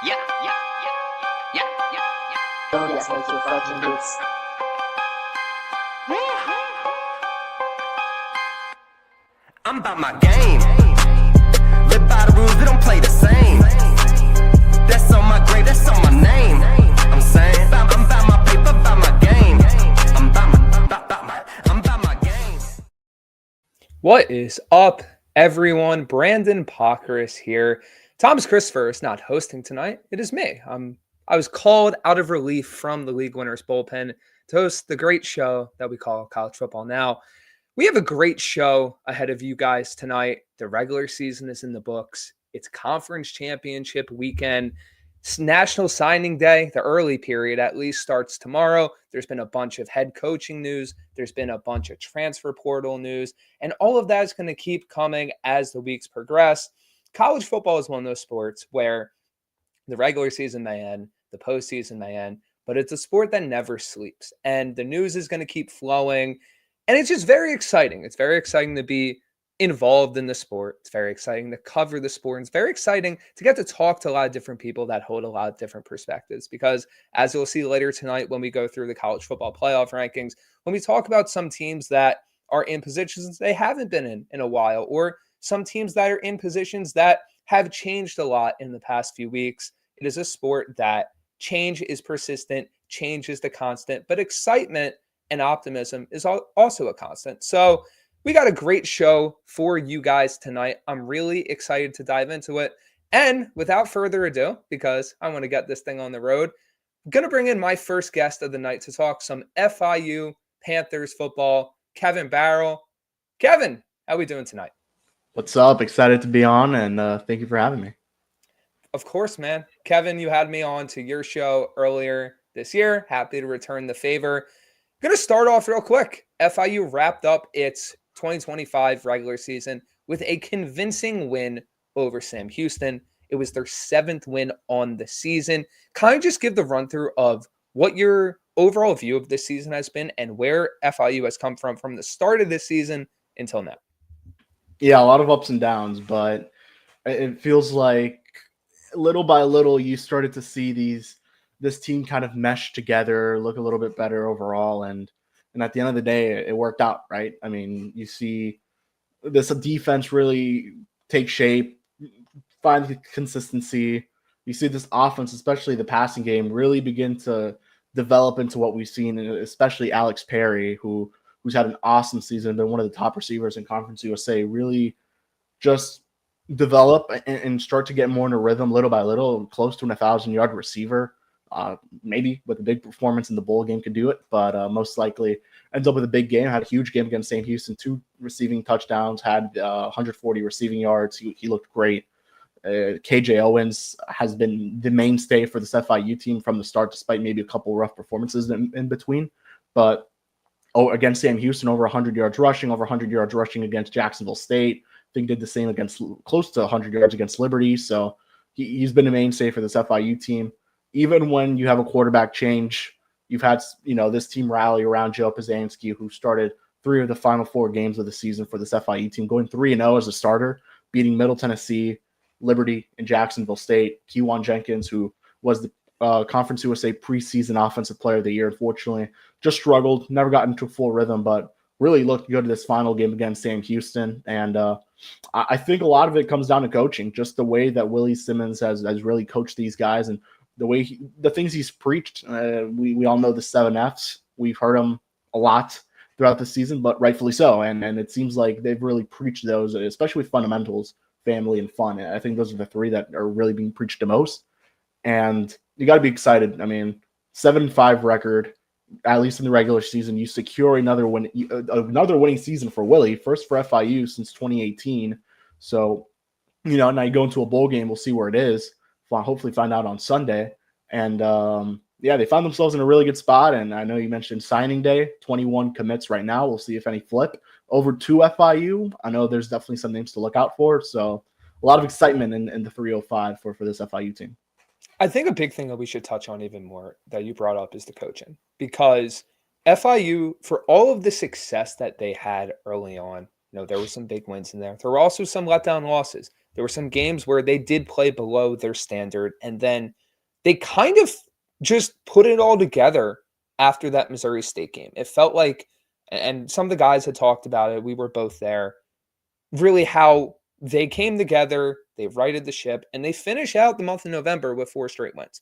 Yeah, yeah, yeah, yeah, yeah, yeah. Don't just make your fucking beats. I'm about my game. Live by the rules, we don't play the same. That's on my grave, that's on my name. I'm saying, I'm about my paper, about my game. I'm about my game. What is up, everyone? Brandyn Pokrass here. Thomas Christopher is not hosting tonight. It is me. I was called out of relief from the League Winners bullpen to host the great show that we call College Football Now. We have a great show ahead of you guys tonight. The regular season is in the books. It's conference championship weekend. It's National Signing Day, the early period at least, starts tomorrow. There's been a bunch of head coaching news. There's been a bunch of transfer portal news. And all of that is going to keep coming as the weeks progress. College football is one of those sports where the regular season may end, the postseason may end, but it's a sport that never sleeps. And the news is going to keep flowing. And it's just very exciting. It's very exciting to be involved in the sport. It's very exciting to cover the sport. And it's very exciting to get to talk to a lot of different people that hold a lot of different perspectives. Because as you'll see later tonight when we go through the college football playoff rankings, when we talk about some teams that are in positions they haven't been in a while, or some teams that are in positions that have changed a lot in the past few weeks, it is a sport that change is persistent, change is the constant, but excitement and optimism is also a constant. So we got a great show for you guys tonight. I'm really excited to dive into it. And without further ado, because I want to get this thing on the road, I'm going to bring in my first guest of the night to talk some FIU Panthers football, Kevin Barral. Kevin, how are we doing tonight? What's up? Excited to be on, and thank you for having me. Of course, man. Kevin, you had me on to your show earlier this year. Happy to return the favor. Going to start off real quick. FIU wrapped up its 2025 regular season with a convincing win over Sam Houston. It was their 7th win on the season. Kind of just give the run through of what your overall view of this season has been and where FIU has come from the start of this season until now. Yeah, a lot of ups and downs, but it feels like little by little you started to see this team kind of mesh together, look a little bit better overall, and at the end of the day, it worked out, right? I mean, you see this defense really take shape, find the consistency. You see this offense, especially the passing game, really begin to develop into what we've seen, and especially Alex Perry, who's had an awesome season, been one of the top receivers in Conference USA, really just develop and start to get more in a rhythm little by little, close to an 1,000-yard receiver. Maybe with a big performance in the bowl game could do it, but most likely ends up with a big game. Had a huge game against St. Houston, 2 receiving touchdowns, had 140 receiving yards. He looked great. KJ Owens has been the mainstay for this FIU team from the start, despite maybe a couple rough performances in between. But against Sam Houston, over 100 yards rushing, over 100 yards rushing against Jacksonville State. I think did the same against close to 100 yards against Liberty. So he's been a mainstay for this FIU team. Even when you have a quarterback change, you've had this team rally around Joe Pazansky, who started 3 of the final 4 games of the season for this FIU team, going 3-0 as a starter, beating Middle Tennessee, Liberty, and Jacksonville State. Kewan Jenkins, who was the Conference USA preseason Offensive Player of the Year, unfortunately, just struggled, never got into a full rhythm, but really looked good this final game against Sam Houston. And I think a lot of it comes down to coaching, just the way that Willie Simmons has really coached these guys and the way the things he's preached. We all know the 7 Fs. We've heard them a lot throughout the season, but rightfully so. And it seems like they've really preached those, especially with fundamentals, family, and fun. And I think those are the 3 that are really being preached the most. And you got to be excited. I mean, 7-5 record, at least in the regular season. You secure another winning season for Willie, first for FIU since 2018. So, now you go into a bowl game. We'll see where it is. Hopefully find out on Sunday. And they found themselves in a really good spot. And I know you mentioned signing day, 21 commits right now. We'll see if any flip over to FIU. I know there's definitely some names to look out for. So a lot of excitement in the 305 for this FIU team. I think a big thing that we should touch on even more that you brought up is the coaching, because FIU, for all of the success that they had early on, there were some big wins in there. There were also some letdown losses. There were some games where they did play below their standard, and then they kind of just put it all together after that Missouri State game. It felt like, and some of the guys had talked about it, we were both there, really how they came together, they righted the ship, and they finish out the month of November with 4 straight wins.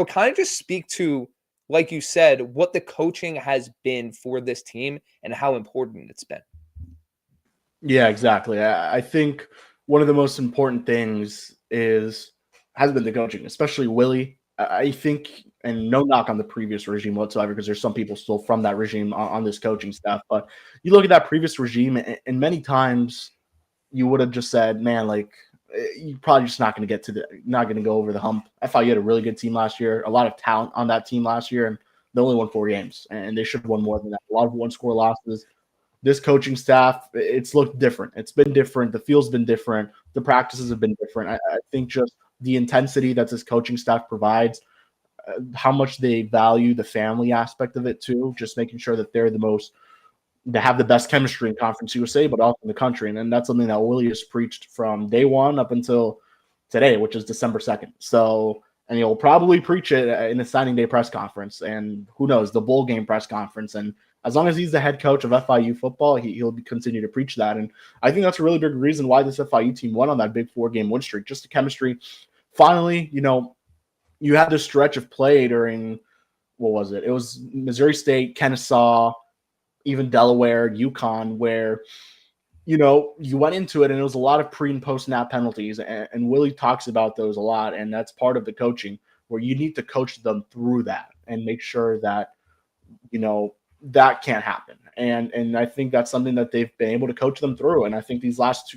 Kind of just speak to, like you said, what the coaching has been for this team and how important it's been. Yeah, exactly. I think one of the most important things has been the coaching, especially Willie. I think, and no knock on the previous regime whatsoever, because there's some people still from that regime on this coaching staff. But you look at that previous regime, and many times you would have just said, man, like, you're probably just not going to go over the hump. FIU had a really good team last year, a lot of talent on that team last year, and they only won 4 games, and they should have won more than that. A lot of one-score losses. This coaching staff, it's looked different. It's been different. The field's been different. The practices have been different. I think just the intensity that this coaching staff provides, how much they value the family aspect of it too, just making sure that they're they have the best chemistry in Conference USA, but also in the country. And that's something that Willie has preached from day one up until today, which is December 2nd. So, and he'll probably preach it in the signing day press conference, and who knows, the bowl game press conference. And as long as he's the head coach of FIU football, he'll continue to preach that. And I think that's a really big reason why this FIU team went on that big 4-game win streak, just the chemistry. Finally, you had this stretch of play during, what was it? It was Missouri State, Kennesaw, even Delaware, UConn, where, you went into it and it was a lot of pre and post snap penalties. And Willie talks about those a lot. And that's part of the coaching, where you need to coach them through that and make sure that, that can't happen. And I think that's something that they've been able to coach them through. And I think these last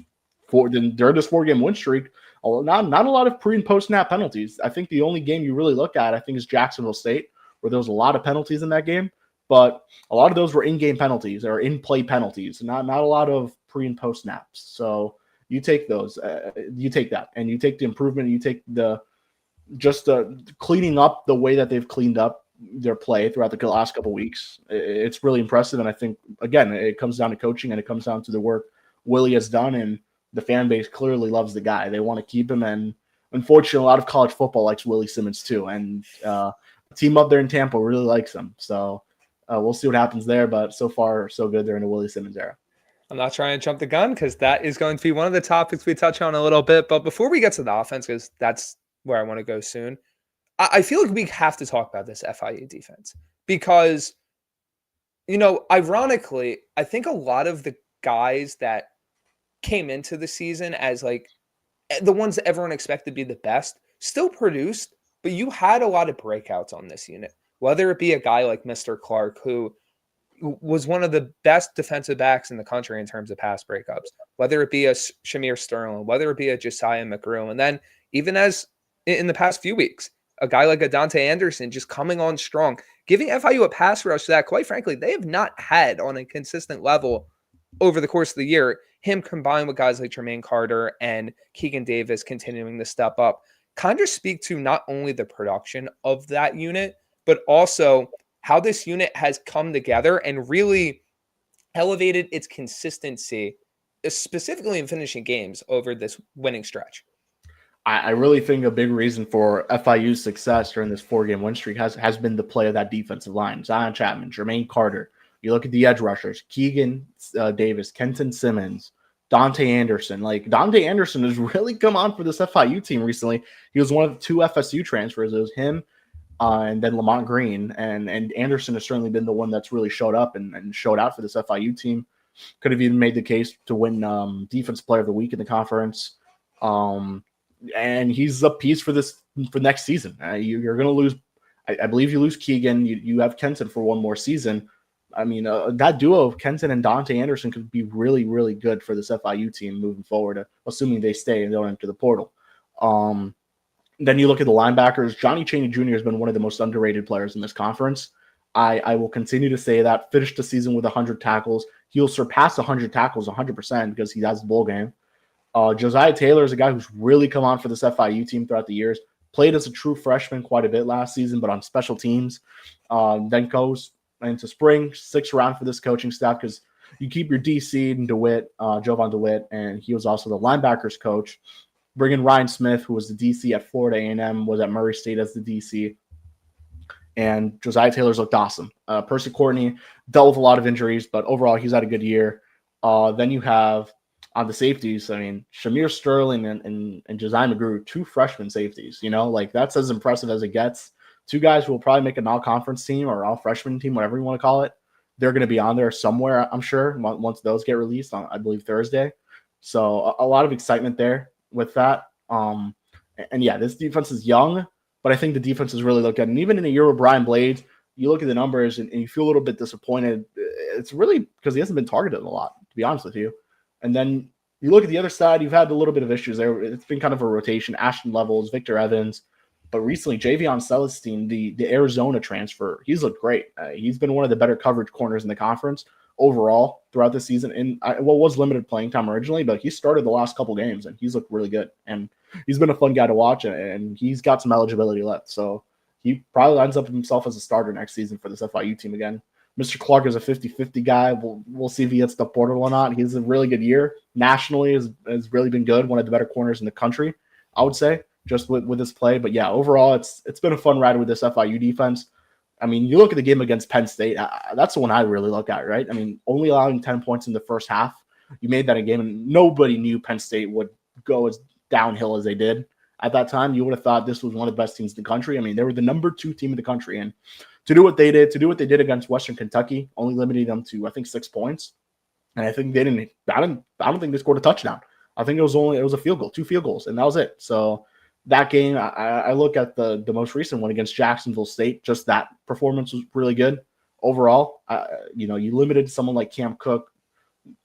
during this 4-game win streak, not a lot of pre and post snap penalties. I think the only game you really look at, I think, is Jacksonville State, where there was a lot of penalties in that game, but a lot of those were in-game penalties or in-play penalties, not a lot of pre and post snaps. So you take those, you take that, and you take the improvement, and you take the cleaning up the way that they've cleaned up their play throughout the last couple of weeks. It's really impressive. And I think, again, it comes down to coaching, and it comes down to the work Willie has done. And the fan base clearly loves the guy. They want to keep him. And unfortunately, a lot of college football likes Willie Simmons too. And the team up there in Tampa really likes him. So we'll see what happens there. But so far, so good. They're in the Willie Simmons era. I'm not trying to jump the gun, because that is going to be one of the topics we touch on a little bit. But before we get to the offense, because that's where I want to go soon, I feel like we have to talk about this FIU defense, because, ironically, I think a lot of the guys that came into the season as like the ones that everyone expected to be the best still produced, but you had a lot of breakouts on this unit, whether it be a guy like Mr. Clark, who was one of the best defensive backs in the country in terms of pass breakups, whether it be a Shamir Sterling, whether it be a Josiah McGrew, and then even as in the past few weeks, a guy like a Dante Anderson just coming on strong, giving FIU a pass rush that, quite frankly, they have not had on a consistent level over the course of the year. Him combined with guys like Jermaine Carter and Keegan Davis continuing to step up, kind of speak to not only the production of that unit, but also how this unit has come together and really elevated its consistency, specifically in finishing games over this winning stretch. I really think a big reason for FIU's success during this 4-game win streak has been the play of that defensive line. Zion Chapman, Jermaine Carter. You look at the edge rushers, Keegan Davis, Kenton Simmons, Dante Anderson. Like, Dante Anderson has really come on for this FIU team recently. He was one of the 2 FSU transfers. It was him and then Lamont Green. And Anderson has certainly been the one that's really showed up and showed out for this FIU team. Could have even made the case to win Defensive Player of the Week in the conference. And he's a piece for next season. You're going to lose. I believe you lose Keegan. You have Kenton for one more season. I mean, that duo of Kenton and Dante Anderson could be really, really good for this FIU team moving forward, assuming they stay and don't enter the portal. Then you look at the linebackers. Johnny Chaney Jr. has been one of the most underrated players in this conference. I will continue to say that. Finished the season with 100 tackles. He'll surpass 100 tackles 100% because he has the bowl game. Josiah Taylor is a guy who's really come on for this FIU team throughout the years. Played as a true freshman quite a bit last season, but on special teams. Then goes into spring, sticks around for this coaching staff because you keep your DC and DeWitt, Jovan DeWitt, and he was also the linebackers coach. Bring in Ryan Smith, who was the DC at Florida A&M, was at Murray State as the DC. And Josiah Taylor's looked awesome. Percy Courtney dealt with a lot of injuries, but overall he's had a good year. Then you have on the safeties, I mean, Shamir Sterling and Josiah McGrew, 2 freshman safeties. Like that's as impressive as it gets. 2 guys who will probably make an all-conference team or all-freshman team, whatever you want to call it. They're going to be on there somewhere, I'm sure, once those get released on, I believe, Thursday. So a lot of excitement there with that. And yeah, this defense is young, but I think the defense has really looked good. And even in a year with Brian Blades, you look at the numbers and you feel a little bit disappointed. It's really because he hasn't been targeted a lot, to be honest with you. And then you look at the other side, you've had a little bit of issues there. It's been kind of a rotation. Ashton Levels, Victor Evans. But recently, Javion Celestine, the Arizona transfer, he's looked great. He's been one of the better coverage corners in the conference overall throughout the season. And was limited playing time originally, but he started the last couple games, and he's looked really good. And he's been a fun guy to watch, and he's got some eligibility left. So he probably ends up himself as a starter next season for this FIU team again. Mr. Clark is a 50-50 guy. We'll see if he hits the portal or not. He's a really good year. Nationally has really been good, one of the better corners in the country, I would say, just with his play. But yeah, overall, it's been a fun ride with this FIU defense. I mean, you look at the game against Penn State, that's the one I really look at, right? I mean, only allowing 10 points in the first half. You made that a game, and nobody knew Penn State would go as downhill as they did at that time. You would have thought this was one of the best teams in the country. I mean, they were the number 2 team in the country, and to do what they did against Western Kentucky, only limiting them to, I think, 6 points. And I think I don't think they scored a touchdown. I think it was a field goal, 2 field goals, and that was it. So that game, I look at the most recent one against Jacksonville State. Just that performance was really good overall. You limited someone like Cam Cook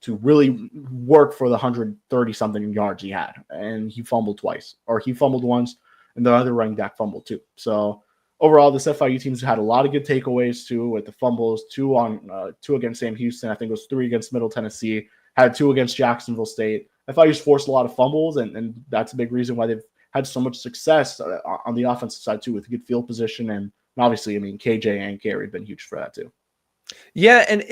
to really work for the 130-something yards he had, and he fumbled twice, or he fumbled once, and the other running back fumbled too. So overall, this FIU team's had a lot of good takeaways too, with the fumbles, 2 against Sam Houston. I think it was 3 against Middle Tennessee. Had 2 against Jacksonville State. FIU's forced a lot of fumbles, and that's a big reason why they've had so much success on the offensive side too, with good field position. And obviously, I mean, KJ and Carey have been huge for that too. Yeah, and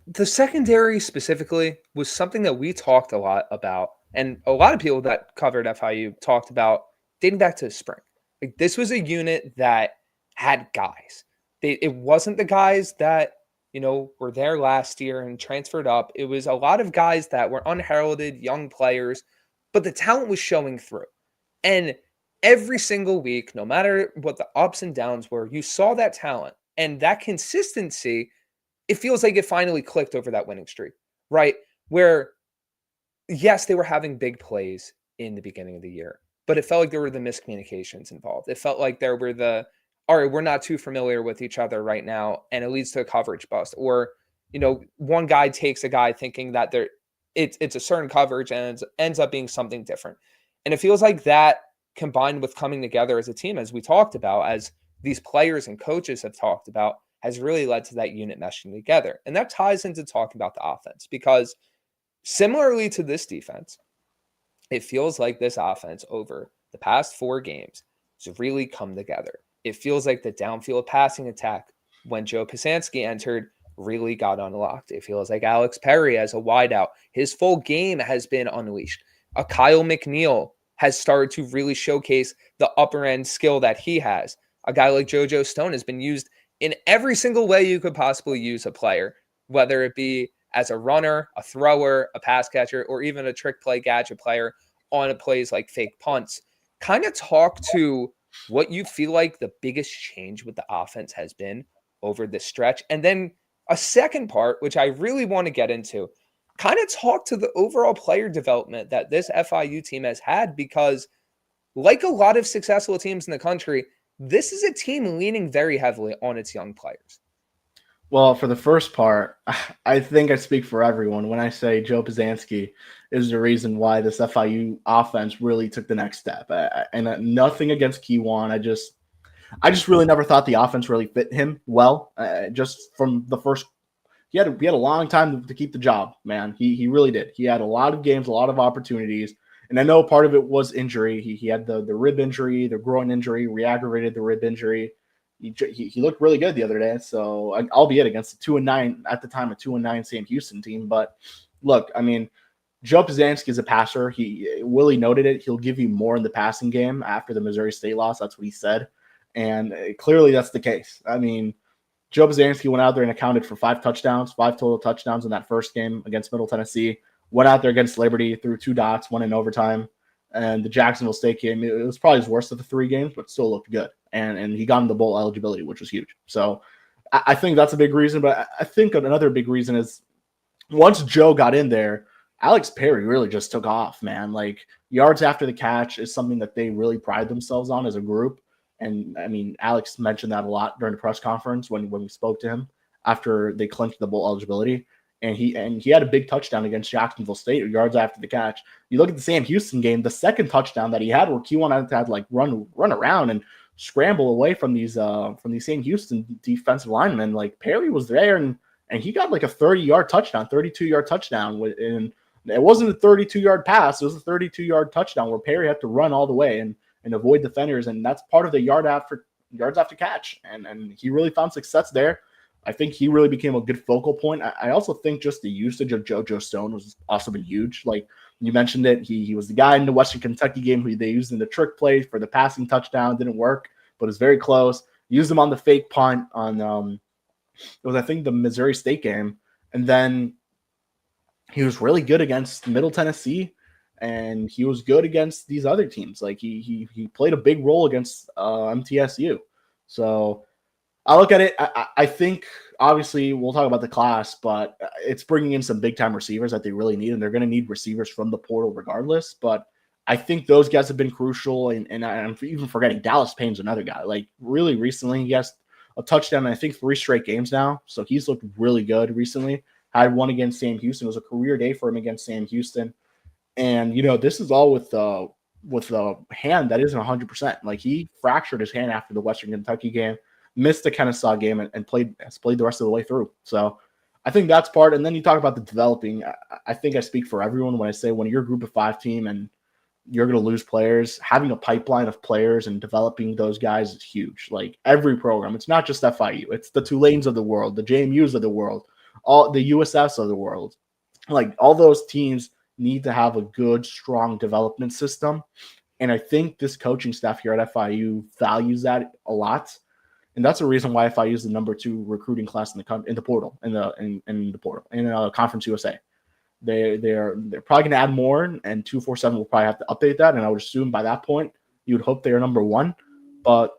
the secondary specifically was something that we talked a lot about, and a lot of people that covered FIU talked about dating back to the spring. Like, this was a unit that had guys. It wasn't the guys that, were there last year and transferred up. It was a lot of guys that were unheralded, young players, but the talent was showing through. And every single week, no matter what the ups and downs were, you saw that talent. And that consistency, it feels like it finally clicked over that winning streak, right? Where, yes, they were having big plays in the beginning of the year, but it felt like there were the miscommunications involved. It felt like there were all right, we're not too familiar with each other right now, and it leads to a coverage bust. Or, one guy takes a guy thinking that it's a certain coverage and it ends up being something different. And it feels like that, combined with coming together as a team, as we talked about, as these players and coaches have talked about, has really led to that unit meshing together. And that ties into talking about the offense, because similarly to this defense, it feels like this offense over the past 4 games has really come together. It feels like the downfield passing attack, when Joe Pisanski entered, really got unlocked. It feels like Alex Perry as a wideout, his full game has been unleashed. Kyle McNeil has started to really showcase the upper end skill that he has. A guy like JoJo Stone has been used in every single way you could possibly use a player, whether it be as a runner, a thrower, a pass catcher, or even a trick play gadget player on plays like fake punts. Kind of talk to what you feel like the biggest change with the offense has been over this stretch. And then a second part, which I really want to get into, kind of talk to the overall player development that this FIU team has had, because like a lot of successful teams in the country, this is a team leaning very heavily on its young players. Well, for the first part, I think I speak for everyone when I say Joe Pisanski is the reason why this FIU offense really took the next step. And nothing against Kiwan. I just really never thought the offense really fit him well. Just from the first, he had a long time to keep the job, man. He really did. He had a lot of games, a lot of opportunities. And I know part of it was injury. He had the rib injury, the groin injury, re-aggravated the rib injury. He looked really good the other day. So, albeit against a 2-9 at the time, a 2-9 Sam Houston team. But look, I mean, Joe Pizanski is a passer. Willie noted it. He'll give you more in the passing game after the Missouri State loss. That's what he said. And clearly that's the case. I mean, Joe Pizanski went out there and accounted for 5 total touchdowns in that first game against Middle Tennessee. Went out there against Liberty, threw 2 dots, one in overtime. And the Jacksonville State game, it was probably his worst of the 3 games, but still looked good. And he got him the bowl eligibility, which was huge. So I think that's a big reason. But I think another big reason is once Joe got in there, Alex Perry really just took off, man. Like, yards after the catch is something that they really pride themselves on as a group. And, I mean, Alex mentioned that a lot during the press conference when we spoke to him after they clinched the bowl eligibility. And he had a big touchdown against Jacksonville State, yards after the catch. You look at the Sam Houston game, the second touchdown that he had where Kewan had to like run around and scramble away from these Sam Houston defensive linemen. Like, Perry was there and he got like a 32-yard touchdown. And it wasn't a 32-yard pass. It was a 32-yard touchdown where Perry had to run all the way and avoid defenders. And that's part of the yards after catch. And he really found success there. I think he really became a good focal point. I also think just the usage of JoJo Stone was also been huge. Like you mentioned it, he was the guy in the Western Kentucky game who they used in the trick play for the passing touchdown. Didn't work, but it was very close. Used him on the fake punt on it was, I think, the Missouri State game. And then he was really good against Middle Tennessee, and he was good against these other teams. Like he played a big role against MTSU. So I look at it. I think obviously we'll talk about the class, but it's bringing in some big time receivers that they really need, and they're going to need receivers from the portal regardless. But I think those guys have been crucial, and I'm even forgetting Dallas Payne's another guy. Like really recently, he has a touchdown in I think 3 straight games now, so he's looked really good recently. Had one against Sam Houston. It was a career day for him against Sam Houston, and this is all with a hand that isn't 100%. Like he fractured his hand after the Western Kentucky game. Missed the Kennesaw game and has played the rest of the way through. So I think that's part. And then you talk about the developing. I think I speak for everyone when I say when you're a group of 5 team and you're going to lose players, having a pipeline of players and developing those guys is huge. Like every program, it's not just FIU. It's the Tulanes of the world, the JMUs of the world, all the USFs of the world. Like all those teams need to have a good, strong development system. And I think this coaching staff here at FIU values that a lot. And that's the reason why FIU is the number 2 recruiting class in the portal in Conference USA. They're probably going to add more, and 247 will probably have to update that. And I would assume by that point you would hope they are number 1. But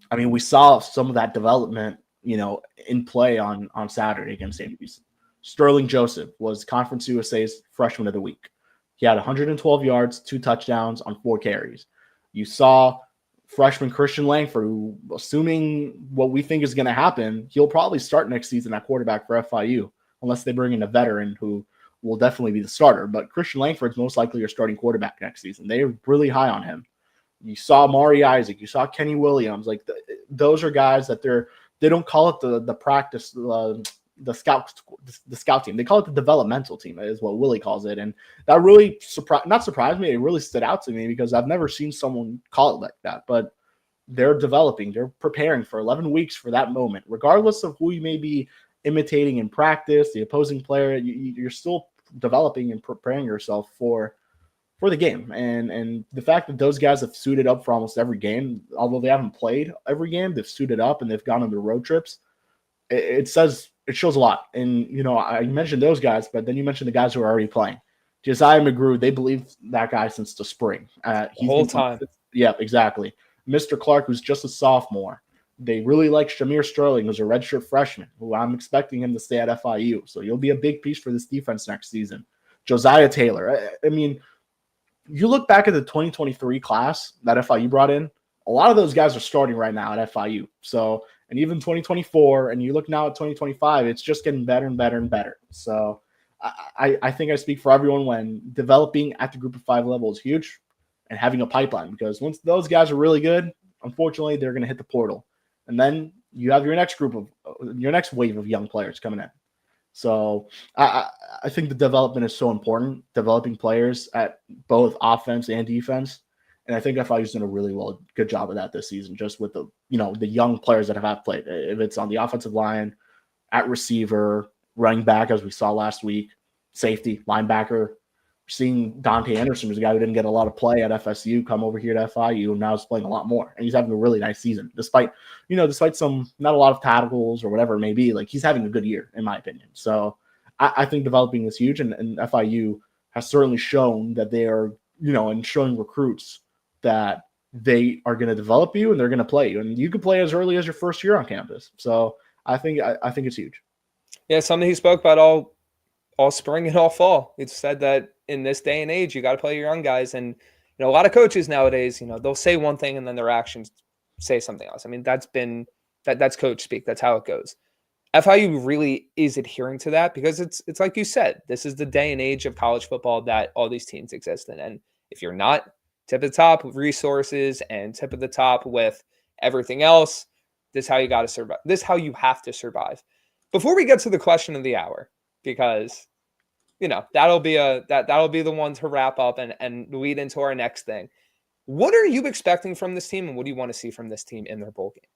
I mean, we saw some of that development, in play on Saturday against Sam Houston. Sterling Joseph was Conference USA's freshman of the week. He had 112 yards, 2 touchdowns on 4 carries. You saw freshman Christian Langford, who, assuming what we think is going to happen, he'll probably start next season at quarterback for FIU, unless they bring in a veteran who will definitely be the starter. But Christian Langford's most likely your starting quarterback next season. They're really high on him. You saw Mari Isaac. You saw Kenny Williams. Like those are guys that they don't call it the practice, the scout team. They call it the developmental team, is what Willie calls it. And that really not surprised me. It really stood out to me because I've never seen someone call it like that. But they're developing. They're preparing for 11 weeks for that moment. Regardless of who you may be imitating in practice, the opposing player, you're still developing and preparing yourself for the game. And the fact that those guys have suited up for almost every game, although they haven't played every game, they've suited up and they've gone on their road trips. It shows a lot. And, I mentioned those guys, but then you mentioned the guys who are already playing. Josiah McGrew, they believe that guy since the spring. The whole time. Yeah, exactly. Mr. Clark, who's just a sophomore. They really like Shamir Sterling, who's a redshirt freshman, who I'm expecting him to stay at FIU. So he'll be a big piece for this defense next season. Josiah Taylor. I mean, you look back at the 2023 class that FIU brought in, a lot of those guys are starting right now at FIU. So, and even 2024, and you look now at 2025, it's just getting better and better and better. So I think I speak for everyone when developing at the group of 5 level is huge and having a pipeline, because once those guys are really good, unfortunately, they're going to hit the portal. And then you have your next wave of young players coming in. So I think the development is so important, developing players at both offense and defense. And I think FIU's done a really good job of that this season, just with the young players that have played. If it's on the offensive line, at receiver, running back, as we saw last week, safety, linebacker, seeing Dante Anderson, who's a guy who didn't get a lot of play at FSU, come over here to FIU, and now he's playing a lot more. And he's having a really nice season, despite some not a lot of tackles or whatever it may be. Like, he's having a good year, in my opinion. So I think developing is huge, and FIU has certainly shown that they are, and showing recruits that they are going to develop you and they're going to play you. And you can play as early as your first year on campus. So I think it's huge. Yeah, something he spoke about all spring and all fall. He said that in this day and age, you got to play your young guys. And, a lot of coaches nowadays, they'll say one thing and then their actions say something else. I mean, that's coach speak. That's how it goes. FIU really is adhering to that because it's like you said, this is the day and age of college football that all these teams exist in. And if you're not tip of the top with resources and tip of the top with everything else, this is how you got to survive. This is how you have to survive. Before we get to the question of the hour, because that'll be the one to wrap up and lead into our next thing. What are you expecting from this team, and what do you want to see from this team in their bowl game?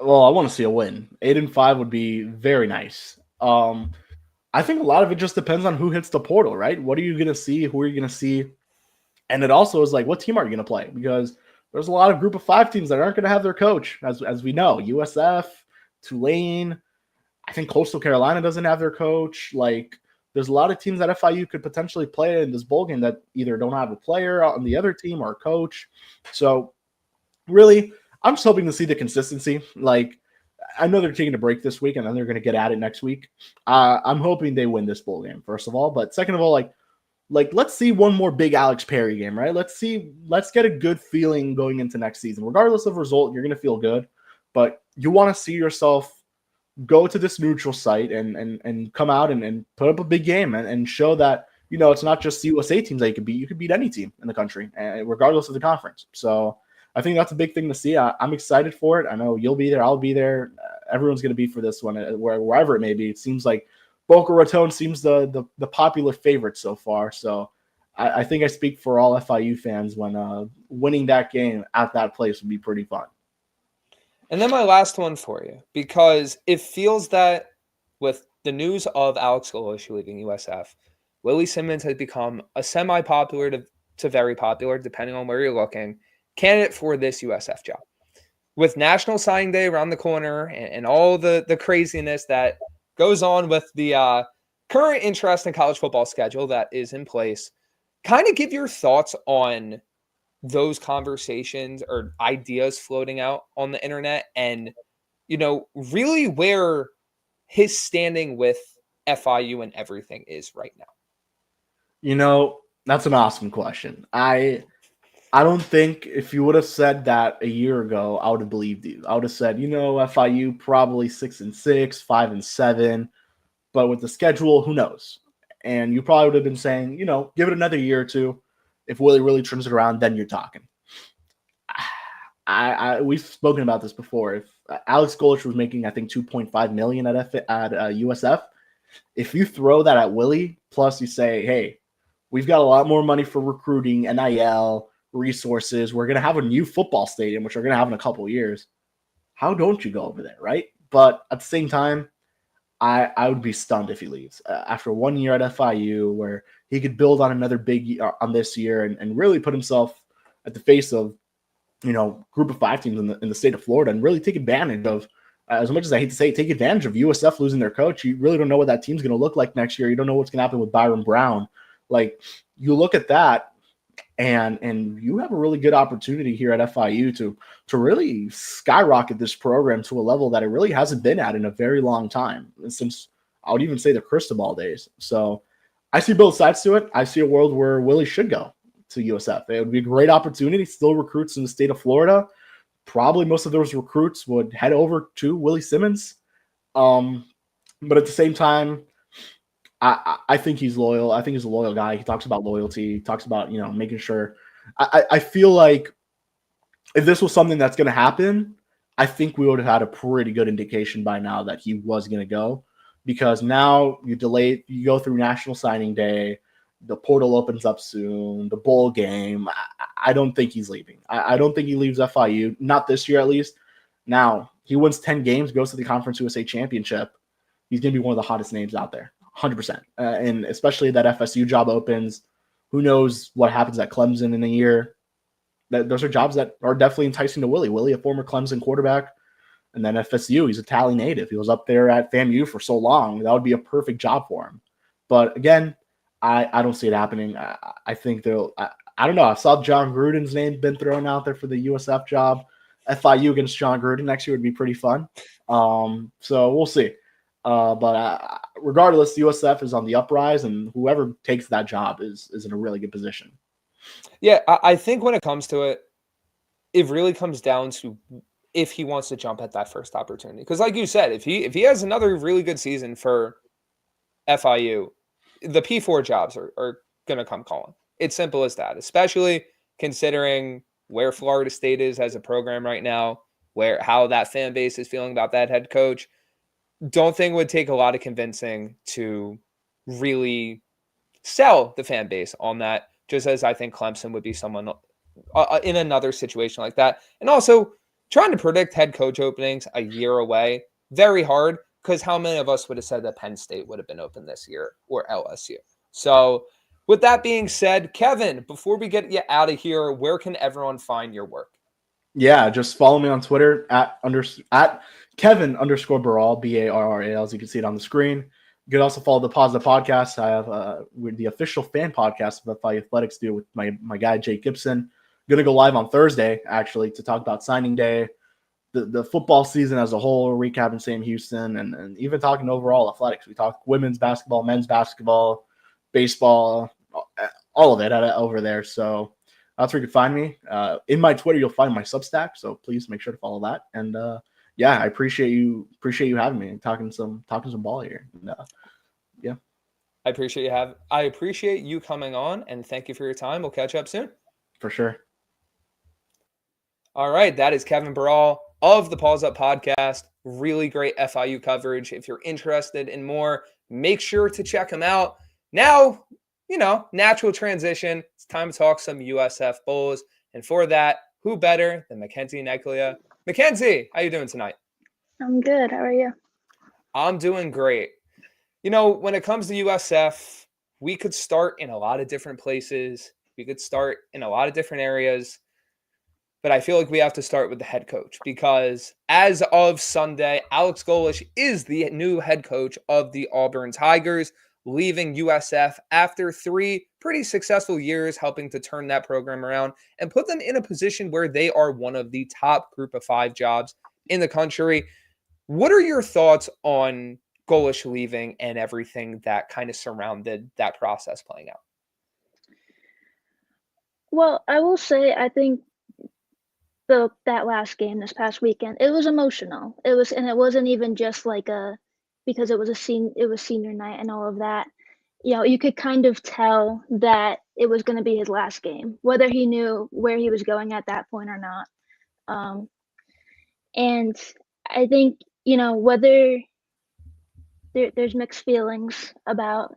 Well, I want to see a win. 8-5 would be very nice. I think a lot of it just depends on who hits the portal, right? What are you going to see? Who are you going to see? And it also is like, what team are you going to play? Because there's a lot of group of 5 teams that aren't going to have their coach, as we know. USF, Tulane, I think Coastal Carolina doesn't have their coach. Like, there's a lot of teams that FIU could potentially play in this bowl game that either don't have a player on the other team or a coach. So, really, I'm just hoping to see the consistency. Like, I know they're taking a break this week, and then they're going to get at it next week. I'm hoping they win this bowl game, first of all. But second of all, like let's see one more big Alex Perry game, right? Let's get a good feeling going into next season. Regardless of result, you're going to feel good. But you want to see yourself go to this neutral site and come out and put up a big game and show that, it's not just USA teams that you can beat. You can beat any team in the country, regardless of the conference. So I think that's a big thing to see. I'm excited for it. I know you'll be there. I'll be there. Everyone's going to be for this one, wherever it may be. It seems like Boca Raton seems the popular favorite so far. So I think I speak for all FIU fans when winning that game at that place would be pretty fun. And then my last one for you, because it feels that with the news of Alex Golesh leaving USF, Willie Simmons has become a semi-popular to very popular, depending on where you're looking, candidate for this USF job. With National Signing Day around the corner and all the craziness that goes on with the current interest in college football schedule that is in place, kind of give your thoughts on those conversations or ideas floating out on the internet and, really where his standing with FIU and everything is right now. That's an awesome question. I don't think if you would have said that a year ago, I would have believed you. I would have said, FIU probably 6-6, 5-7, but with the schedule, who knows? And you probably would have been saying, give it another year or two. If Willie really trims it around, then you're talking. We've spoken about this before. If Alex Golesh was making, I think, $2.5 million at USF, if you throw that at Willie, plus you say, hey, we've got a lot more money for recruiting, NIL, resources. We're going to have a new football stadium, which we're going to have in a couple of years. How don't you go over there, right? But at the same time, I would be stunned if he leaves. After 1 year at FIU, where he could build on another big on this year and really put himself at the face of, group of 5 teams in the state of Florida and really take advantage of, as much as I hate to say it, take advantage of USF losing their coach. You really don't know what that team's going to look like next year. You don't know what's going to happen with Byron Brown. Like, you look at that, and you have a really good opportunity here at FIU to really skyrocket this program to a level that it really hasn't been at in a very long time, since I would even say the Cristobal days. So I see both sides to it. I see a world where Willie should go to USF. It would be a great opportunity. Still recruits in the state of Florida. Probably most of those recruits would head over to Willie Simmons. But at the same time, I think he's loyal. I think he's a loyal guy. He talks about loyalty. He talks about, making sure. I feel like if this was something that's going to happen, I think we would have had a pretty good indication by now that he was going to go, because now you go through National Signing Day, the portal opens up soon, the bowl game. I don't think he's leaving. I don't think he leaves FIU, not this year at least. Now, he wins 10 games, goes to the Conference USA Championship. He's going to be one of the hottest names out there. 100%. And especially that FSU job opens. Who knows what happens at Clemson in a year? Those are jobs that are definitely enticing to Willie. Willie, a former Clemson quarterback, and then FSU. He's a Tally native. He was up there at FAMU for so long. That would be a perfect job for him. But again, I don't see it happening. I think I don't know. I saw John Gruden's name been thrown out there for the USF job. FIU against John Gruden next year would be pretty fun. So we'll see. But regardless, USF is on the uprise, and whoever takes that job is in a really good position. Yeah, I think when it comes to it, it really comes down to if he wants to jump at that first opportunity. Because like you said, if he has another really good season for FIU, the P4 jobs are going to come calling. It's simple as that, especially considering where Florida State is as a program right now, how that fan base is feeling about that head coach. Don't think it would take a lot of convincing to really sell the fan base on that, just as I think Clemson would be someone in another situation like that. And also, trying to predict head coach openings a year away, very hard, because how many of us would have said that Penn State would have been open this year or LSU? So with that being said, Kevin, before we get you out of here, where can everyone find your work? Yeah, just follow me on Twitter at Kevin _Barral, Barral, as you can see it on the screen. You can also follow the Paws Up Podcast. I have we're the official fan podcast of FIU Athletics, do with my guy Jake Gibson. Going to go live on Thursday, actually, to talk about signing day, the football season as a whole, recapping Sam Houston, and even talking overall athletics. We talk women's basketball, men's basketball, baseball, all of it over there. So that's where you can find me. In my Twitter, you'll find my Substack. So please make sure to follow that. And yeah, I appreciate you having me and talking some ball here. And, yeah, I appreciate you coming on, and thank you for your time. We'll catch up soon. For sure. All right, that is Kevin Barral of the Paws Up Podcast. Really great FIU coverage. If you're interested in more, make sure to check him out. Now, natural transition. It's time to talk some USF Bulls. And for that, who better than Mackenzie Neglia? Mackenzie, how you doing tonight? I'm good. How are you? I'm doing great. When it comes to USF, we could start in a lot of different places. We could start in a lot of different areas. But I feel like we have to start with the head coach, because as of Sunday, Alex Golesh is the new head coach of the Auburn Tigers, leaving USF after 3 pretty successful years, helping to turn that program around and put them in a position where they are one of the top group of 5 jobs in the country. What are your thoughts on Golesh leaving and everything that kind of surrounded that process playing out? Well, I will say, I think that last game this past weekend, it was emotional. It wasn't even just like because it was senior night and all of that. You could kind of tell that it was going to be his last game, whether he knew where he was going at that point or not. And I think, whether there's mixed feelings about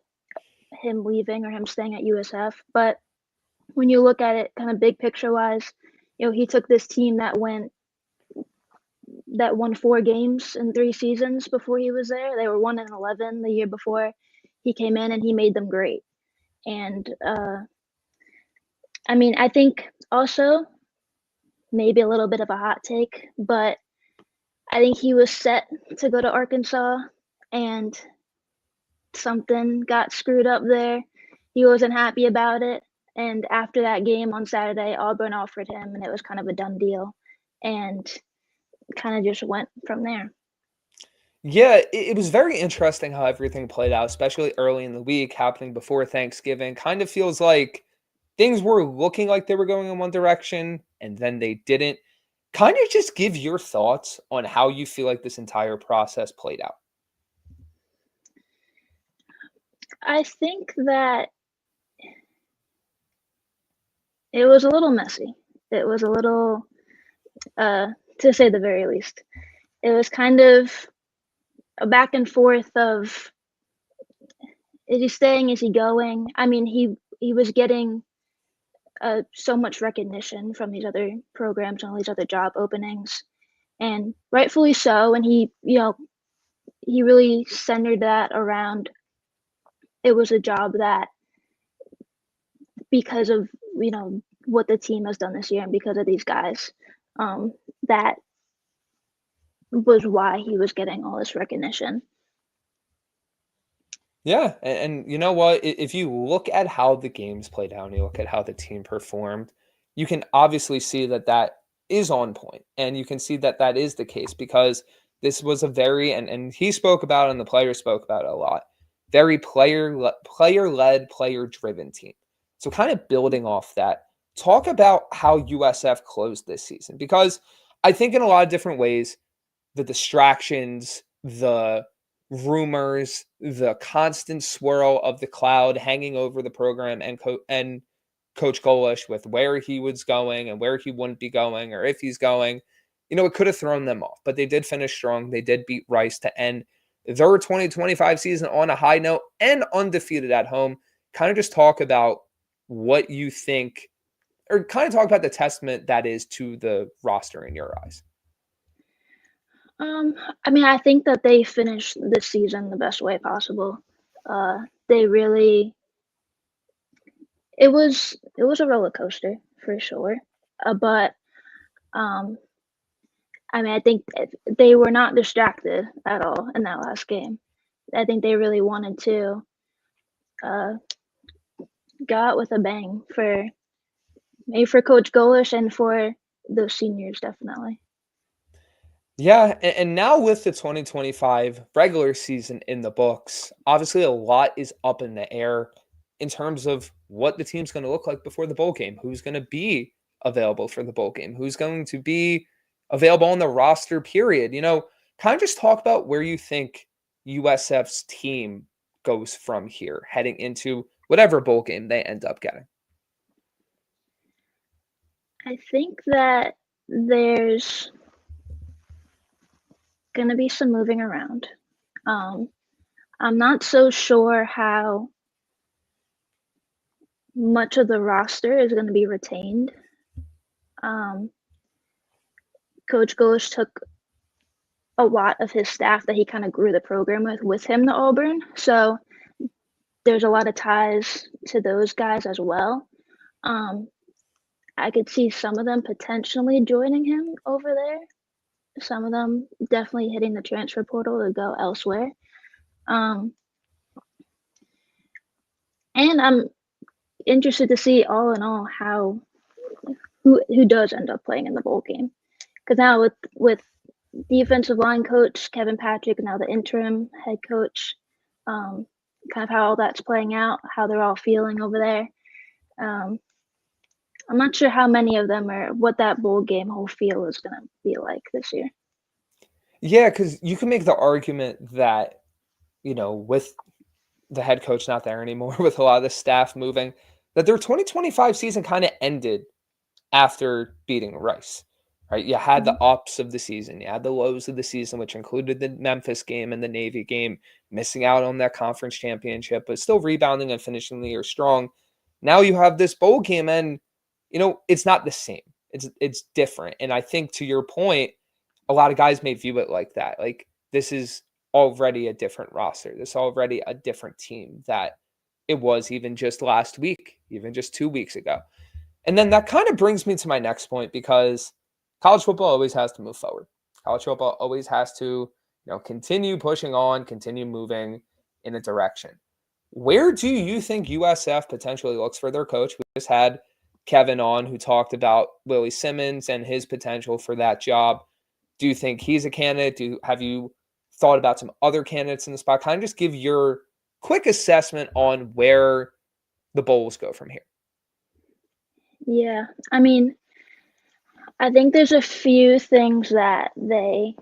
him leaving or him staying at USF, but when you look at it kind of big picture wise, he took this team that won 4 games in 3 seasons before he was there. They were 1-11 the year before he came in, and he made them great. And I think also maybe a little bit of a hot take, but I think he was set to go to Arkansas, and something got screwed up there. He wasn't happy about it. And after that game on Saturday, Auburn offered him, and it was kind of a done deal, and kind of just went from there. Yeah, it was very interesting how everything played out, especially early in the week, happening before Thanksgiving. Kind of feels like things were looking like they were going in one direction, and then they didn't. Kind of just give your thoughts on how you feel like this entire process played out. I think that it was a little messy. It was a little, to say the very least. It was kind of a back and forth of, is he staying? Is he going? He was getting so much recognition from these other programs and all these other job openings, and rightfully so. And he really centered that around it was a job that, because of, what the team has done this year and because of these guys, that was why he was getting all this recognition. Yeah, and you know what? If you look at how the games played out, and you look at how the team performed, you can obviously see that is on point, and you can see that is the case because this was a very, and he spoke about it and the players spoke about it a lot, very player-led, player-driven team. So kind of building off that, talk about how USF closed this season, because I think in a lot of different ways, the distractions, the rumors, the constant swirl of the cloud hanging over the program and Coach Golesh with where he was going and where he wouldn't be going or if he's going, it could have thrown them off. But they did finish strong. They did beat Rice to end their 2025 season on a high note and undefeated at home. Kind of just talk about what you think, or kind of talk about the testament that is to the roster in your eyes. I think that they finished this season the best way possible. It was a roller coaster for sure. But I think they were not distracted at all in that last game. I think they really wanted to go out with a bang for Coach Golesh and for those seniors, definitely. Yeah, and now with the 2025 regular season in the books, obviously a lot is up in the air in terms of what the team's going to look like before the bowl game, who's going to be available for the bowl game, who's going to be available on the roster, period. Kind of just talk about where you think USF's team goes from here, heading into whatever bowl game they end up getting. I think that there's going to be some moving around. I'm not so sure how much of the roster is going to be retained. Coach Golesh took a lot of his staff that he kind of grew the program with him to Auburn. So there's a lot of ties to those guys as well. I could see some of them potentially joining him over there. Some of them definitely hitting the transfer portal to go elsewhere. And I'm interested to see all in all who does end up playing in the bowl game. Because now with defensive line coach Kevin Patrick, now the interim head coach, kind of how all that's playing out, how they're all feeling over there. I'm not sure how many of them are, what that bowl game whole feel is going to be like this year. Yeah, because you can make the argument that, with the head coach not there anymore, with a lot of the staff moving, that their 2025 season kind of ended after beating Rice, right? You had the ups of the season, you had the lows of the season, which included the Memphis game and the Navy game, missing out on that conference championship, but still rebounding and finishing the year strong. Now you have this bowl game, and it's not the same. It's different. And I think, to your point, a lot of guys may view it like that. Like, this is already a different roster. This is already a different team that it was even just last week, even just 2 weeks ago. And then that kind of brings me to my next point, because college football always has to move forward. College football always has to, continue pushing on, continue moving in a direction. Where do you think USF potentially looks for their coach? We just had Kevin on, who talked about Willie Simmons and his potential for that job. Do you think he's a candidate? Have you thought about some other candidates in the spot? Kind of just give your quick assessment on where the Bulls go from here. Yeah, I think there's a few things that they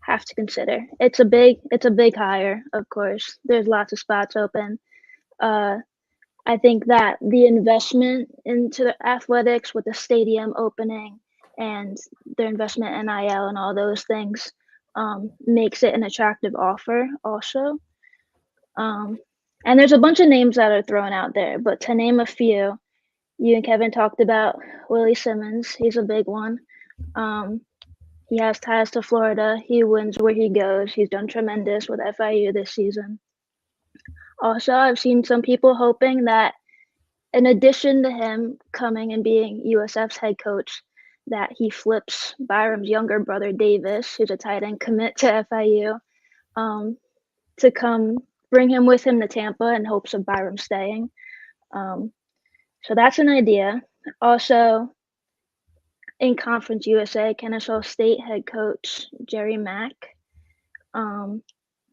have to consider. It's a big hire, of course. There's lots of spots open. I think that the investment into the athletics with the stadium opening and their investment in NIL and all those things makes it an attractive offer also. And there's a bunch of names that are thrown out there, but to name a few, you and Kevin talked about Willie Simmons. He's a big one. He has ties to Florida. He wins where he goes. He's done tremendous with FIU this season. Also, I've seen some people hoping that in addition to him coming and being USF's head coach, that he flips Byram's younger brother, Davis, who's a tight end commit to FIU, to come bring him with him to Tampa in hopes of Byram staying. So that's an idea. Also, in Conference USA, Kennesaw State head coach Jerry Mack.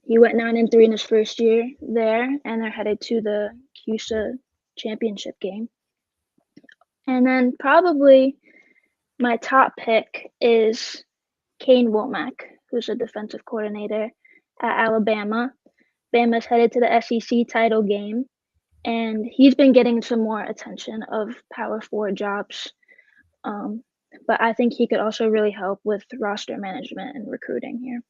He went 9-3 in his first year there, and they're headed to the CUSA championship game. And then probably my top pick is Kane Womack, who's a defensive coordinator at Alabama. Bama's headed to the SEC title game, and he's been getting some more attention of Power 4 jobs. But I think he could also really help with roster management and recruiting here.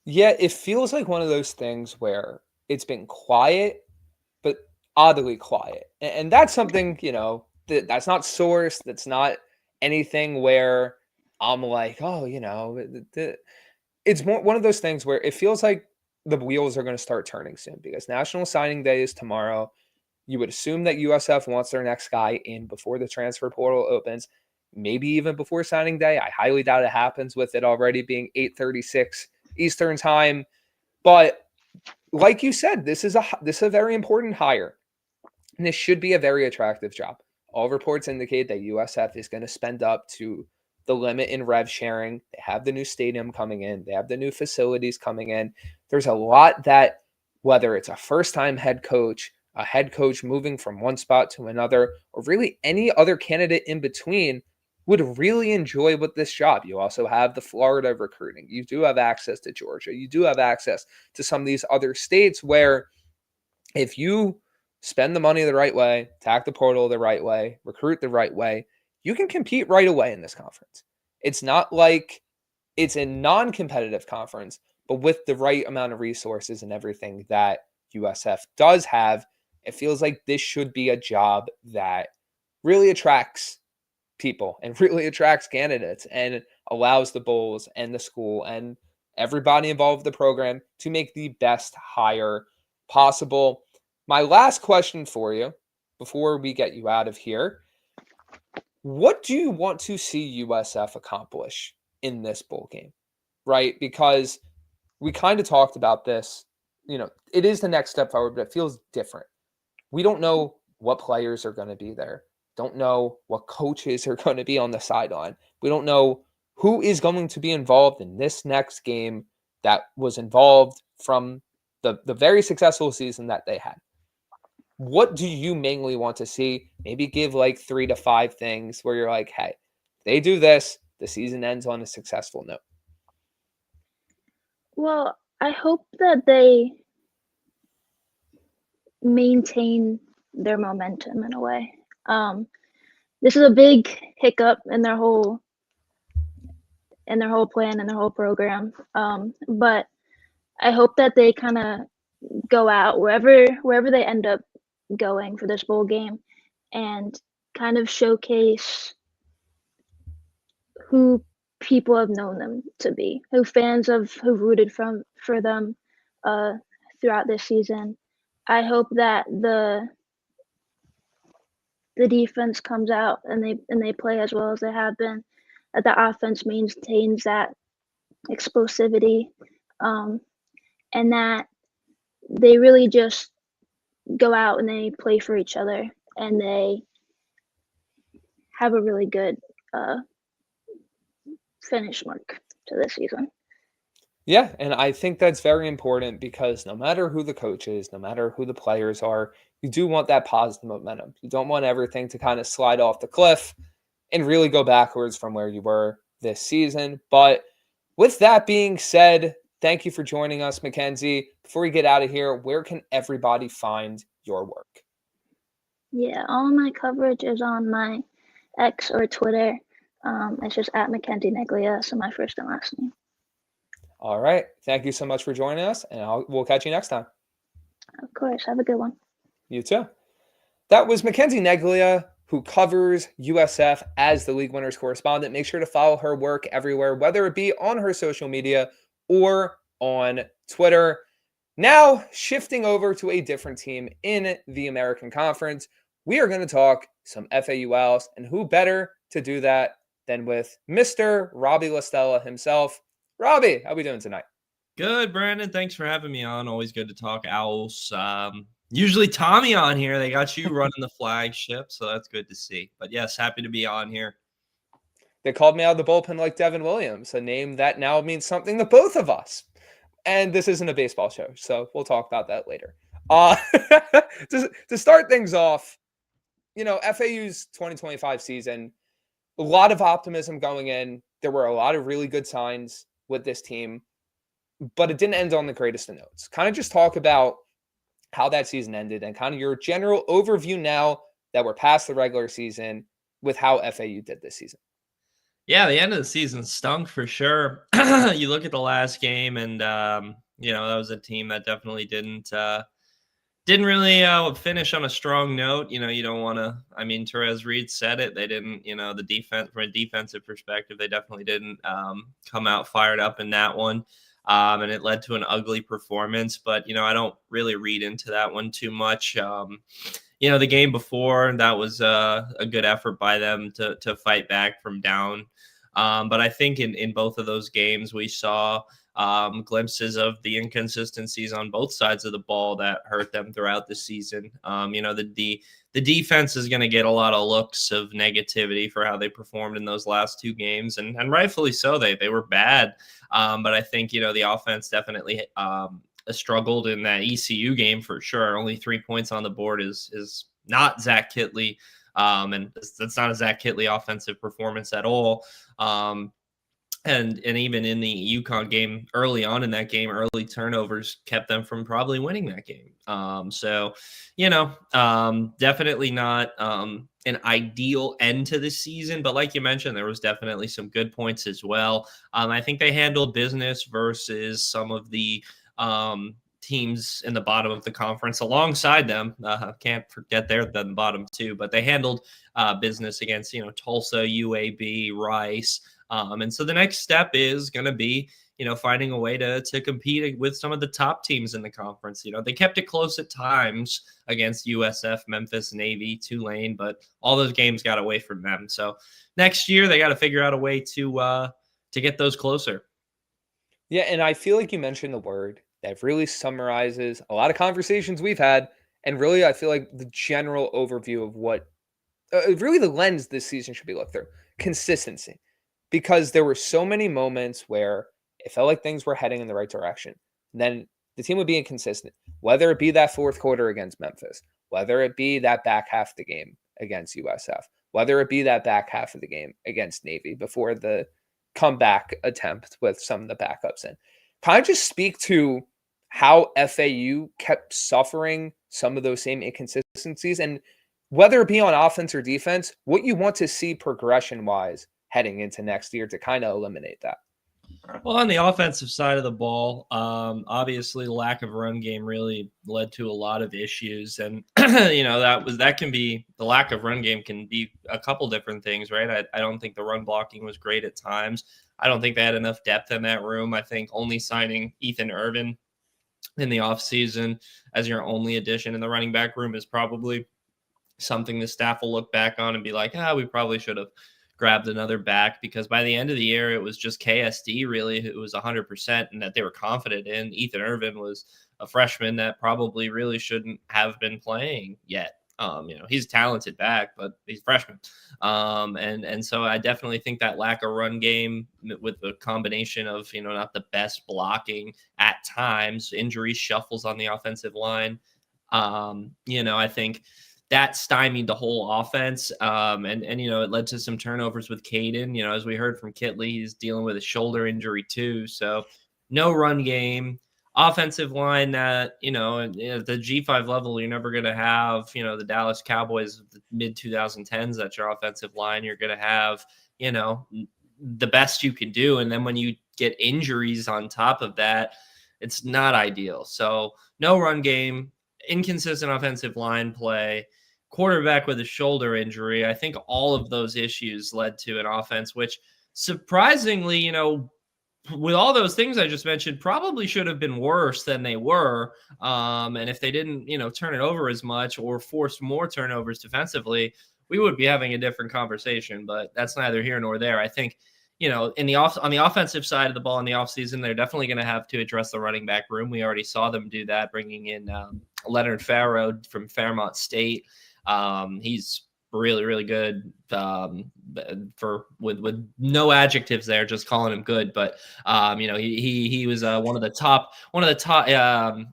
Yeah, it feels like one of those things where it's been quiet, but oddly quiet. And that's something, that's not sourced. That's not anything where I'm like, oh, it's more one of those things where it feels like the wheels are going to start turning soon because National Signing Day is tomorrow. You would assume that USF wants their next guy in before the transfer portal opens, maybe even before signing day. I highly doubt it happens with it already being 8:36 Eastern time. But like you said, this is a very important hire. And this should be a very attractive job. All reports indicate that USF is going to spend up to the limit in rev sharing. They have the new stadium coming in. They have the new facilities coming in. There's a lot that, whether it's a first-time head coach, a head coach moving from one spot to another, or really any other candidate in between, would really enjoy with this job. You also have the Florida recruiting. You do have access to Georgia. You do have access to some of these other states where if you spend the money the right way, attack the portal the right way, recruit the right way, you can compete right away in this conference. It's not like it's a non-competitive conference, but with the right amount of resources and everything that USF does have, it feels like this should be a job that really attracts people and really attracts candidates and allows the Bulls and the school and everybody involved with the program to make the best hire possible. My last question for you before we get you out of here, what do you want to see USF accomplish in this bowl game, right? Because we kind of talked about this, it is the next step forward, but it feels different. We don't know what players are going to be there. Don't know what coaches are going to be on the sideline. We don't know who is going to be involved in this next game that was involved from the very successful season that they had. What do you mainly want to see? Maybe give like 3 to 5 things where you're like, hey, they do this, the season ends on a successful note. Well, I hope that they maintain their momentum in a way. This is a big hiccup in their whole plan and their whole program. But I hope that they kind of go out wherever they end up going for this bowl game and kind of showcase who people have known them to be, who fans who've rooted for them throughout this season. I hope that the defense comes out and they play as well as they have been, that the offense maintains that explosivity, and that they really just go out and they play for each other and they have a really good finish mark to this season. Yeah, and I think that's very important because no matter who the coach is, no matter who the players are, you do want that positive momentum. You don't want everything to kind of slide off the cliff and really go backwards from where you were this season. But with that being said, thank you for joining us, Mackenzie. Before we get out of here, where can everybody find your work? Yeah, all of my coverage is on my X or Twitter. It's just at Mackenzie Neglia, so my first and last name. All right. Thank you so much for joining us, and we'll catch you next time. Of course. Have a good one. You too. That was Mackenzie Neglia, who covers USF as the League Winners correspondent. Make sure to follow her work everywhere, whether it be on her social media or on Twitter. Now, shifting over to a different team in the American Conference, we are going to talk some FAU Owls, and who better to do that than with Mr. Robbie Lastella himself. Robbie, how we doing tonight? Good, Brandon. Thanks for having me on. Always good to talk Owls. Usually Tommy on here. They got you running the flagship, so that's good to see. But yes, happy to be on here. They called me out of the bullpen like Devin Williams, a name that now means something to both of us. And this isn't a baseball show, so we'll talk about that later. To start things off, FAU's 2025 season, a lot of optimism going in. There were a lot of really good signs with this team, but it didn't end on the greatest of notes. Kind of just talk about how that season ended and kind of your general overview now that we're past the regular season with how FAU did this season. Yeah, the end of the season stunk for sure. You look at the last game, and that was a team that definitely didn't really finish on a strong note. You don't want to. I mean, Therese Reed said it. They didn't. The defense, from a defensive perspective, they definitely didn't come out fired up in that one, and it led to an ugly performance. But I don't really read into that one too much. The game before, that was a good effort by them to fight back from down. But I think in both of those games, we saw glimpses of the inconsistencies on both sides of the ball that hurt them throughout the season. The defense is going to get a lot of looks of negativity for how they performed in those last two games, and rightfully so. They were bad. But I think, the offense definitely struggled in that ECU game for sure. Only 3 points on the board is not Zach Kittley. And that's not a Zach Kittley offensive performance at all. And even in the UConn game, early on in that game, early turnovers kept them from probably winning that game. Definitely not an ideal end to the season. But like you mentioned, there was definitely some good points as well. I think they handled business versus some of the teams in the bottom of the conference alongside them. Can't forget they're the bottom two, but they handled business against, Tulsa, UAB, Rice. And so the next step is going to be, finding a way to compete with some of the top teams in the conference. They kept it close at times against USF, Memphis, Navy, Tulane, but all those games got away from them. So next year they got to figure out a way to get those closer. Yeah, and I feel like you mentioned the word that really summarizes a lot of conversations we've had, and really I feel like the general overview of what really the lens this season should be looked through: consistency. Because there were so many moments where it felt like things were heading in the right direction. And then the team would be inconsistent, whether it be that fourth quarter against Memphis, whether it be that back half of the game against USF, whether it be that back half of the game against Navy before the comeback attempt with some of the backups in. Kind of just speak to how FAU kept suffering some of those same inconsistencies, and whether it be on offense or defense, what you want to see progression-wise heading into next year to kind of eliminate that. Well, on the offensive side of the ball, obviously the lack of run game really led to a lot of issues. And, that can be, the lack of run game can be a couple different things, right? I don't think the run blocking was great at times. I don't think they had enough depth in that room. I think only signing Ethan Irvin in the offseason as your only addition in the running back room is probably something the staff will look back on and be like, we probably should have grabbed another back, because by the end of the year, it was just KSD really. It was 100% and that they were confident in. Ethan Irvin was a freshman that probably really shouldn't have been playing yet. He's a talented back, but he's a freshman. And so I definitely think that lack of run game with the combination of, not the best blocking at times, injuries, shuffles on the offensive line. I think that stymied the whole offense. And it led to some turnovers with Caden. As we heard from Kittley, he's dealing with a shoulder injury too. So no run game. Offensive line that, at the G5 level, you're never going to have, the Dallas Cowboys of the mid-2010s. That's your offensive line. You're going to have, the best you can do. And then when you get injuries on top of that, it's not ideal. So no run game, inconsistent offensive line play, quarterback with a shoulder injury. I think all of those issues led to an offense which surprisingly, with all those things I just mentioned, probably should have been worse than they were. And if they didn't, turn it over as much or force more turnovers defensively, we would be having a different conversation. But that's neither here nor there. I think, on the offensive side of the ball in the offseason, they're definitely going to have to address the running back room. We already saw them do that, bringing in Leonard Farrow from Fairmont State. He's really, really good with no adjectives there, just calling him good. But he was one of the top. I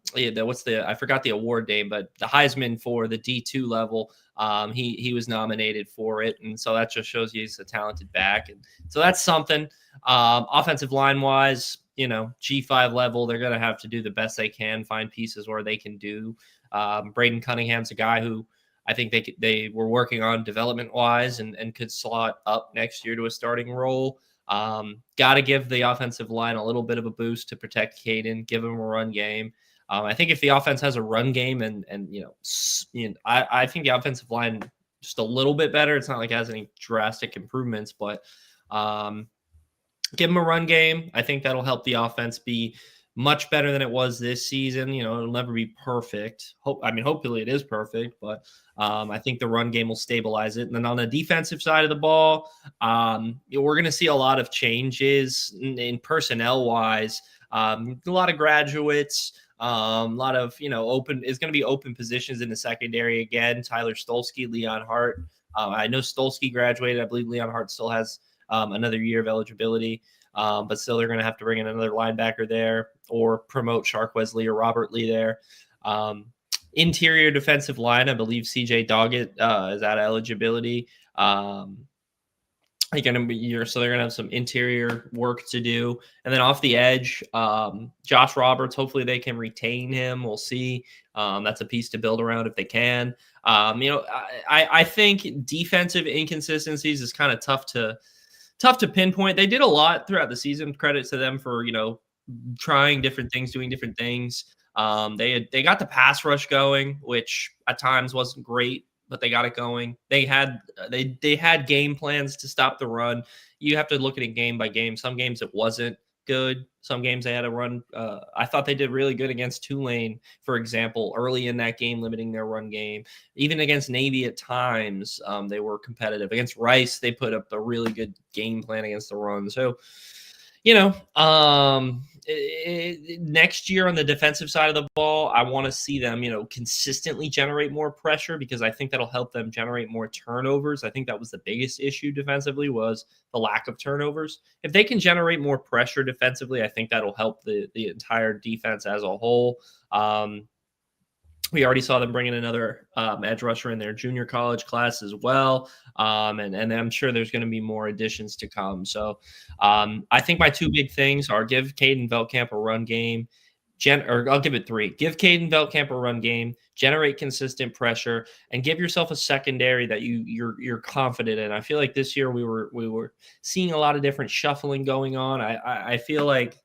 forgot the award name, but the Heisman for the D2 level. He was nominated for it, and so that just shows you he's a talented back, and so that's something. Offensive line wise, G5 level, they're gonna have to do the best they can, find pieces where they can do. Braden Cunningham's a guy who I think they were working on development wise and could slot up next year to a starting role. Got to give the offensive line a little bit of a boost to protect Caden, give him a run game. I think if the offense has a run game and I think the offensive line just a little bit better. It's not like it has any drastic improvements, but give them a run game. I think that'll help the offense be much better than it was this season. It'll never be perfect. Hopefully it is perfect, but I think the run game will stabilize it. And then on the defensive side of the ball, we're going to see a lot of changes in personnel wise. A lot of graduates, a lot of, open is going to be open positions in the secondary again. Tyler Stolsky, Leon Hart. I know Stolsky graduated. I believe Leon Hart still has another year of eligibility. But still, they're going to have to bring in another linebacker there or promote Shark Wesley or Robert Lee there. Interior defensive line, I believe CJ Doggett is out of eligibility. So they're going to have some interior work to do. And then off the edge, Josh Roberts, hopefully they can retain him. We'll see. That's a piece to build around if they can. I think defensive inconsistencies is kind of tough to pinpoint. They did a lot throughout the season. Credit to them for, trying different things, doing different things. They got the pass rush going, which at times wasn't great, but they got it going. They had game plans to stop the run. You have to look at it game by game. Some games it wasn't good. Some games they had to run. I thought they did really good against Tulane, for example, early in that game, limiting their run game. Even against Navy at times, they were competitive. Against Rice, they put up a really good game plan against the run. So, next year on the defensive side of the ball, I want to see them, consistently generate more pressure because I think that'll help them generate more turnovers. I think that was the biggest issue defensively was the lack of turnovers. If they can generate more pressure defensively, I think that'll help the entire defense as a whole. We already saw them bring in another edge rusher in their junior college class as well. And I'm sure there's going to be more additions to come. So I think my two big things are give Caden Veltkamp a run game, or I'll give it three. Give Caden Veltkamp a run game, generate consistent pressure, and give yourself a secondary that you're confident in. I feel like this year we were seeing a lot of different shuffling going on. I feel like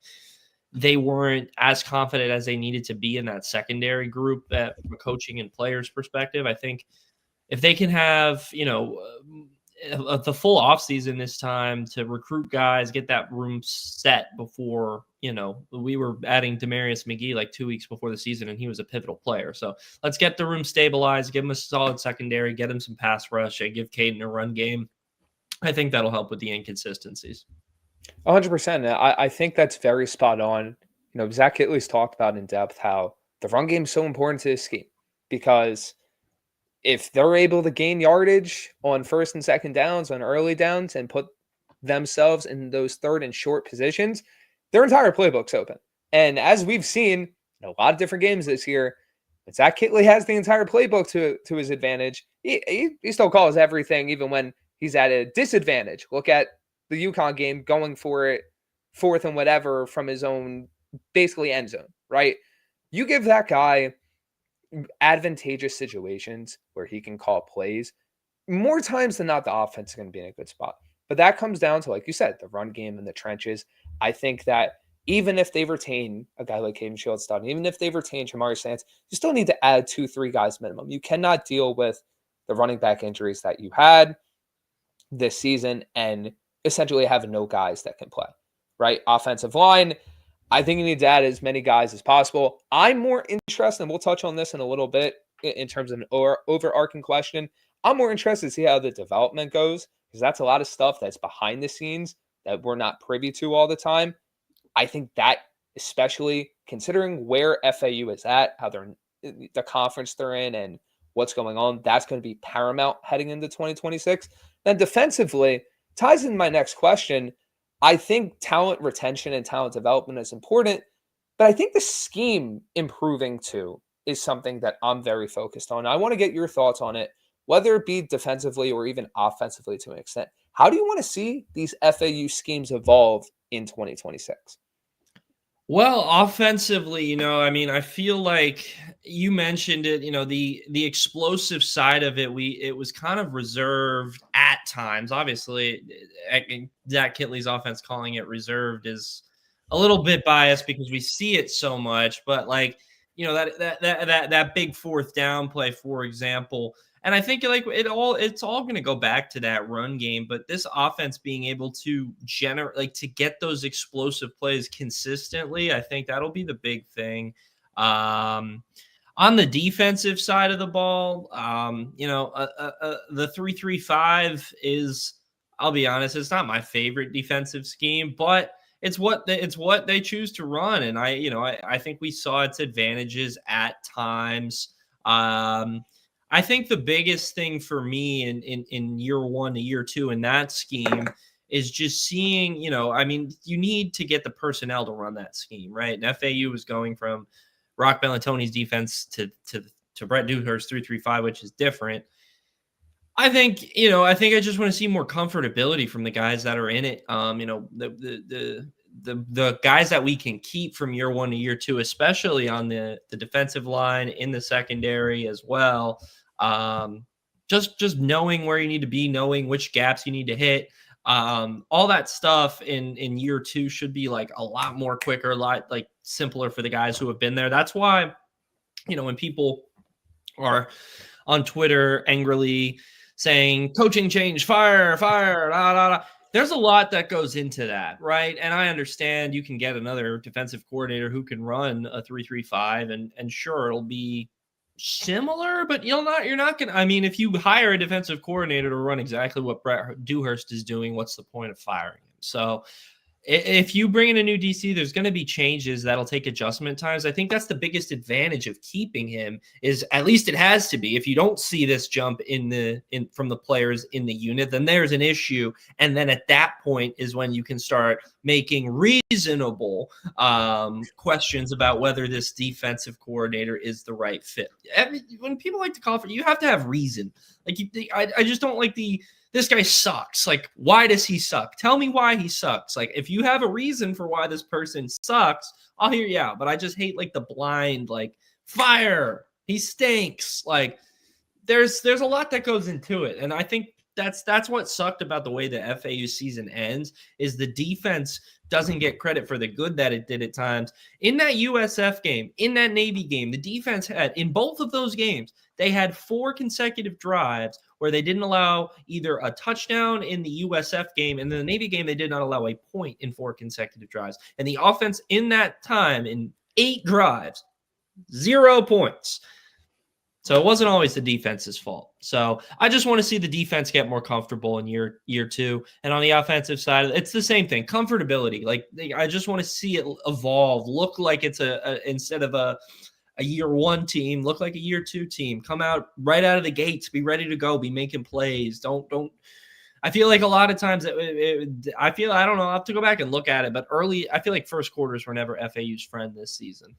they weren't as confident as they needed to be in that secondary group from a coaching and players perspective. I think if they can have, the full offseason this time to recruit guys, get that room set before, we were adding Demarius McGee like 2 weeks before the season, and he was a pivotal player. So let's get the room stabilized, give him a solid secondary, get him some pass rush, and give Caden a run game. I think that'll help with the inconsistencies. 100%. I think that's very spot on. Zach Kittley's talked about in depth how the run game is so important to this scheme because if they're able to gain yardage on first and second downs, on early downs, and put themselves in those third and short positions, their entire playbook's open. And as we've seen in a lot of different games this year, Zach Kittley has the entire playbook to his advantage. He still calls everything, even when he's at a disadvantage. Look at the UConn game, going for it, fourth and whatever from his own basically end zone, right? You give that guy advantageous situations where he can call plays, more times than not, the offense is going to be in a good spot. But that comes down to, like you said, the run game in the trenches. I think that even if they retain a guy like Caden Shields-Dutton, even if they retain Jamari Sands, you still need to add 2-3 guys minimum. You cannot deal with the running back injuries that you had this season and essentially have no guys that can play. right? Offensive line, I think you need to add as many guys as possible. I'm more interested, and we'll touch on this in a little bit in terms of an overarching question. I'm more interested to see how the development goes, because that's a lot of stuff that's behind the scenes that we're not privy to all the time. I think that, especially considering where FAU is at, how they're the conference they're in, and what's going on, that's going to be paramount heading into 2026. Then defensively, ties into my next question. I think talent retention and talent development is important, but I think the scheme improving too is something that I'm very focused on. I want to get your thoughts on it, whether it be defensively or even offensively to an extent. How do you want to see these FAU schemes evolve in 2026? Well, offensively, I feel like you mentioned it, the explosive side of it, it was kind of reserved at times. Obviously, Zach Kittley's offense calling it reserved is a little bit biased because we see it so much, but that big fourth down play, for example. And I think it's all going to go back to that run game, but this offense being able to to get those explosive plays consistently, I think that'll be the big thing. On the defensive side of the ball, the 3-3-5 is, I'll be honest, it's not my favorite defensive scheme, but it's what they choose to run, and I think we saw its advantages at times. I think the biggest thing for me in year one to year two in that scheme is just seeing, you need to get the personnel to run that scheme, right? And FAU was going from Rock Bellantoni's defense to Brett Dewhurst's 3-3-5, which is different. I think I just want to see more comfortability from the guys that are in it. The guys that we can keep from year one to year two, especially on the defensive line, in the secondary as well. Just knowing where you need to be, knowing which gaps you need to hit, all that stuff in year two should be like a lot more quicker, a lot like simpler for the guys who have been there. That's why, when people are on Twitter angrily saying coaching change, fire, da, da, da, there's a lot that goes into that, right? And I understand you can get another defensive coordinator who can run a 3-3-5, and sure, it'll be similar, but you're not going to, if you hire a defensive coordinator to run exactly what Brett Dewhurst is doing, what's the point of firing him? So if you bring in a new DC, there's going to be changes that'll take adjustment times. I think that's the biggest advantage of keeping him, is at least it has to be. If you don't see this jump from the players in the unit, then there's an issue. And then at that point is when you can start making reasonable questions about whether this defensive coordinator is the right fit. When people like to call for, you have to have reason. I just don't like this guy sucks. Like, why does he suck? Tell me why he sucks. Like, if you have a reason for why this person sucks, I'll hear you out. But I just hate the blind, fire, he stinks. There's a lot that goes into it. And I think that's what sucked about the way the FAU season ends, is the defense doesn't get credit for the good that it did at times. In that USF game, in that Navy game, the defense had, in both of those games, they had 4 consecutive drives where they didn't allow either a touchdown in the USF game, and in the Navy game, they did not allow a point in 4 consecutive drives. And the offense in that time, in 8 drives, 0 points. So it wasn't always the defense's fault. So I just want to see the defense get more comfortable in year two. And on the offensive side, it's the same thing, comfortability. I just want to see it evolve, look like it's instead of a year one team, look like a year two team. Come out right out of the gates, be ready to go, be making plays. Don't. I feel like a lot of times I don't know. I'll have to go back and look at it, but early, I feel like first quarters were never FAU's friend this season.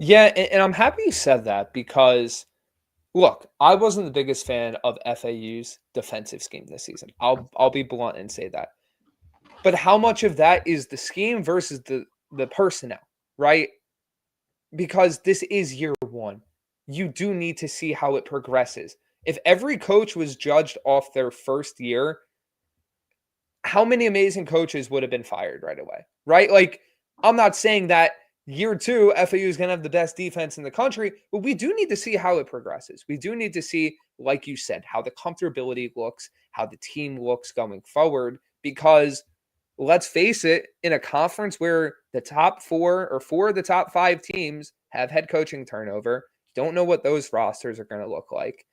Yeah, and I'm happy you said that, because, look, I wasn't the biggest fan of FAU's defensive scheme this season. I'll be blunt and say that. But how much of that is the scheme versus the personnel, right? Because this is year one. You do need to see how it progresses. If every coach was judged off their first year, how many amazing coaches would have been fired right away, right? I'm not saying that year two, FAU is going to have the best defense in the country, but we do need to see how it progresses. We do need to see, like you said, how the comfortability looks, how the team looks going forward, because let's face it, in a conference where the top 4 or 4 of the top 5 teams have head coaching turnover, don't know what those rosters are going to look like.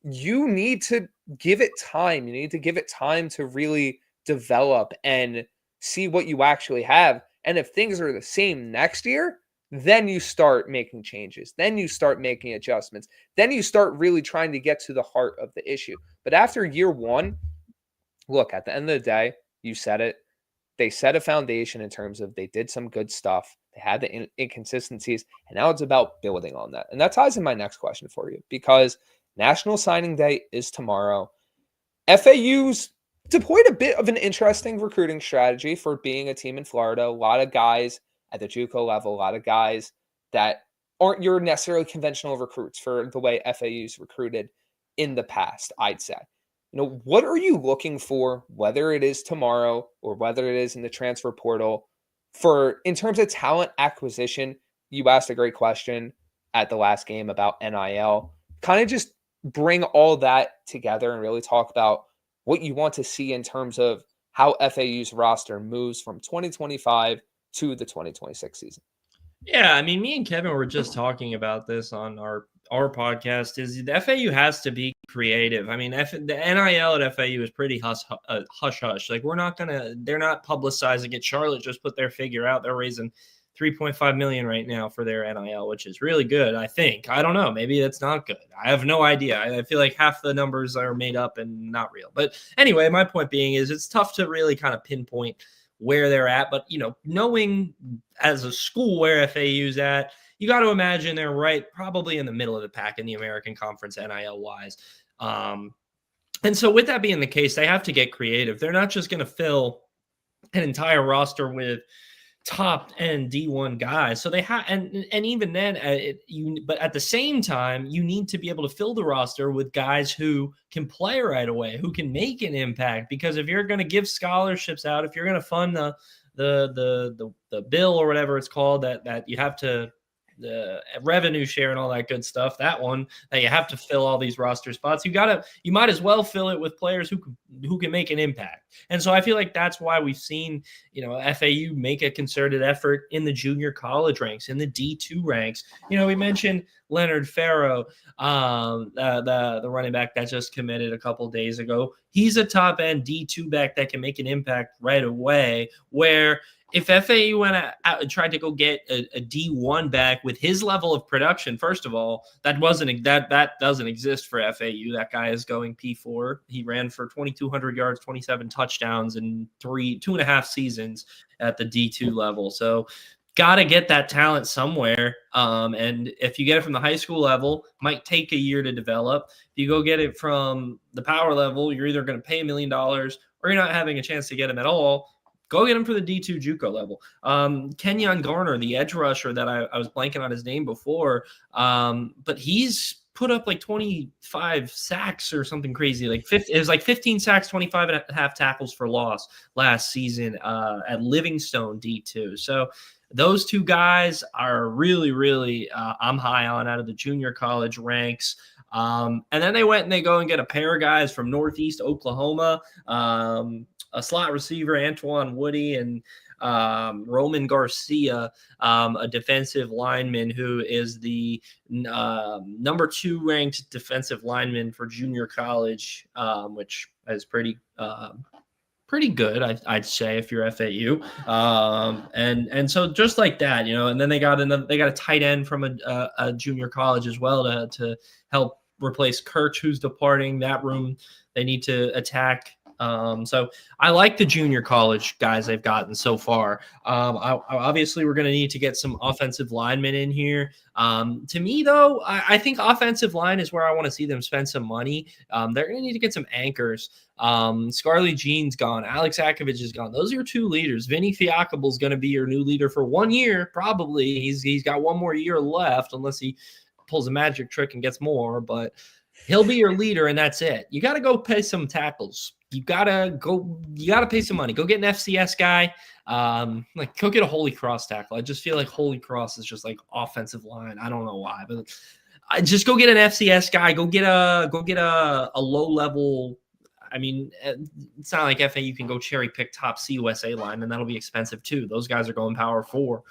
You need to give it time. You need to give it time to really develop and see what you actually have. And if things are the same next year, then you start making changes. Then you start making adjustments. Then you start really trying to get to the heart of the issue. But after year 1, look, at the end of the day, you said it. They set a foundation in terms of they did some good stuff. They had the inconsistencies, and now it's about building on that. And that ties in my next question for you, because National Signing Day is tomorrow. FAU's deployed a bit of an interesting recruiting strategy for being a team in Florida. A lot of guys at the JUCO level, a lot of guys that aren't your necessarily conventional recruits for the way FAU's recruited in the past, I'd say. What are you looking for, whether it is tomorrow or whether it is in the transfer portal, for in terms of talent acquisition? You asked a great question at the last game about NIL. Kind of just bring all that together and really talk about what you want to see in terms of how FAU's roster moves from 2025 to the 2026 season. Yeah, I mean, me and Kevin were just talking about this on our podcast. Is the FAU has to be creative. I mean, the NIL at FAU is pretty hush hush. Like, they're not publicizing it. Charlotte just put their figure out. They're raising $3.5 million right now for their NIL, which is really good. I think. I don't know. Maybe it's not good. I have no idea. I feel like half the numbers are made up and not real. But anyway, my point being is it's tough to really kind of pinpoint where they're at. But, knowing as a school where FAU's at, you got to imagine they're probably in the middle of the pack in the American Conference NIL wise. And so with that being the case, they have to get creative. They're not just going to fill an entire roster with top end D1 guys. So they have, and even then, but at the same time, you need to be able to fill the roster with guys who can play right away, who can make an impact. Because if you're going to give scholarships out, if you're going to fund the bill or whatever it's called, that you have to, the revenue share and all that good stuff, that you have to fill all these roster spots, you might as well fill it with players who can make an impact. And so I feel like that's why we've seen, FAU make a concerted effort in the junior college ranks, in the D2 ranks. We mentioned Leonard Farrow, the running back that just committed a couple days ago. He's a top end D2 back that can make an impact right away, where if FAU went out and tried to go get a D1 back with his level of production, first of all, that doesn't exist for FAU. That guy is going P4. He ran for 2,200 yards, 27 touchdowns in 2.5 seasons at the D2 level. So got to get that talent somewhere. And if you get it from the high school level, might take a year to develop. If you go get it from the power level, you're either going to pay $1 million or you're not having a chance to get him at all. Go get him for the D2 JUCO level. Kenyon Garner, the edge rusher that I was blanking on his name before, but he's put up like 25 sacks or something crazy. It was like 15 sacks, 25 and a half tackles for loss last season at Livingstone D2. So those two guys are really, really I'm high on out of the junior college ranks. And then they went and they go and get a pair of guys from Northeast Oklahoma, a slot receiver, Antoine Woody, and Roman Garcia, a defensive lineman who is the number 2 ranked defensive lineman for junior college, which is pretty good, I'd say, if you're FAU. And so just like that, and then they got a tight end from a junior college as well to help replace Kirch, who's departing. That room they need to attack. So I like the junior college guys they've gotten so far. Obviously, we're going to need to get some offensive linemen in here. To me, though, I think offensive line is where I want to see them spend some money. They're going to need to get some anchors. Scarlett Jean's gone. Alex Akovich is gone. Those are your 2 leaders. Vinny Fiacable is going to be your new leader for 1 year, probably. He's got 1 more year left, unless he pulls a magic trick and gets more. But he'll be your leader, and that's it. You got to go pay some tackles. You gotta pay some money. Go get an FCS guy. Go get a Holy Cross tackle. I just feel like Holy Cross is just like offensive line. I don't know why, but just go get an FCS guy. Go get a low level. I mean, it's not like FAU can go cherry pick top CUSA line, and that'll be expensive too. Those guys are going power 4.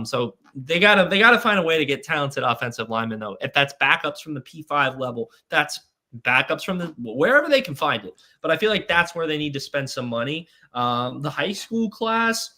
So they gotta find a way to get talented offensive linemen though. If that's backups from the P5 level, that's backups from wherever they can find it. But I feel like that's where they need to spend some money. The high school class,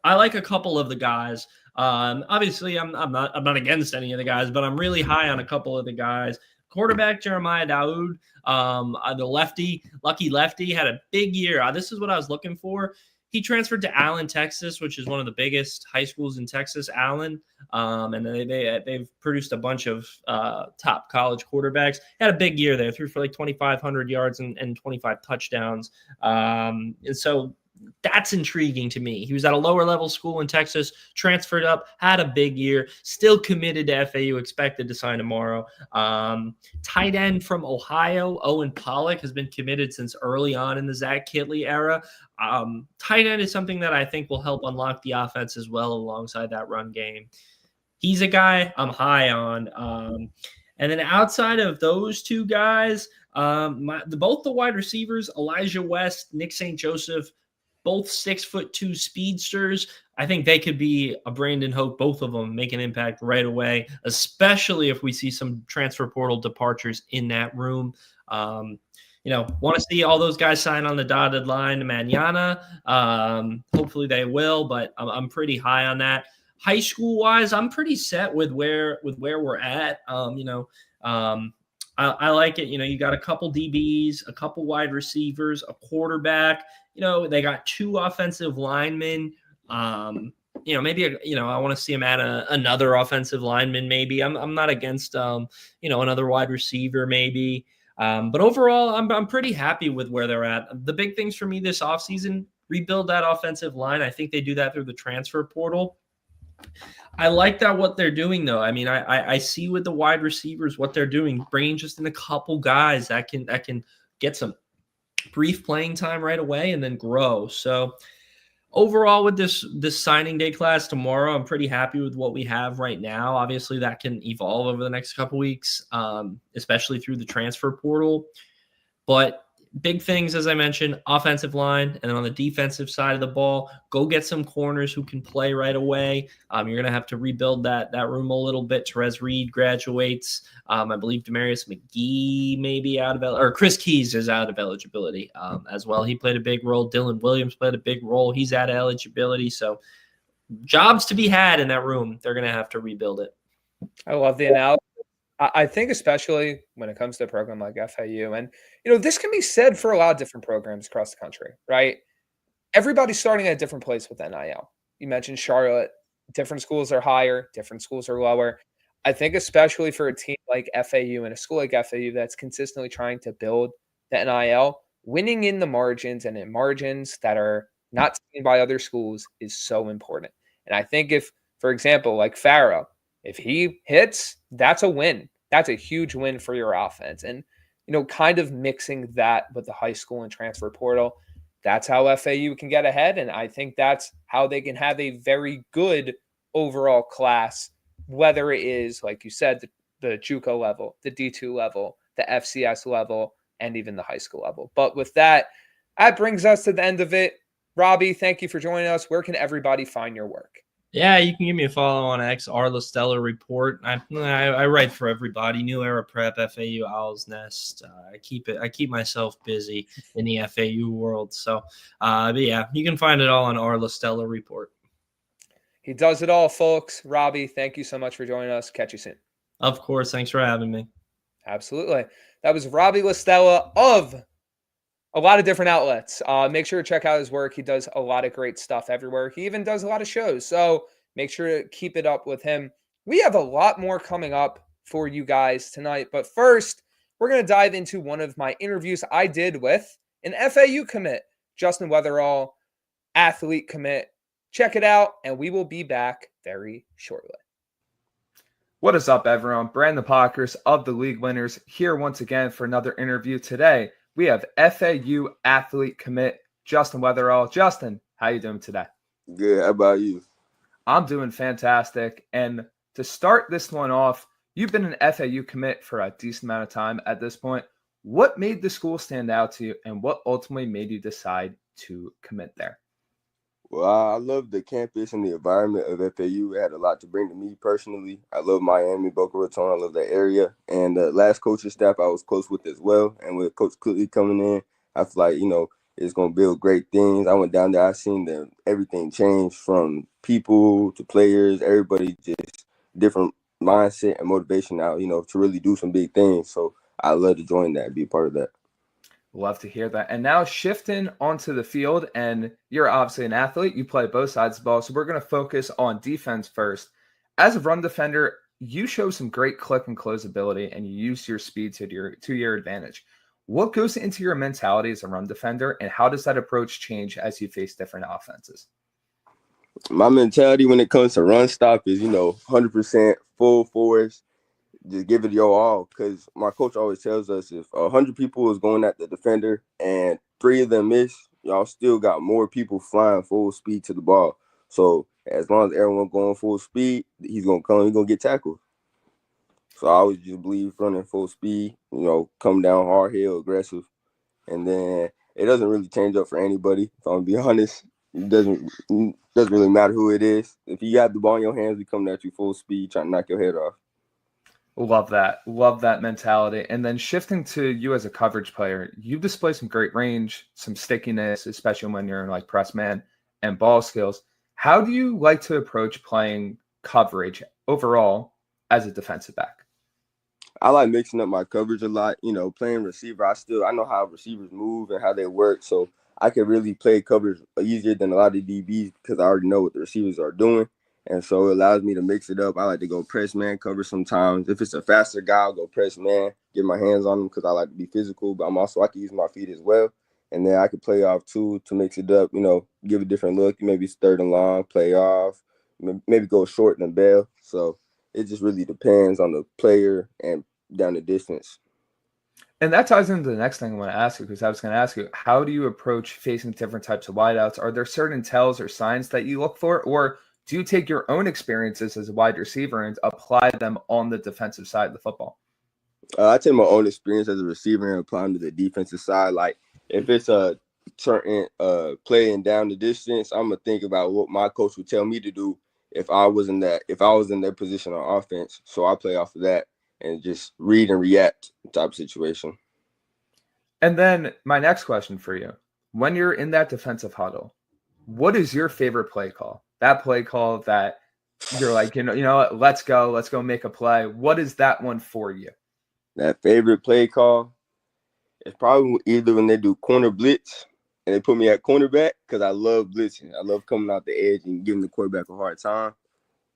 I like a couple of the guys. Obviously, I'm not against any of the guys, but I'm really high on a couple of the guys. Quarterback Jeremiah Daoud, the lucky lefty, had a big year. This is what I was looking for. He transferred to Allen, Texas, which is one of the biggest high schools in Texas, Allen. And they've produced a bunch of top college quarterbacks. Had a big year there, threw for like 2,500 yards and 25 touchdowns. And so that's intriguing to me. He was at a lower level school in Texas, transferred up, had a big year, still committed to FAU, expected to sign tomorrow. Tight end from Ohio, Owen Pollock, has been committed since early on in the Zach Kittley era. Tight end is something that I think will help unlock the offense as well alongside that run game. He's a guy I'm high on. And then outside of those two guys, both the wide receivers, Elijah West, Nick St. Joseph, both 6'2" speedsters. I think they could be a Brandon Hoke, both of them make an impact right away, especially if we see some transfer portal departures in that room. Want to see all those guys sign on the dotted line mañana. Hopefully they will, but I'm pretty high on that. High school wise, I'm pretty set with where we're at. I like it. You got a couple DBs, a couple wide receivers, a quarterback. They got 2 offensive linemen. Maybe I want to see him add another offensive lineman. Maybe I'm not against another wide receiver maybe. But overall, I'm pretty happy with where they're at. The big things for me this offseason, rebuild that offensive line. I think they do that through the transfer portal. I like that what they're doing though. I mean, I see with the wide receivers what they're doing, bringing just in a couple guys that can get some brief playing time right away and then grow. So overall with this signing day class tomorrow, I'm pretty happy with what we have right now. Obviously that can evolve over the next couple weeks, especially through the transfer portal. But big things, as I mentioned, offensive line, and then on the defensive side of the ball, go get some corners who can play right away. You're going to have to rebuild that room a little bit. Terez Reed graduates. I believe Demarius McGee may be out of or Chris Keys is out of eligibility as well. He played a big role. Dylan Williams played a big role. He's out of eligibility. So jobs to be had in that room. They're going to have to rebuild it. I love the analysis. I think especially when it comes to a program like FIU, and this can be said for a lot of different programs across the country, right? Everybody's starting at a different place with NIL. You mentioned Charlotte. Different schools are higher, different schools are lower. I think especially for a team like FAU and a school like FAU that's consistently trying to build the NIL, winning in the margins and in margins that are not seen by other schools is so important. And I think if, for example, like Farrell, if he hits, that's a win. That's a huge win for your offense. And, kind of mixing that with the high school and transfer portal, that's how FAU can get ahead. And I think that's how they can have a very good overall class, whether it is, like you said, the JUCO level, the D2 level, the FCS level, and even the high school level. But with that brings us to the end of it. Robbie, thank you for joining us. Where can everybody find your work? Yeah, you can give me a follow on X, Lastella Report. I write for everybody. New Era Prep, FAU Owl's Nest. I keep myself busy in the FAU world. So, but yeah, you can find it all on Lastella Report. He does it all, folks. Robbie, thank you so much for joining us. Catch you soon. Of course. Thanks for having me. Absolutely. That was Robbie Lastella of a lot of different outlets. Make sure to check out his work. He does a lot of great stuff everywhere. He even does a lot of shows. So make sure to keep it up with him. We have a lot more coming up for you guys tonight. But first, we're going to dive into one of my interviews I did with an FAU commit, Justin Weatherall, athlete commit. Check it out, and we will be back very shortly. What is up, everyone? Brandyn Pokrass of the League Winners here once again for another interview today. We have FAU athlete commit Justin Weatherall. Justin, how you doing today? Good. How about you? I'm doing fantastic. And to start this one off, you've been an FAU commit for a decent amount of time at this point. What made the school stand out to you, and what ultimately made you decide to commit there? Well, I love the campus and the environment of FAU. It had a lot to bring to me personally. I love Miami, Boca Raton. I love that area. And the last coaching staff I was close with as well. And with Coach Kittley coming in, I feel like, it's going to build great things. I went down there. I seen everything change from people to players, everybody just different mindset and motivation now, to really do some big things. So I love to join that, be a part of that. Love to hear that. And now shifting onto the field, and you're obviously an athlete. You play both sides of the ball. So we're going to focus on defense first. As a run defender, you show some great click and close ability, and you use your speed to your advantage. What goes into your mentality as a run defender, and how does that approach change as you face different offenses? My mentality when it comes to run stop is, 100% full force. Just give it your all, because my coach always tells us if 100 people is going at the defender and 3 of them miss, y'all still got more people flying full speed to the ball. So as long as everyone going full speed, he's going to get tackled. So I always just believe running full speed, come down hard hill, aggressive. And then it doesn't really change up for anybody. If I'm going to be honest, it doesn't really matter who it is. If you got the ball in your hands, we coming at you full speed, trying to knock your head off. Love that. Love that mentality. And then shifting to you as a coverage player, you display some great range, some stickiness, especially when you're in like press man and ball skills. How do you like to approach playing coverage overall as a defensive back? I like mixing up my coverage a lot. Playing receiver, I know how receivers move and how they work. So I can really play coverage easier than a lot of DBs because I already know what the receivers are doing. And so it allows me to mix it up. I like to go press man cover sometimes. If it's a faster guy, I'll go press man, get my hands on him because I like to be physical. But I can use my feet as well. And then I can play off too to mix it up, give a different look. Maybe it's 3rd and long, play off, maybe go short and bail. So it just really depends on the player and down the distance. And that ties into the next thing I want to ask you, because I was going to ask you, how do you approach facing different types of wideouts? Are there certain tells or signs that you look for, or do you take your own experiences as a wide receiver and apply them on the defensive side of the football? I take my own experience as a receiver and apply them to the defensive side. Like if it's a certain play and down the distance, I'm gonna think about what my coach would tell me to do if I was in their position on offense. So I play off of that and just read and react type of situation. And then my next question for you, when you're in that defensive huddle, what is your favorite play call? That play call that you're like, you know what, let's go make a play. What is that one for you? That favorite play call is probably either when they do corner blitz and they put me at cornerback because I love blitzing. I love coming out the edge and giving the quarterback a hard time.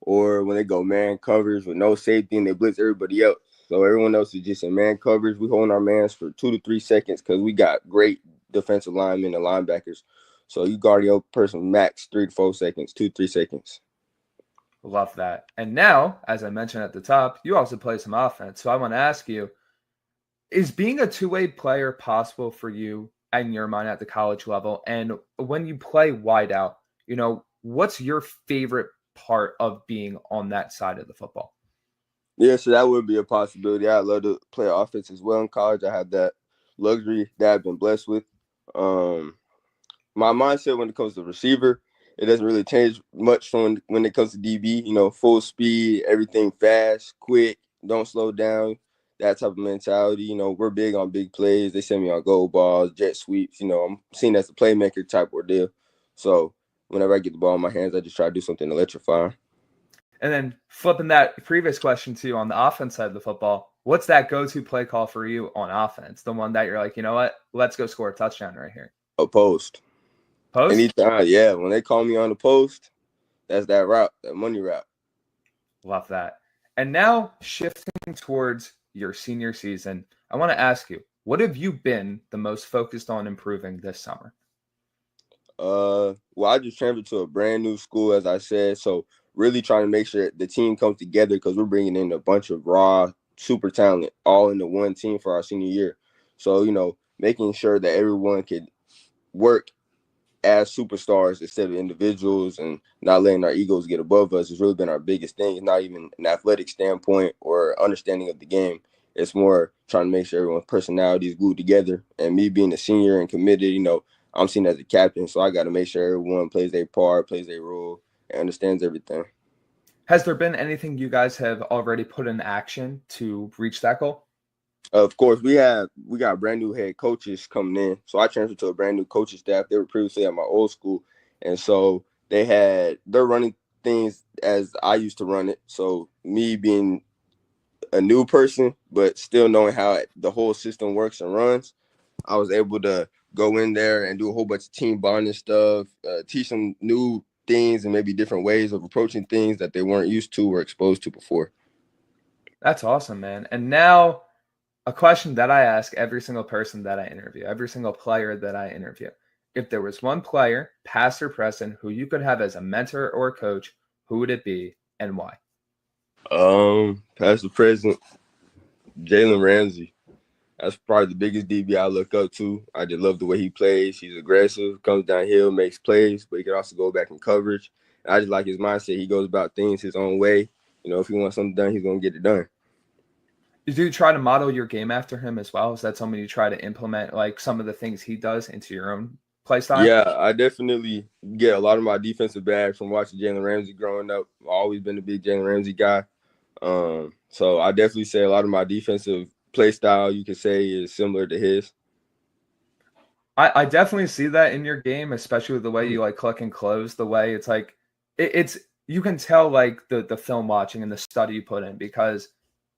Or when they go man coverage with no safety and they blitz everybody else. So everyone else is just in man coverage. We hold our mans for 2 to 3 seconds because we got great defensive linemen and linebackers. So you guard your person max 3 to 4 seconds, 2 to 3 seconds. Love that. And now, as I mentioned at the top, you also play some offense. So I want to ask you, is being a two-way player possible for you in your mind at the college level? And when you play wide out, what's your favorite part of being on that side of the football? Yeah, so that would be a possibility. I'd love to play offense as well in college. I have that luxury that I've been blessed with. My mindset when it comes to receiver, it doesn't really change much from when it comes to DB. Full speed, everything fast, quick, don't slow down, that type of mentality. We're big on big plays. They send me on goal balls, jet sweeps. I'm seen as a playmaker type ordeal. So whenever I get the ball in my hands, I just try to do something electrifying. And then flipping that previous question to you on the offense side of the football, what's that go-to play call for you on offense? The one that you're like, you know what, let's go score a touchdown right here. A post. Post? Anytime, yeah. When they call me on the post, that's that route, that money route. Love that. And now shifting towards your senior season, I want to ask you, what have you been the most focused on improving this summer? Well, I just transferred to a brand new school, as I said. So really trying to make sure the team comes together because we're bringing in a bunch of raw, super talent all into one team for our senior year. So, making sure that everyone could work as superstars instead of individuals and not letting our egos get above us has really been our biggest thing. It's not even an athletic standpoint or understanding of the game. It's more trying to make sure everyone's personality is glued together. And me being a senior and committed, I'm seen as a captain, so I got to make sure everyone plays their part, plays their role, and understands everything. Has there been anything you guys have already put in action to reach that goal? Of course, we got brand new head coaches coming in. So I transferred to a brand new coaching staff. They were previously at my old school, and so they're running things as I used to run it. So me being a new person, but still knowing how the whole system works and runs, I was able to go in there and do a whole bunch of team bonding stuff, teach them new things and maybe different ways of approaching things that they weren't used to or exposed to before. That's awesome, man. And now a question that I ask every single person that I interview, every single player that I interview. If there was one player, past or present, who you could have as a mentor or coach, who would it be and why? Past or present, Jalen Ramsey. That's probably the biggest DB I look up to. I just love the way he plays. He's aggressive, comes downhill, makes plays, but he can also go back in coverage. And I just like his mindset. He goes about things his own way. If he wants something done, he's going to get it done. Do you try to model your game after him as well? Is that something you try to implement, like some of the things he does into your own play style? Yeah, I definitely get a lot of my defensive bags from watching Jalen Ramsey growing up. I've always been a big Jalen Ramsey guy. So I definitely say a lot of my defensive play style, you could say, is similar to his. I definitely see that in your game, especially with the way you click and close, the way it's like it's you can tell the film watching and the study you put in, because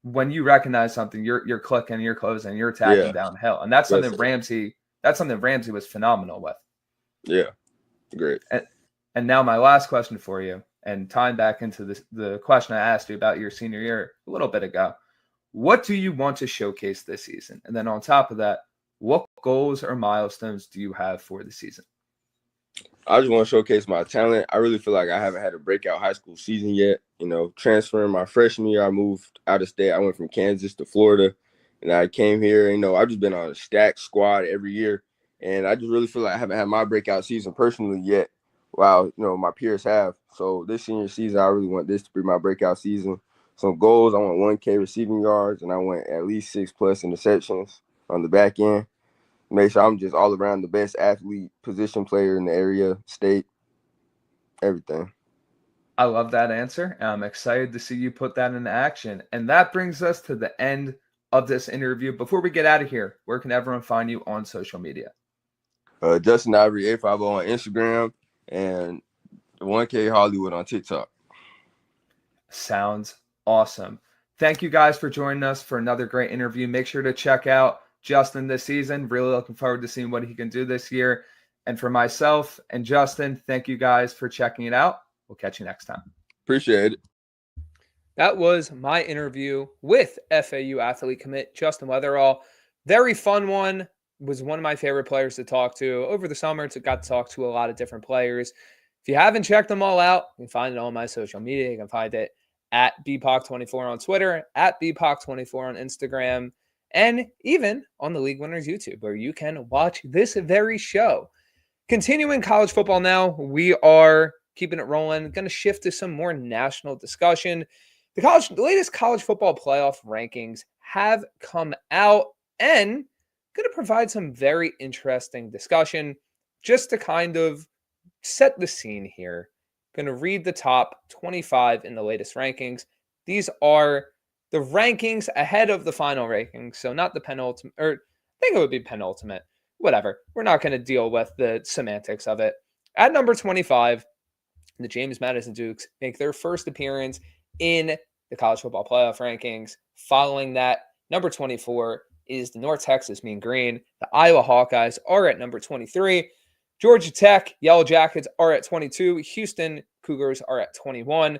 when you recognize something, you're clicking, you're closing, you're attacking downhill. And that's something Ramsey was phenomenal with. Yeah. Great. And now my last question for you, and tying back into the question I asked you about your senior year a little bit ago. What do you want to showcase this season? And then on top of that, what goals or milestones do you have for the season? I just want to showcase my talent. I really feel like I haven't had a breakout high school season yet. Transferring my freshman year, I moved out of state. I went from Kansas to Florida, and I came here. I've just been on a stacked squad every year, and I just really feel like I haven't had my breakout season personally yet, while my peers have. So this senior season, I really want this to be my breakout season. Some goals: I want 1K receiving yards, and I want at least 6+ interceptions on the back end. Make sure I'm just all around the best athlete, position player in the area, state, everything. I love that answer. I'm excited to see you put that into action. And that brings us to the end of this interview. Before we get out of here, where can everyone find you on social media? Justin Ivory 850 on Instagram and 1K Hollywood on TikTok. Sounds awesome. Thank you guys for joining us for another great interview. Make sure to check out Justin this season. Really looking forward to seeing what he can do this year. And for myself and Justin, thank you guys for checking it out. We'll catch you next time. Appreciate it. That was my interview with FAU athlete commit Justin Weatherall. Very fun one. Was one of my favorite players to talk to over the summer. Got to talk to a lot of different players. If you haven't checked them all out, you can find it on my social media. You can find it at BPOC24 on Twitter, at BPOC24 on Instagram, and even on the League Winners YouTube, where you can watch this very show. Continuing college football now, we are keeping it rolling. Going to shift to some more national discussion. The latest college football playoff rankings have come out, and going to provide some very interesting discussion just to kind of set the scene here. Going to read the top 25 in the latest rankings. These are the rankings ahead of the final rankings, so not the penultimate, or I think it would be penultimate. Whatever. We're not going to deal with the semantics of it. At number 25, the James Madison Dukes make their first appearance in the college football playoff rankings. Following that, number 24 is the North Texas Mean Green. The Iowa Hawkeyes are at number 23. Georgia Tech Yellow Jackets are at 22. Houston Cougars are at 21.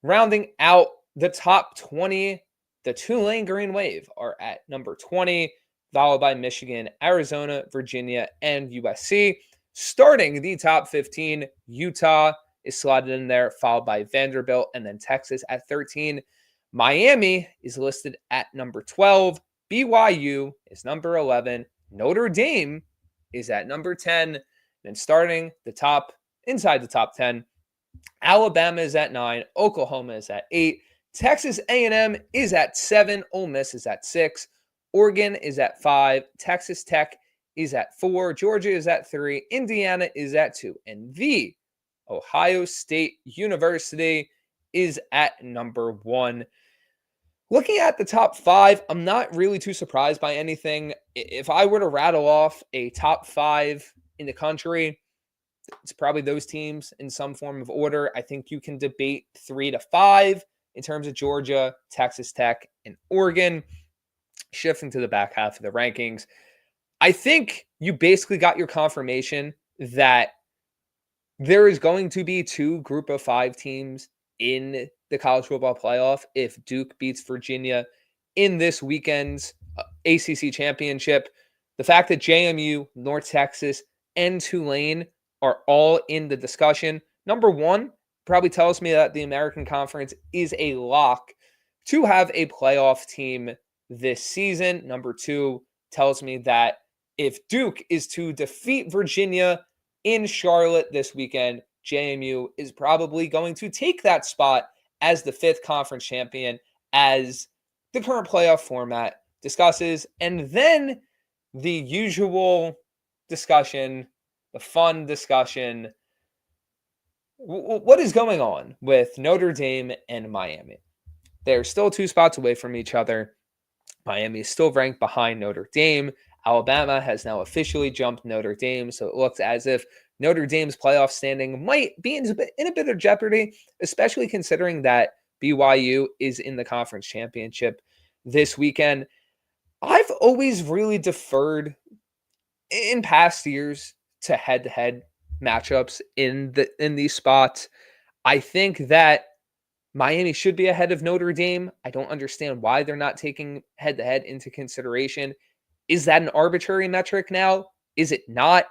Rounding out the top 20, the Tulane Green Wave are at number 20, followed by Michigan, Arizona, Virginia, and USC. Starting the top 15, Utah is slotted in there, followed by Vanderbilt, and then Texas at 13. Miami is listed at number 12. BYU is number 11. Notre Dame is at number 10. And starting inside the top 10, Alabama is at 9. Oklahoma is at 8. Texas A&M is at 7. Ole Miss is at 6. Oregon is at 5. Texas Tech is at 4. Georgia is at 3. Indiana is at 2. And the Ohio State University is at number 1. Looking at the top 5, I'm not really too surprised by anything. If I were to rattle off a top 5 in the country, it's probably those teams in some form of order. I think you can debate 3 to 5 in terms of Georgia, Texas Tech, and Oregon. Shifting to the back half of the rankings, I think you basically got your confirmation that there is going to be 2 group of 5 teams in the college football playoff if Duke beats Virginia in this weekend's ACC championship. The fact that JMU, North Texas, and Tulane are all in the discussion, number 1, probably tells me that the American Conference is a lock to have a playoff team this season. Number 2 tells me that if Duke is to defeat Virginia in Charlotte this weekend, JMU is probably going to take that spot as the 5th conference champion, as the current playoff format discusses. And then the usual discussion, the fun discussion. What is going on with Notre Dame and Miami? They're still 2 spots away from each other. Miami is still ranked behind Notre Dame. Alabama has now officially jumped Notre Dame, so it looks as if Notre Dame's playoff standing might be in a bit of jeopardy, especially considering that BYU is in the conference championship this weekend. I've always really deferred in past years to head-to-head matchups in these spots. I think that Miami should be ahead of Notre Dame. I don't understand why they're not taking head-to-head into consideration. Is that an arbitrary metric now? Is it not?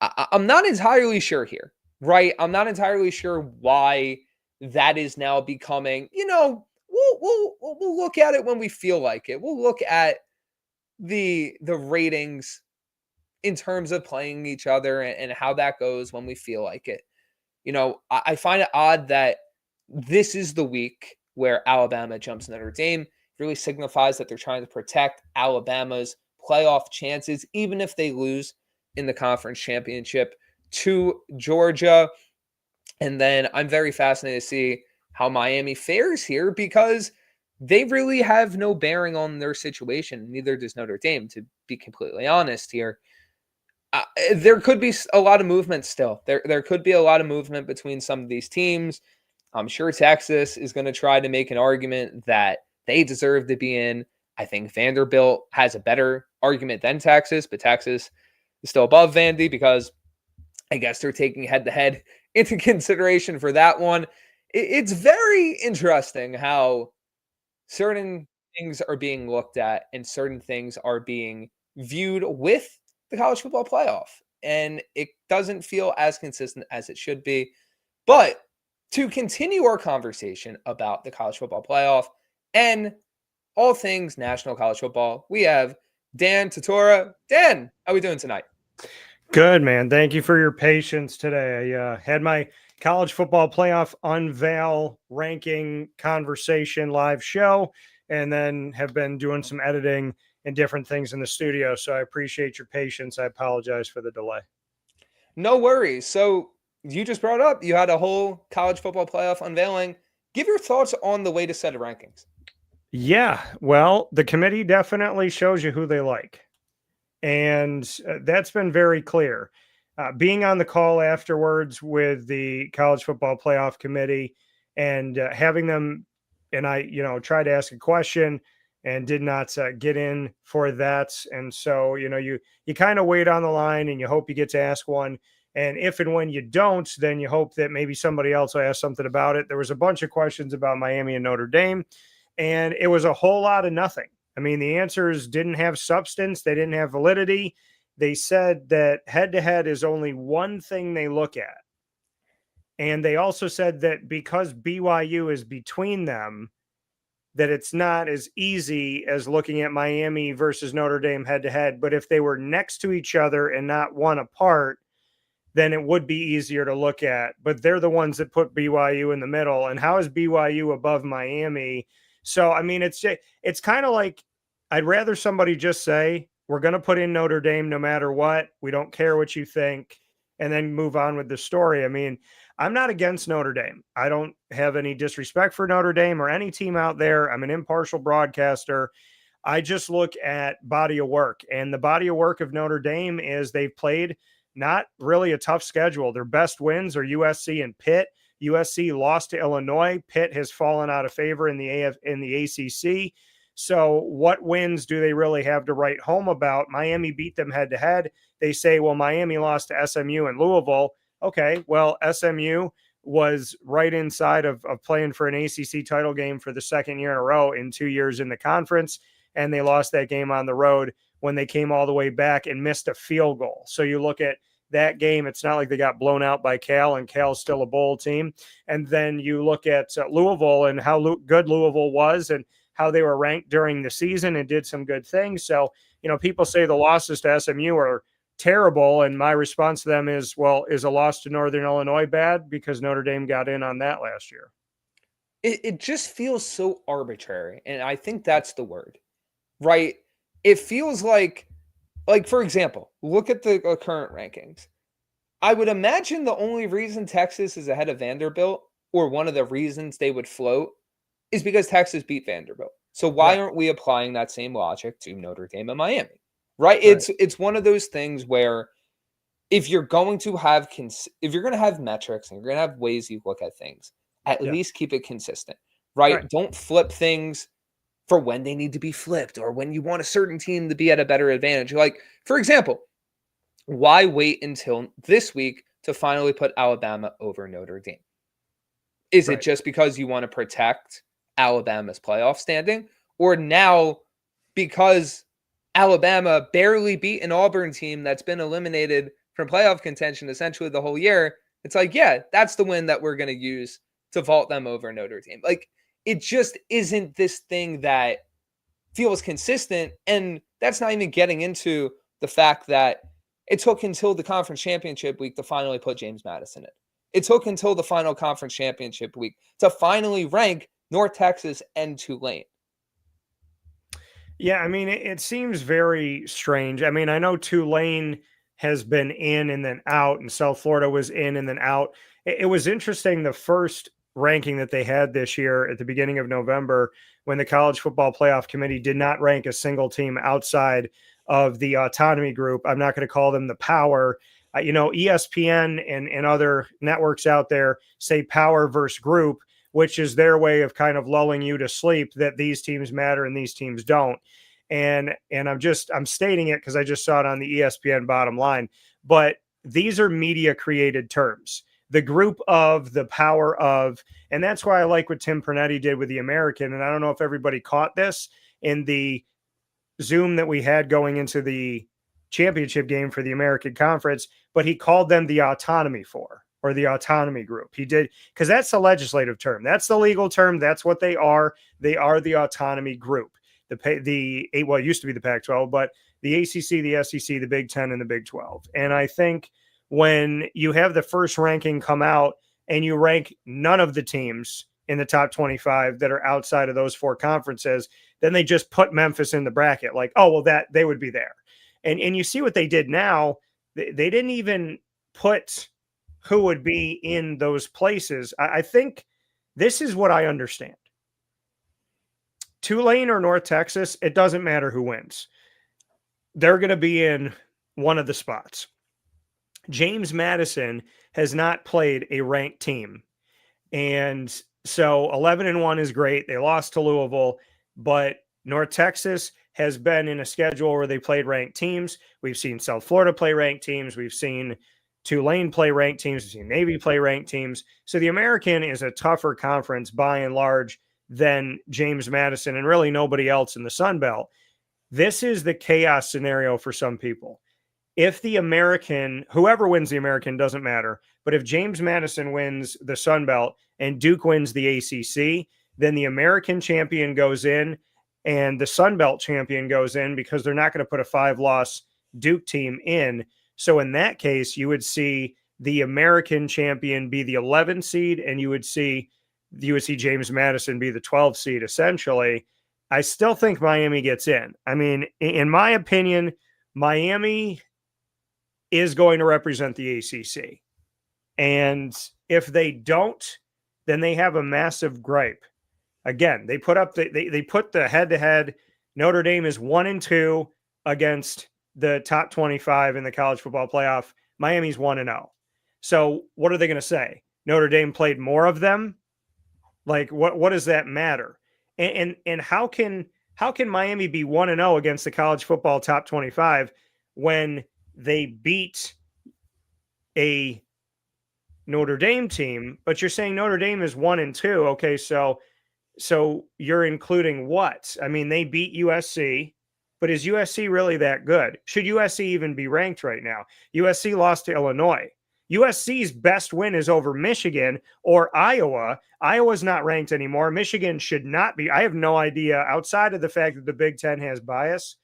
I'm not entirely sure here, right? I'm not entirely sure why that is now becoming, we'll look at it when we feel like it. We'll look at the ratings in terms of playing each other and how that goes when we feel like it. I find it odd that this is the week where Alabama jumps Notre Dame. It really signifies that they're trying to protect Alabama's playoff chances, even if they lose in the conference championship to Georgia. And then I'm very fascinated to see how Miami fares here, because they really have no bearing on their situation. Neither does Notre Dame, to be completely honest here. There could be a lot of movement still. There could be a lot of movement between some of these teams. I'm sure Texas is going to try to make an argument that they deserve to be in. I think Vanderbilt has a better argument than Texas, but Texas is still above Vandy because I guess they're taking head-to-head into consideration for that one. It's very interesting how certain things are being looked at and certain things are being viewed with the college football playoff. And it doesn't feel as consistent as it should be. But to continue our conversation about the college football playoff and all things national college football, we have Dan Tatora. Dan, how are we doing tonight? Good, man. Thank you for your patience today. I had my college football playoff unveil ranking conversation live show, and then have been doing some editing and different things in the studio. So I appreciate your patience. I apologize for the delay. No worries. So you just brought up, you had a whole college football playoff unveiling. Give your thoughts on the latest set of rankings. Yeah, well, the committee definitely shows you who they like. And that's been very clear. Being on the call afterwards with the college football playoff committee and having them, and I, tried to ask a question and did not get in for that. And so, you kind of wait on the line and you hope you get to ask one. And if and when you don't, then you hope that maybe somebody else will ask something about it. There was a bunch of questions about Miami and Notre Dame, and it was a whole lot of nothing. I mean, the answers didn't have substance. They didn't have validity. They said that head-to-head is only one thing they look at. And they also said that because BYU is between them, that it's not as easy as looking at Miami versus Notre Dame head-to-head. But if they were next to each other and not one apart, then it would be easier to look at. But they're the ones that put BYU in the middle. And how is BYU above Miami? So, I mean, it's kind of like, I'd rather somebody just say, we're going to put in Notre Dame no matter what. We don't care what you think, and then move on with the story. I mean, I'm not against Notre Dame. I don't have any disrespect for Notre Dame or any team out there. I'm an impartial broadcaster. I just look at body of work, and the body of work of Notre Dame is they've played not really a tough schedule. Their best wins are USC and Pitt. USC lost to Illinois. Pitt has fallen out of favor in the ACC. So what wins do they really have to write home about? Miami beat them head to head. They say, well, Miami lost to SMU and Louisville. Okay, well, SMU was right inside of playing for an ACC title game for the second year in a row in 2 years in the conference, and they lost that game on the road when they came all the way back and missed a field goal. So you look at that game, it's not like they got blown out by Cal, and Cal's still a bowl team. And then you look at Louisville and how good Louisville was and how they were ranked during the season and did some good things. So, people say the losses to SMU are terrible, and my response to them is, well, is a loss to Northern Illinois bad? Because Notre Dame got in on that last year. It just feels so arbitrary, and I think that's the word, right? It feels like, for example, look at the current rankings. I would imagine the only reason Texas is ahead of Vanderbilt, or one of the reasons they would float, is because Texas beat Vanderbilt. So why aren't we applying that same logic to Notre Dame and Miami? Right? It's one of those things where if you're going to have if you're going to have metrics and you're going to have ways you look at things, at least keep it consistent. Right? Don't flip things for when they need to be flipped or when you want a certain team to be at a better advantage. Like, for example, why wait until this week to finally put Alabama over Notre Dame? Is it just because you want to protect Alabama's playoff standing, or now because Alabama barely beat an Auburn team that's been eliminated from playoff contention essentially the whole year? It's like, yeah, that's the win that we're going to use to vault them over Notre Dame. Like, it just isn't this thing that feels consistent. And that's not even getting into the fact that it took until the conference championship week to finally put James Madison in. It took until the final conference championship week to finally rank North Texas and Tulane. Yeah, I mean, it seems very strange. I mean, I know Tulane has been in and then out, and South Florida was in and then out. It was interesting, the first ranking that they had this year at the beginning of November, when the College Football Playoff Committee did not rank a single team outside of the autonomy group. I'm not going to call them the power. ESPN and other networks out there say power versus group, which is their way of kind of lulling you to sleep that these teams matter and these teams don't. And I'm stating it because I just saw it on the ESPN bottom line. But these are media created terms. The group of, the power of, and that's why I like what Tim Pernetti did with the American. And I don't know if everybody caught this in the Zoom that we had going into the championship game for the American Conference, but he called them the autonomy four, or the autonomy group. He did, because that's the legislative term. That's the legal term. That's what they are. They are the autonomy group. It used to be the Pac-12, but the ACC, the SEC, the Big Ten, and the Big 12. And I think when you have the first ranking come out and you rank none of the teams in the top 25 that are outside of those four conferences, then they just put Memphis in the bracket. Like, oh, well, that they would be there. And you see what they did now. They didn't even put who would be in those places. I think this is what I understand. Tulane or North Texas, it doesn't matter who wins. They're going to be in one of the spots. James Madison has not played a ranked team. And so 11-1 is great. They lost to Louisville, but North Texas has been in a schedule where they played ranked teams. We've seen South Florida play ranked teams. We've seen Tulane play ranked teams. We've seen Navy play ranked teams. So the American is a tougher conference by and large than James Madison and really nobody else in the Sun Belt. This is the chaos scenario for some people. If the American, whoever wins the American doesn't matter, but if James Madison wins the Sun Belt and Duke wins the ACC, then the American champion goes in and the Sun Belt champion goes in, because they're not going to put a 5-loss Duke team in. So in that case, you would see the American champion be the 11 seed, and you would see James Madison be the 12 seed essentially. I still think Miami gets in. I mean, in my opinion, Miami is going to represent the ACC. And if they don't, then they have a massive gripe. Again, they put up they put the head-to-head. Notre Dame is 1-2 against the top 25 in the college football playoff. Miami's 1-0. So what are they going to say? Notre Dame played more of them? Like what does that matter? And how can Miami be 1-0 against the college football top 25 when they beat a Notre Dame team? But you're saying Notre Dame is 1-2. Okay, so you're including what? I mean, they beat USC, but is USC really that good? Should USC even be ranked right now? USC lost to Illinois. USC's best win is over Michigan or Iowa. Iowa's not ranked anymore. Michigan should not be. I have no idea, outside of the fact that the Big Ten has bias.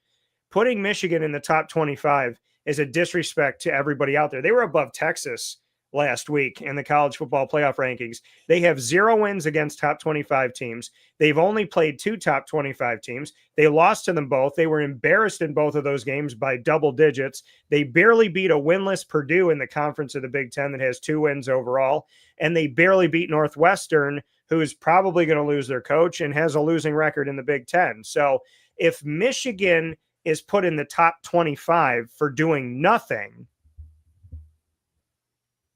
Putting Michigan in the top 25 is a disrespect to everybody out there. They were above Texas last week in the college football playoff rankings. They have 0 wins against top 25 teams. They've only played 2 top 25 teams. They lost to them both. They were embarrassed in both of those games by double digits. They barely beat a winless Purdue in the conference of the Big Ten that has 2 wins overall. And they barely beat Northwestern, who is probably going to lose their coach and has a losing record in the Big Ten. So if Michigan is put in the top 25 for doing nothing,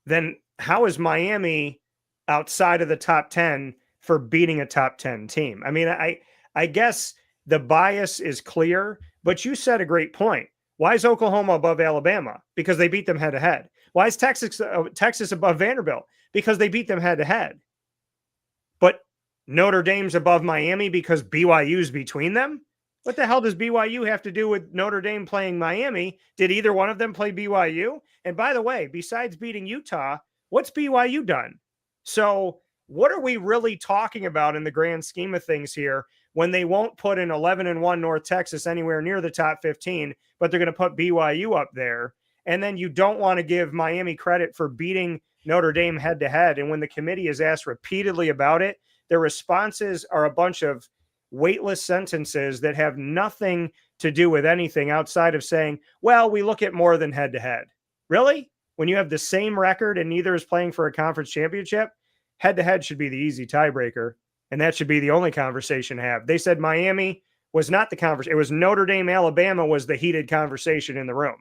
then how is Miami outside of the top 10 for beating a top 10 team? I mean, I guess the bias is clear, but you said a great point. Why is Oklahoma above Alabama? Because they beat them head to head. Why is Texas above Vanderbilt? Because they beat them head to head. But Notre Dame's above Miami because BYU's between them? What the hell does BYU have to do with Notre Dame playing Miami? Did either one of them play BYU? And by the way, besides beating Utah, what's BYU done? So what are we really talking about in the grand scheme of things here when they won't put an 11-1 North Texas anywhere near the top 15, but they're going to put BYU up there? And then you don't want to give Miami credit for beating Notre Dame head to head. And when the committee is asked repeatedly about it, their responses are a bunch of weightless sentences that have nothing to do with anything outside of saying, well, we look at more than head to head. Really? When you have the same record and neither is playing for a conference championship, head to head should be the easy tiebreaker. And that should be the only conversation to have. They said Miami was not the conversation. It was Notre Dame, Alabama was the heated conversation in the room.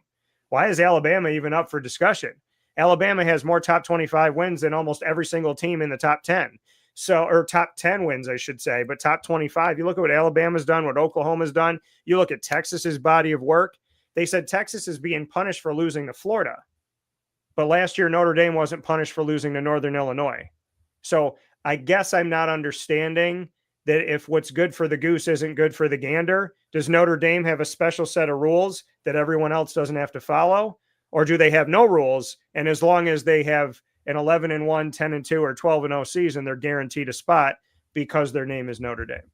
Why is Alabama even up for discussion? Alabama has more top 25 wins than almost every single team in the top 10. So, or top 10 wins, I should say, but top 25. You look at what Alabama's done, what Oklahoma's done. You look at Texas's body of work. They said Texas is being punished for losing to Florida. But last year, Notre Dame wasn't punished for losing to Northern Illinois. So I guess I'm not understanding that if what's good for the goose isn't good for the gander, does Notre Dame have a special set of rules that everyone else doesn't have to follow? Or do they have no rules? And as long as they have an 11-1, 10-2, or 12-0 season, they're guaranteed a spot because their name is Notre Dame.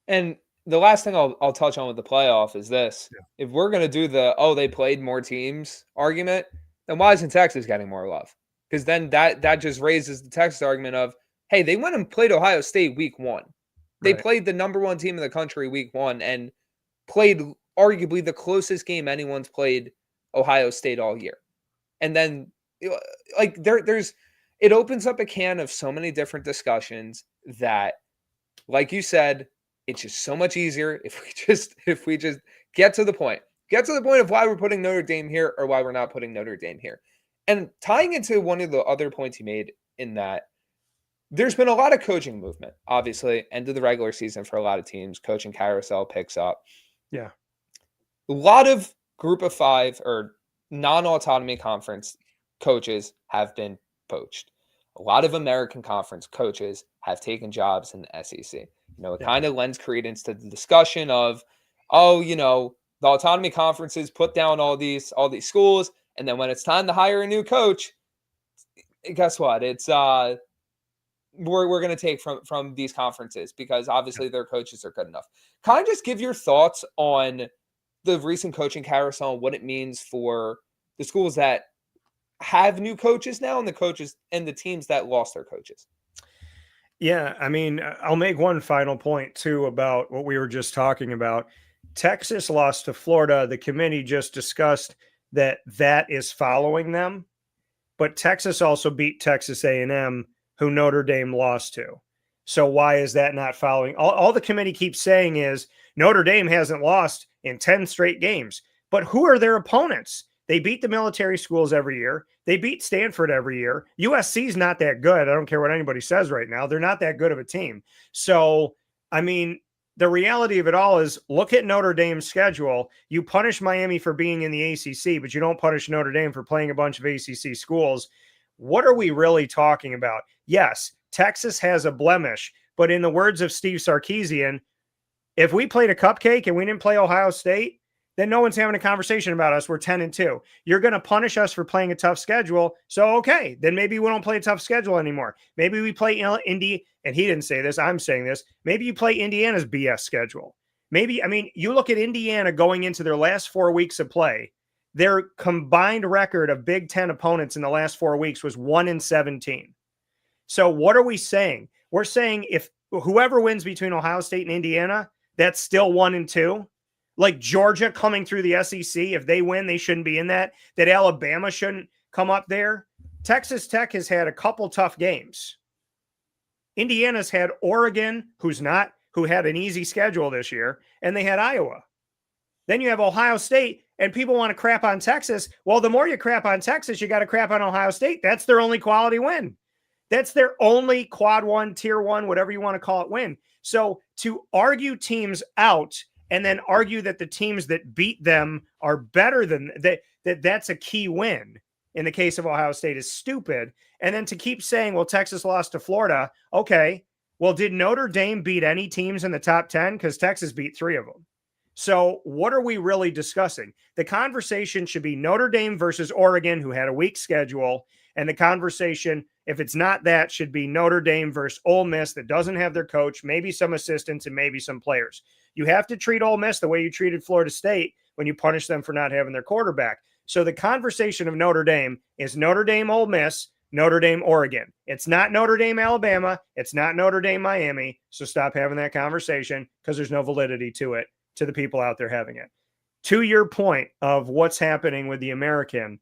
And the last thing I'll touch on with the playoff is this. Yeah. If we're going to do the, they played more teams argument, then why isn't Texas getting more love? Because then that just raises the Texas argument of, hey, they went and played Ohio State week 1. They played the number 1 team in the country week 1 and played arguably the closest game anyone's played Ohio State all year. And then like there's it opens up a can of so many different discussions that, like you said, it's just so much easier if we just get to the point of why we're putting Notre Dame here or why we're not putting Notre Dame here. And tying into one of the other points you made in that, there's been a lot of coaching movement, obviously, end of the regular season for a lot of teams. Coaching carousel picks up. Yeah. A lot of group of 5 or non-autonomy conference coaches have been poached. A lot of American Conference coaches have taken jobs in the SEC. It kind of lends credence to the discussion of, the autonomy conferences put down all these schools, and then when it's time to hire a new coach, guess what? It's we're going to take from these conferences because obviously their coaches are good enough. Kind of just give your thoughts on the recent coaching carousel and what it means for the schools that have new coaches now and the coaches and the teams that lost their coaches. Yeah, I mean, I'll make one final point too about what we were just talking about. Texas lost to Florida. The committee just discussed that is following them, but Texas also beat Texas A&M, who Notre Dame lost to. So why is that not following? All the committee keeps saying is Notre Dame hasn't lost in 10 straight games. But who are their opponents? They beat the military schools every year. They beat Stanford every year. USC's not that good. I don't care what anybody says right now. They're not that good of a team. So, I mean, the reality of it all is look at Notre Dame's schedule. You punish Miami for being in the ACC, but you don't punish Notre Dame for playing a bunch of ACC schools. What are we really talking about? Yes, Texas has a blemish, but in the words of Steve Sarkisian, if we played a cupcake and we didn't play Ohio State, then no one's having a conversation about us. We're 10-2. You're going to punish us for playing a tough schedule. So, okay, then maybe we don't play a tough schedule anymore. Maybe we play Indy, and he didn't say this, I'm saying this. Maybe you play Indiana's BS schedule. Maybe, I mean, you look at Indiana going into their last 4 weeks of play, their combined record of Big Ten opponents in the last 4 weeks was 1-17. So what are we saying? We're saying if whoever wins between Ohio State and Indiana, that's still 1-2. Like Georgia coming through the SEC, if they win, they shouldn't be in that. That Alabama shouldn't come up there. Texas Tech has had a couple tough games. Indiana's had Oregon, who had an easy schedule this year, and they had Iowa. Then you have Ohio State, and people want to crap on Texas. Well, the more you crap on Texas, you got to crap on Ohio State. That's their only quality win. That's their only quad one, tier one, whatever you want to call it, win. So to argue teams out and then argue that the teams that beat them are better than that's a key win in the case of Ohio State is stupid. And then to keep saying, well, Texas lost to Florida. Okay, well, did Notre Dame beat any teams in the top 10? Because Texas beat 3 of them. So what are we really discussing? The conversation should be Notre Dame versus Oregon, who had a weak schedule. And the conversation, if it's not that, should be Notre Dame versus Ole Miss that doesn't have their coach, maybe some assistants and maybe some players. You have to treat Ole Miss the way you treated Florida State when you punish them for not having their quarterback. So the conversation of Notre Dame is Notre Dame, Ole Miss, Notre Dame, Oregon. It's not Notre Dame, Alabama. It's not Notre Dame, Miami. So stop having that conversation because there's no validity to it, to the people out there having it. To your point of what's happening with the American,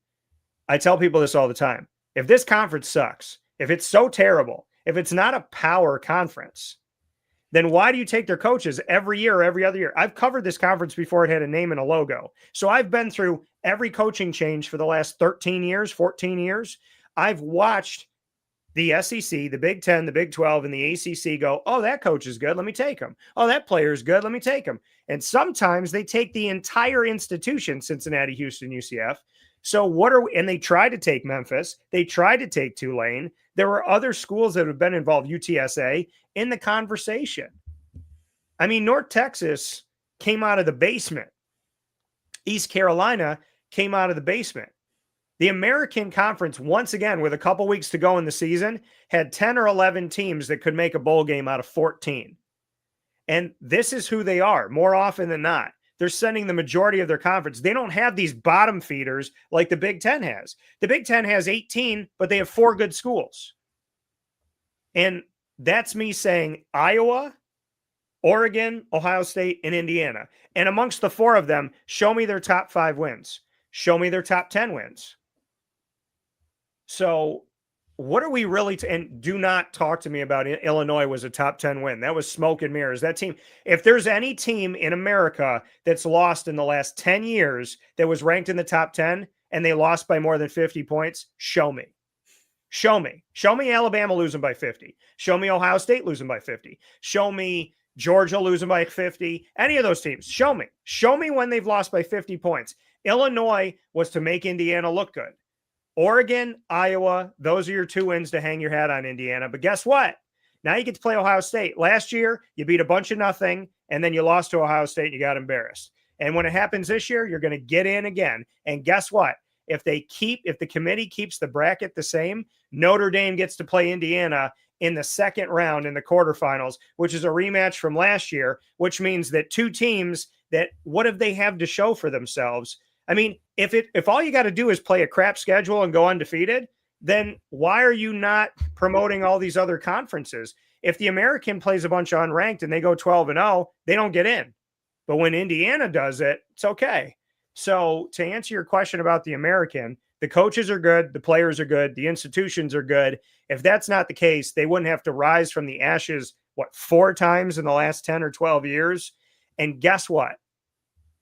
I tell people this all the time. If this conference sucks, if it's so terrible, if it's not a power conference, then why do you take their coaches every year or every other year? I've covered this conference before it had a name and a logo. So I've been through every coaching change for the last 13 years, 14 years. I've watched the SEC, the Big 10, the Big 12, and the ACC go, oh, that coach is good. Let me take him. Oh, that player is good. Let me take him. And sometimes they take the entire institution, Cincinnati, Houston, UCF. So and they tried to take Memphis. They tried to take Tulane. There were other schools that have been involved, UTSA, in the conversation. I mean, North Texas came out of the basement. East Carolina came out of the basement. The American Conference, once again, with a couple weeks to go in the season, had 10 or 11 teams that could make a bowl game out of 14. And this is who they are more often than not. They're sending the majority of their conference. They don't have these bottom feeders like the Big Ten has. The Big Ten has 18, but they have 4 good schools. And that's me saying Iowa, Oregon, Ohio State, and Indiana. And amongst the 4 of them, show me their top 5 wins. Show me their top 10 wins. So what are we really and do not talk to me about Illinois was a top 10 win. That was smoke and mirrors. That team, if there's any team in America that's lost in the last 10 years that was ranked in the top 10 and they lost by more than 50 points, show me. Show me. Show me Alabama losing by 50. Show me Ohio State losing by 50. Show me Georgia losing by 50. Any of those teams. Show me. Show me when they've lost by 50 points. Illinois was to make Indiana look good. Oregon, Iowa, those are your 2 wins to hang your hat on, Indiana. But guess what? Now you get to play Ohio State. Last year, you beat a bunch of nothing, and then you lost to Ohio State and you got embarrassed. And when it happens this year, you're going to get in again. And guess what? If the committee keeps the bracket the same, Notre Dame gets to play Indiana in the second round in the quarterfinals, which is a rematch from last year, which means that 2 teams that what have they have to show for themselves? I mean, if all you got to do is play a crap schedule and go undefeated, then why are you not promoting all these other conferences? If the American plays a bunch of unranked and they go 12-0, they don't get in. But when Indiana does it, it's okay. So to answer your question about the American, the coaches are good, the players are good, the institutions are good. If that's not the case, they wouldn't have to rise from the ashes, 4 times in the last 10 or 12 years? And guess what?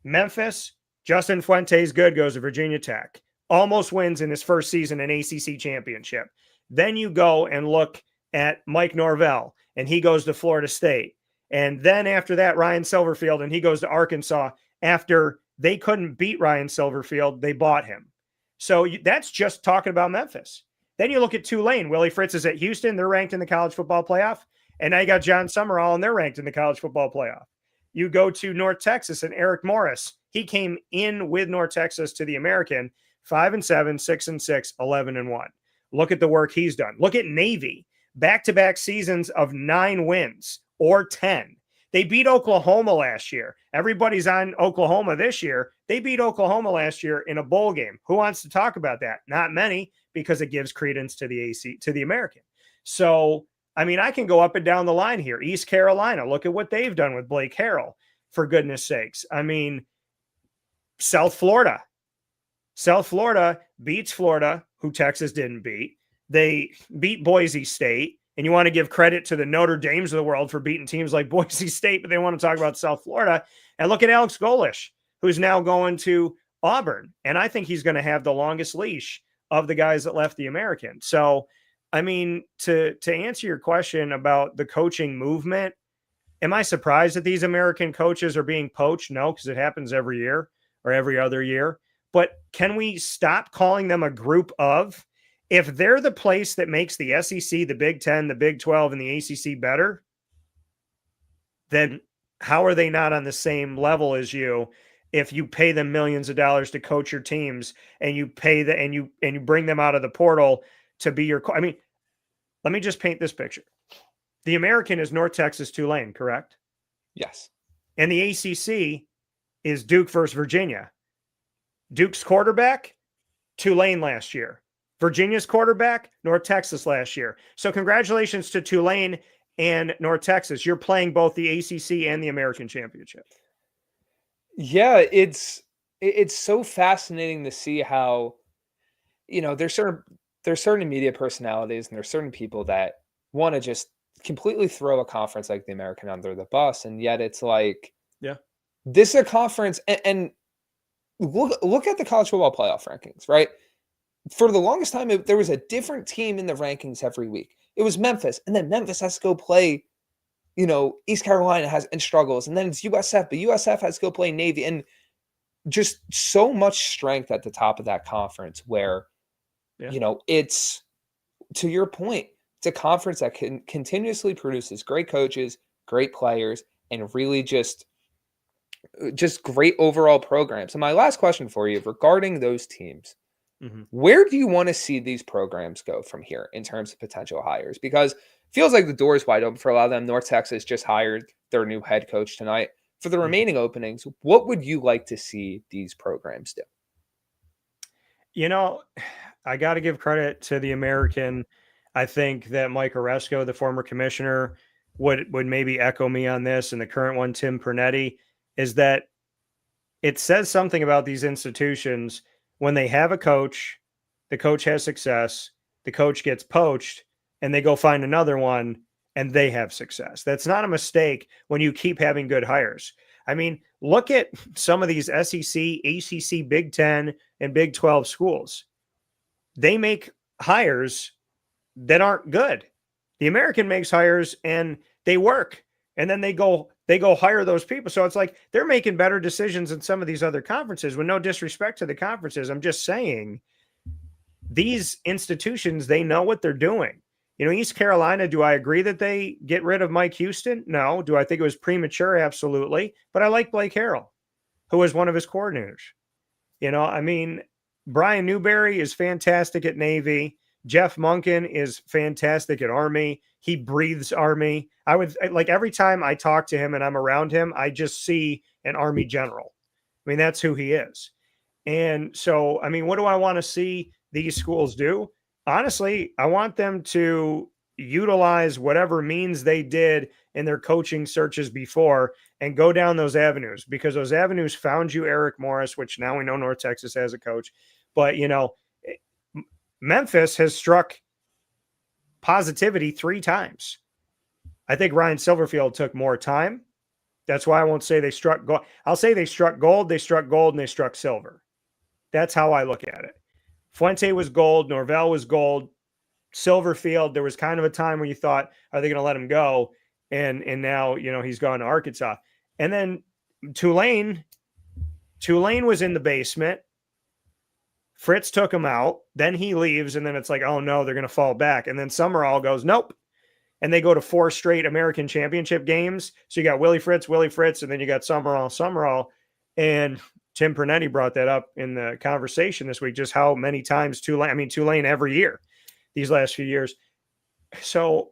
Memphis, Justin Fuente's good, goes to Virginia Tech. Almost wins in his first season an ACC championship. Then you go and look at Mike Norvell, and he goes to Florida State. And then after that, Ryan Silverfield, and he goes to Arkansas. After they couldn't beat Ryan Silverfield, they bought him. So that's just talking about Memphis. Then you look at Tulane. Willie Fritz is at Houston. They're ranked in the college football playoff. And now you got John Summerall, and they're ranked in the college football playoff. You go to North Texas and Eric Morris. He came in with North Texas to the American, 5-7, 6-6, 11-1. Look at the work he's done. Look at Navy, back-to-back seasons of 9 wins or 10. They beat Oklahoma last year. Everybody's on Oklahoma this year. They beat Oklahoma last year in a bowl game. Who wants to talk about that? Not many, because it gives credence to the American. So, I mean, I can go up and down the line here. East Carolina, look at what they've done with Blake Harrell, for goodness sakes. I mean, South Florida beats Florida, who Texas didn't beat. They beat Boise State. And you want to give credit to the Notre Dames of the world for beating teams like Boise State, but they want to talk about South Florida. And look at Alex Golesh, who's now going to Auburn. And I think he's going to have the longest leash of the guys that left the American. So, I mean, to answer your question about the coaching movement, am I surprised that these American coaches are being poached? No, because it happens every year or every other year. But can we stop calling them a group of? If they're the place that makes the SEC, the Big 10, the Big 12, and the ACC better, then how are they not on the same level as you if you pay them millions of dollars to coach your teams and you pay and you bring them out of the portal to be your I mean, let me just paint this picture. The American is North Texas, Tulane, correct? Yes. And the ACC is Duke versus Virginia. Duke's quarterback, Tulane last year. Virginia's quarterback, North Texas last year. So congratulations to Tulane and North Texas. You're playing both the ACC and the American Championship. Yeah, it's so fascinating to see how, there's certain media personalities and there's certain people that want to just completely throw a conference like the American under the bus. And yet it's like, yeah, this is a conference. And look at the college football playoff rankings, right? For the longest time, there was a different team in the rankings every week. It was Memphis, and then Memphis has to go play, East Carolina and struggles, and then it's USF, but USF has to go play Navy, and just so much strength at the top of that conference where, it's, to your point, it's a conference that continuously produces great coaches, great players, and really just great overall programs. And my last question for you regarding those teams, where do you want to see these programs go from here in terms of potential hires? Because it feels like the door is wide open for a lot of them. North Texas just hired their new head coach tonight. For the remaining openings, what would you like to see these programs do? I got to give credit to the American. I think that Mike Oresco, the former commissioner, would maybe echo me on this, and the current one, Tim Pernetti, is that it says something about these institutions. When they have a coach, the coach has success, the coach gets poached, and they go find another one, and they have success. That's not a mistake when you keep having good hires. I mean, look at some of these SEC, ACC, Big 10, and Big 12 schools. They make hires that aren't good. The American makes hires, and they work, and then they go hire those people. So it's like they're making better decisions than some of these other conferences. With no disrespect to the conferences, I'm just saying these institutions, they know what they're doing. East Carolina, do I agree that they get rid of Mike Houston? No. Do I think it was premature? Absolutely. But I like Blake Harrell, who was one of his coordinators. Brian Newberry is fantastic at Navy. Jeff Monken is fantastic at Army. He breathes Army. I would like every time I talk to him and I'm around him, I just see an Army general. I mean, that's who he is. And so, what do I want to see these schools do? honestly, I want them to utilize whatever means they did in their coaching searches before and go down those avenues, because those avenues found you Eric Morris, which now we know North Texas has a coach. But, Memphis has struck positivity 3 times. I think Ryan Silverfield took more time. That's why I won't say they struck gold. I'll say they struck gold, and they struck silver. That's how I look at it. Fuente was gold, Norvell was gold, Silverfield, there was kind of a time where you thought, are they going to let him go? And now, he's gone to Arkansas. And then Tulane was in the basement. Fritz took him out. Then he leaves, and then it's like, oh no, they're going to fall back. And then Summerall goes, nope. And they go to 4 straight American Championship games. So you got Willie Fritz, and then you got Summerall. And Tim Pernetti brought that up in the conversation this week, just how many times Tulane every year, these last few years. So,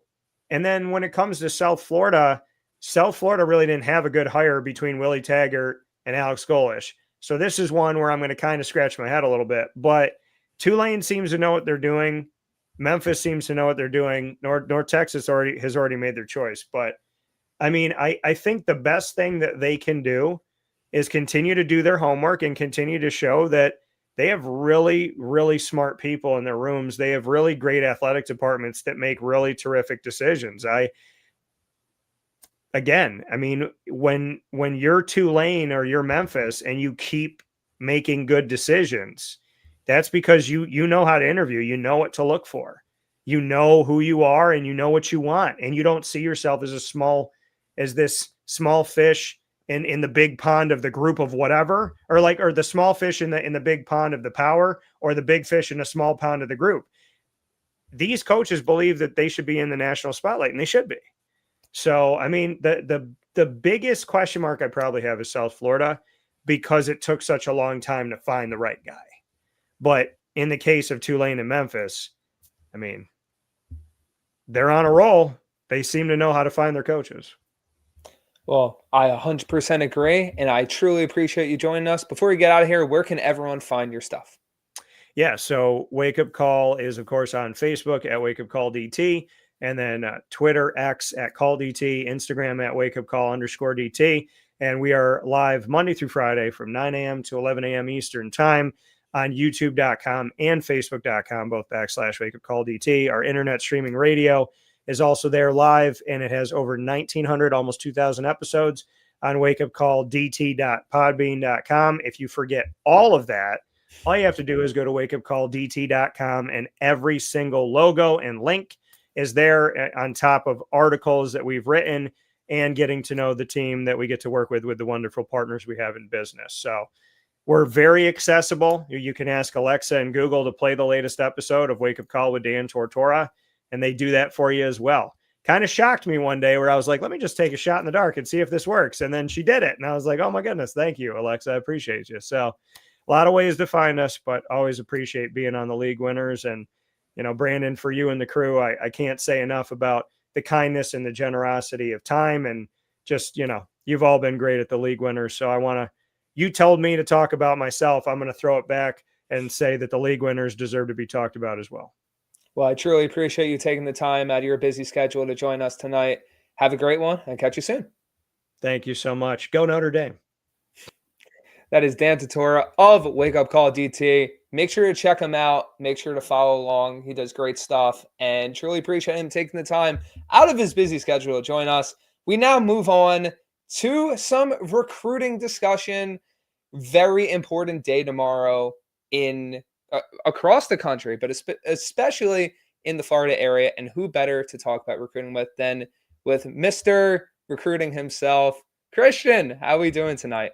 and then when it comes to South Florida really didn't have a good hire between Willie Taggart and Alex Golesh. So this is one where I'm going to kind of scratch my head a little bit, but Tulane seems to know what they're doing. Memphis seems to know what they're doing. North Texas has already made their choice. But I think the best thing that they can do is continue to do their homework and continue to show that they have really, really smart people in their rooms. They have really great athletic departments that make really terrific decisions. When you're Tulane or you're Memphis and you keep making good decisions, that's because you know how to interview. You know what to look for. You know who you are and you know what you want. And you don't see yourself as this small fish in the big pond of the group of whatever, or the small fish in the big pond of the power, or the big fish in a small pond of the group. These coaches believe that they should be in the national spotlight, and they should be. So, the biggest question mark I probably have is South Florida, because it took such a long time to find the right guy. But in the case of Tulane and Memphis, they're on a roll. They seem to know how to find their coaches. Well, I 100% agree, and I truly appreciate you joining us. Before we get out of here, where can everyone find your stuff? Yeah, so Wake Up Call is, of course, on Facebook at Wake Up Call DT, and then Twitter, X at Call DT, Instagram at Wake Up Call _DT. And we are live Monday through Friday from 9 a.m. to 11 a.m. Eastern Time on YouTube.com and Facebook.com, both / Wake Up Call DT. Our internet streaming radio is also there live, and it has over 1,900, almost 2,000 episodes on wakeupcalldt.podbean.com. If you forget all of that, all you have to do is go to wakeupcalldt.com, and every single logo and link is there on top of articles that we've written and getting to know the team that we get to work with the wonderful partners we have in business. So we're very accessible. You can ask Alexa and Google to play the latest episode of Wake Up Call with Dan Tortora, and they do that for you as well. Kind of shocked me one day where I was like, let me just take a shot in the dark and see if this works. And then she did it. And I was like, oh my goodness, thank you, Alexa. I appreciate you. So a lot of ways to find us, but always appreciate being on the League Winners. And, Brandon, for you and the crew, I can't say enough about the kindness and the generosity of time. And just, you've all been great at the League Winners. So you told me to talk about myself. I'm going to throw it back and say that the League Winners deserve to be talked about as well. Well, I truly appreciate you taking the time out of your busy schedule to join us tonight. Have a great one, and catch you soon. Thank you so much. Go Notre Dame. That is Dan Tortora of Wake Up Call DT. Make sure to check him out. Make sure to follow along. He does great stuff, and truly appreciate him taking the time out of his busy schedule to join us. We now move on to some recruiting discussion. Very important day tomorrow across the country, but especially in the Florida area. And who better to talk about recruiting with than with Mr. Recruiting himself, Christian. How are we doing tonight?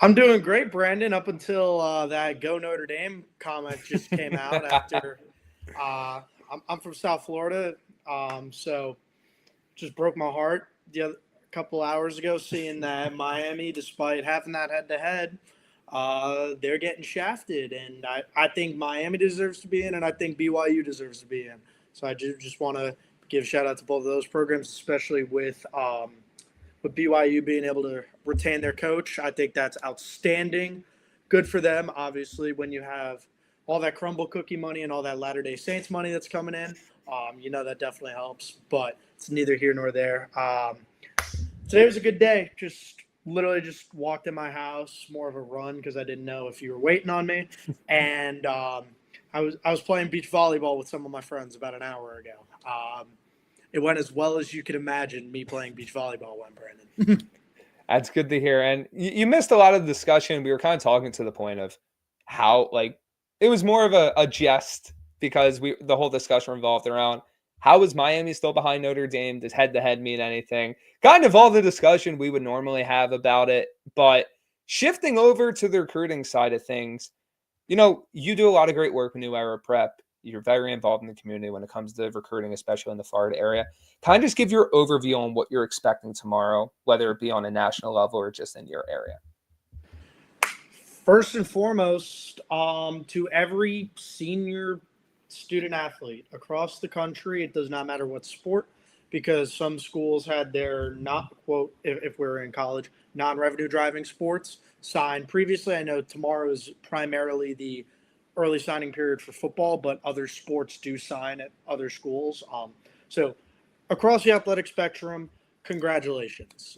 I'm doing great, Brandon, up until that Go Notre Dame comment just came out after I'm from South Florida, so just broke my heart a couple hours ago seeing that Miami, despite having that head-to-head, they're getting shafted, and I think Miami deserves to be in, and I think BYU deserves to be in. So I just want to give a shout-out to both of those programs, especially with BYU being able to retain their coach. I think that's outstanding. Good for them, obviously, when you have all that Crumble cookie money and all that Latter-day Saints money that's coming in. That definitely helps, but it's neither here nor there. Today was a good day. Literally just walked in my house, more of a run because I didn't know if you were waiting on me. And I was playing beach volleyball with some of my friends about an hour ago. It went as well as you could imagine me playing beach volleyball went, Brandon. That's good to hear. And you missed a lot of the discussion. We were kind of talking to the point of how, it was more of a jest because the whole discussion revolved around how is Miami still behind Notre Dame? Does head-to-head mean anything? Kind of all the discussion we would normally have about it. But shifting over to the recruiting side of things, you do a lot of great work in New Era Prep. You're very involved in the community when it comes to recruiting, especially in the Florida area. Kind of just give your overview on what you're expecting tomorrow, whether it be on a national level or just in your area. First and foremost, to every senior student athlete across the country, it does not matter what sport, because some schools had their not, quote, if we're in college, non-revenue driving sports signed previously. I know tomorrow is primarily the early signing period for football, but other sports do sign at other schools. So across the athletic spectrum, congratulations.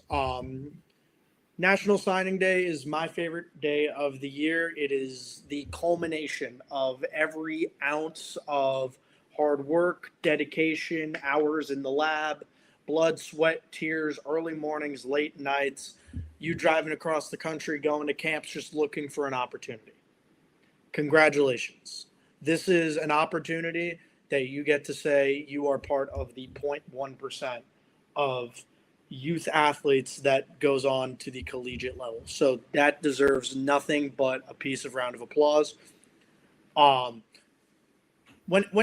National Signing Day is my favorite day of the year. It is the culmination of every ounce of hard work, dedication, hours in the lab, blood, sweat, tears, early mornings, late nights, you driving across the country, going to camps, just looking for an opportunity. Congratulations. This is an opportunity that you get to say you are part of the 0.1% of youth athletes that goes on to the collegiate level. So that deserves nothing but a piece of round of applause. When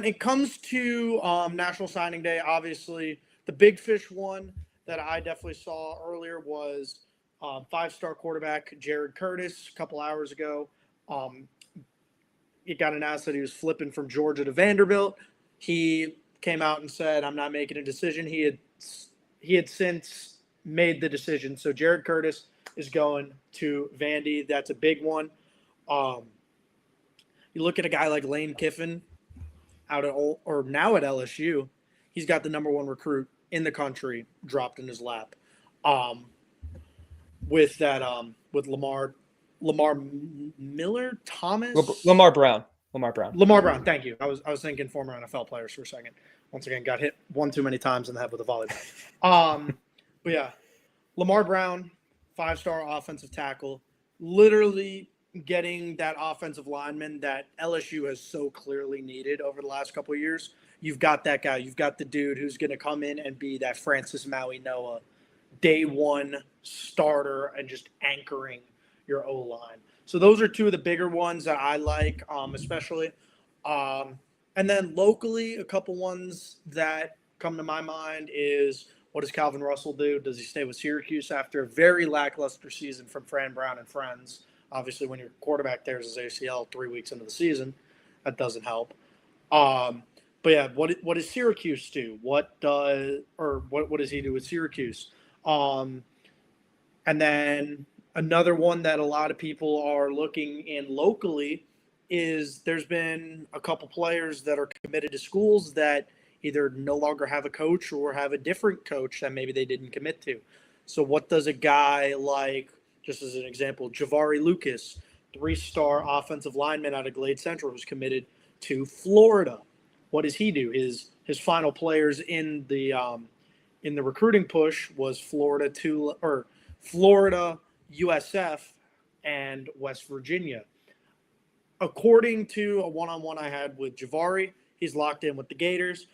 it comes to National Signing Day, obviously the big fish one that I definitely saw earlier was five-star quarterback Jared Curtis a couple hours ago. It got announced that he was flipping from Georgia to Vanderbilt. He came out and said, I'm not making a decision. He had since made the decision. So Jared Curtis is going to Vandy. That's a big one. You look at a guy like Lane Kiffin now at LSU. He's got the number one recruit in the country dropped in his lap. With Lamar Miller, Thomas, Lamar Brown. Thank you. I was thinking former NFL players for a second. Once again, got hit one too many times in the head with a volleyball. But yeah, Lamar Brown, 5-star offensive tackle, literally getting that offensive lineman that LSU has so clearly needed over the last couple of years. You've got that guy. You've got the dude who's going to come in and be that Francis Maui Noah day one starter and just anchoring your O-line. So those are two of the bigger ones that I like, especially. And then locally, a couple ones that come to my mind is, what does Calvin Russell do? Does he stay with Syracuse after a very lackluster season from Fran Brown and friends? Obviously, when your quarterback tears his ACL 3 weeks into the season, that doesn't help. But yeah, what does Syracuse do? What does he do with Syracuse? And then another one that a lot of people are looking in locally is there's been a couple players that are committed to schools that either no longer have a coach or have a different coach that maybe they didn't commit to. So what does a guy like, just as an example, Javari Lucas, 3-star offensive lineman out of Glade Central, who's committed to Florida? What does he do? His final players in the recruiting push was Florida, USF, and West Virginia. According to a one-on-one I had with Javari, he's locked in with the Gators.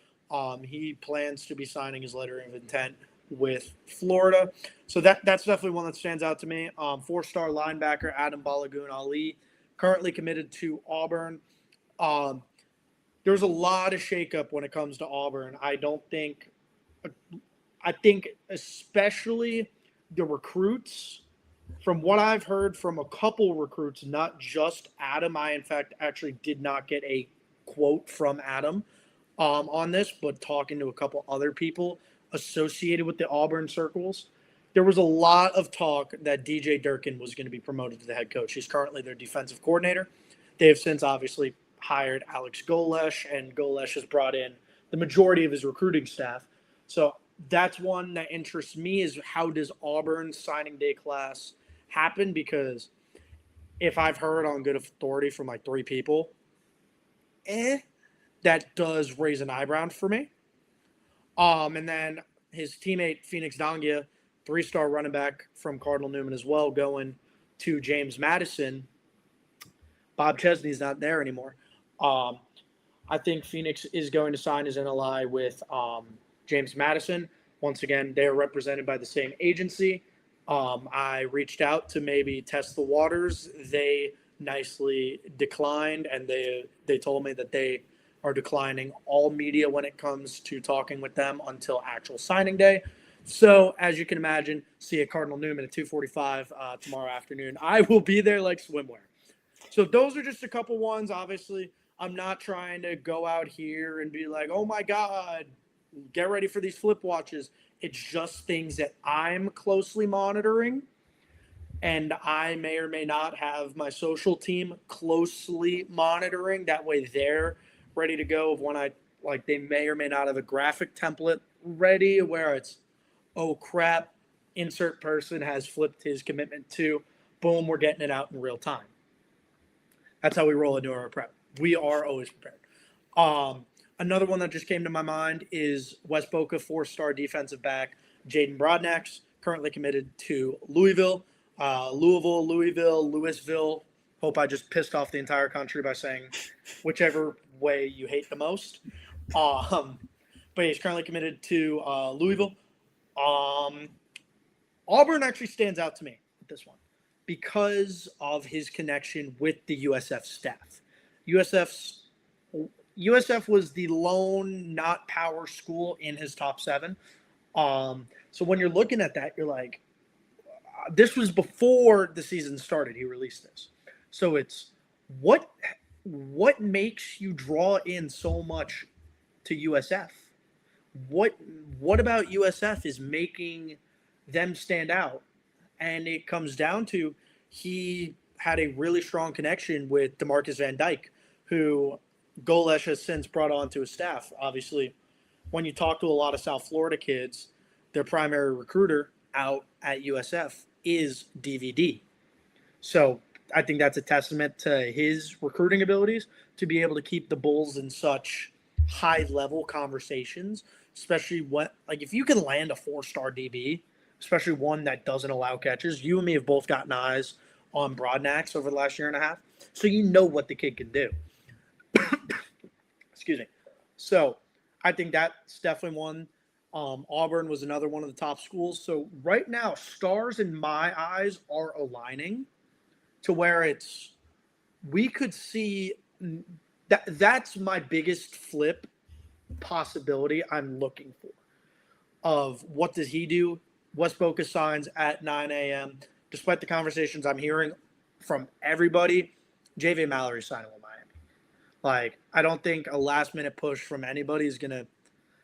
He plans to be signing his letter of intent with Florida. So that's definitely one that stands out to me. 4-star linebacker Adam Balagoon Ali, currently committed to Auburn. There's a lot of shakeup when it comes to Auburn. I think especially the recruits, from what I've heard from a couple recruits, not just Adam. I, in fact, actually did not get a quote from Adam on this, but talking to a couple other people associated with the Auburn circles, there was a lot of talk that DJ Durkin was going to be promoted to the head coach. He's currently their defensive coordinator. They have since obviously hired Alex Golesh, and Golesh has brought in the majority of his recruiting staff. So that's one that interests me, is how does Auburn's signing day class happen? Because if I've heard on good authority from like 3 people, that does raise an eyebrow for me. And then his teammate Phoenix Dongia, 3-star running back from Cardinal Newman as well, going to James Madison. Bob Chesney's not there anymore. I think Phoenix is going to sign his NLI with James Madison. Once again, they are represented by the same agency. I reached out to maybe test the waters. They nicely declined, and they told me that they are declining all media when it comes to talking with them until actual signing day. So, as you can imagine, see a Cardinal Newman at 2:45 tomorrow afternoon. I will be there like swimwear. So those are just a couple ones. Obviously, I'm not trying to go out here and be like, oh my God, get ready for these flip watches. It's just things that I'm closely monitoring, and I may or may not have my social team closely monitoring. That way they're ready to go of when they may or may not have a graphic template ready where it's, oh crap, insert person has flipped his commitment to, boom, we're getting it out in real time. That's how we roll into our prep. We are always prepared. Another one that just came to my mind is West Boca 4-star defensive back Jaden Broadnax, currently committed to Louisville. Louisville. Hope I just pissed off the entire country by saying whichever way you hate the most. But he's currently committed to Louisville. Auburn actually stands out to me with this one because of his connection with the USF staff. USF was the lone not power school in his top 7. So when you're looking at that, you're like, this was before the season started. He released this. So it's what makes you draw in so much to USF? What about USF is making them stand out? And it comes down to he had a really strong connection with DeMarcus Van Dyke, who Golesh has since brought on to his staff. Obviously, when you talk to a lot of South Florida kids, their primary recruiter out at USF is DVD. So I think that's a testament to his recruiting abilities to be able to keep the Bulls in such high-level conversations, especially when, if you can land a 4-star DB, especially one that doesn't allow catches. You and me have both gotten eyes on Broadnax over the last year and a half, so you know what the kid can do. Excuse me. So I think that's definitely one. Auburn was another one of the top schools. So right now, stars in my eyes are aligning to where we could see that's my biggest flip possibility I'm looking for. Of what does he do? West Boca signs at 9 a.m. Despite the conversations I'm hearing from everybody, JV Mallory signing with Miami. I don't think a last-minute push from anybody is going to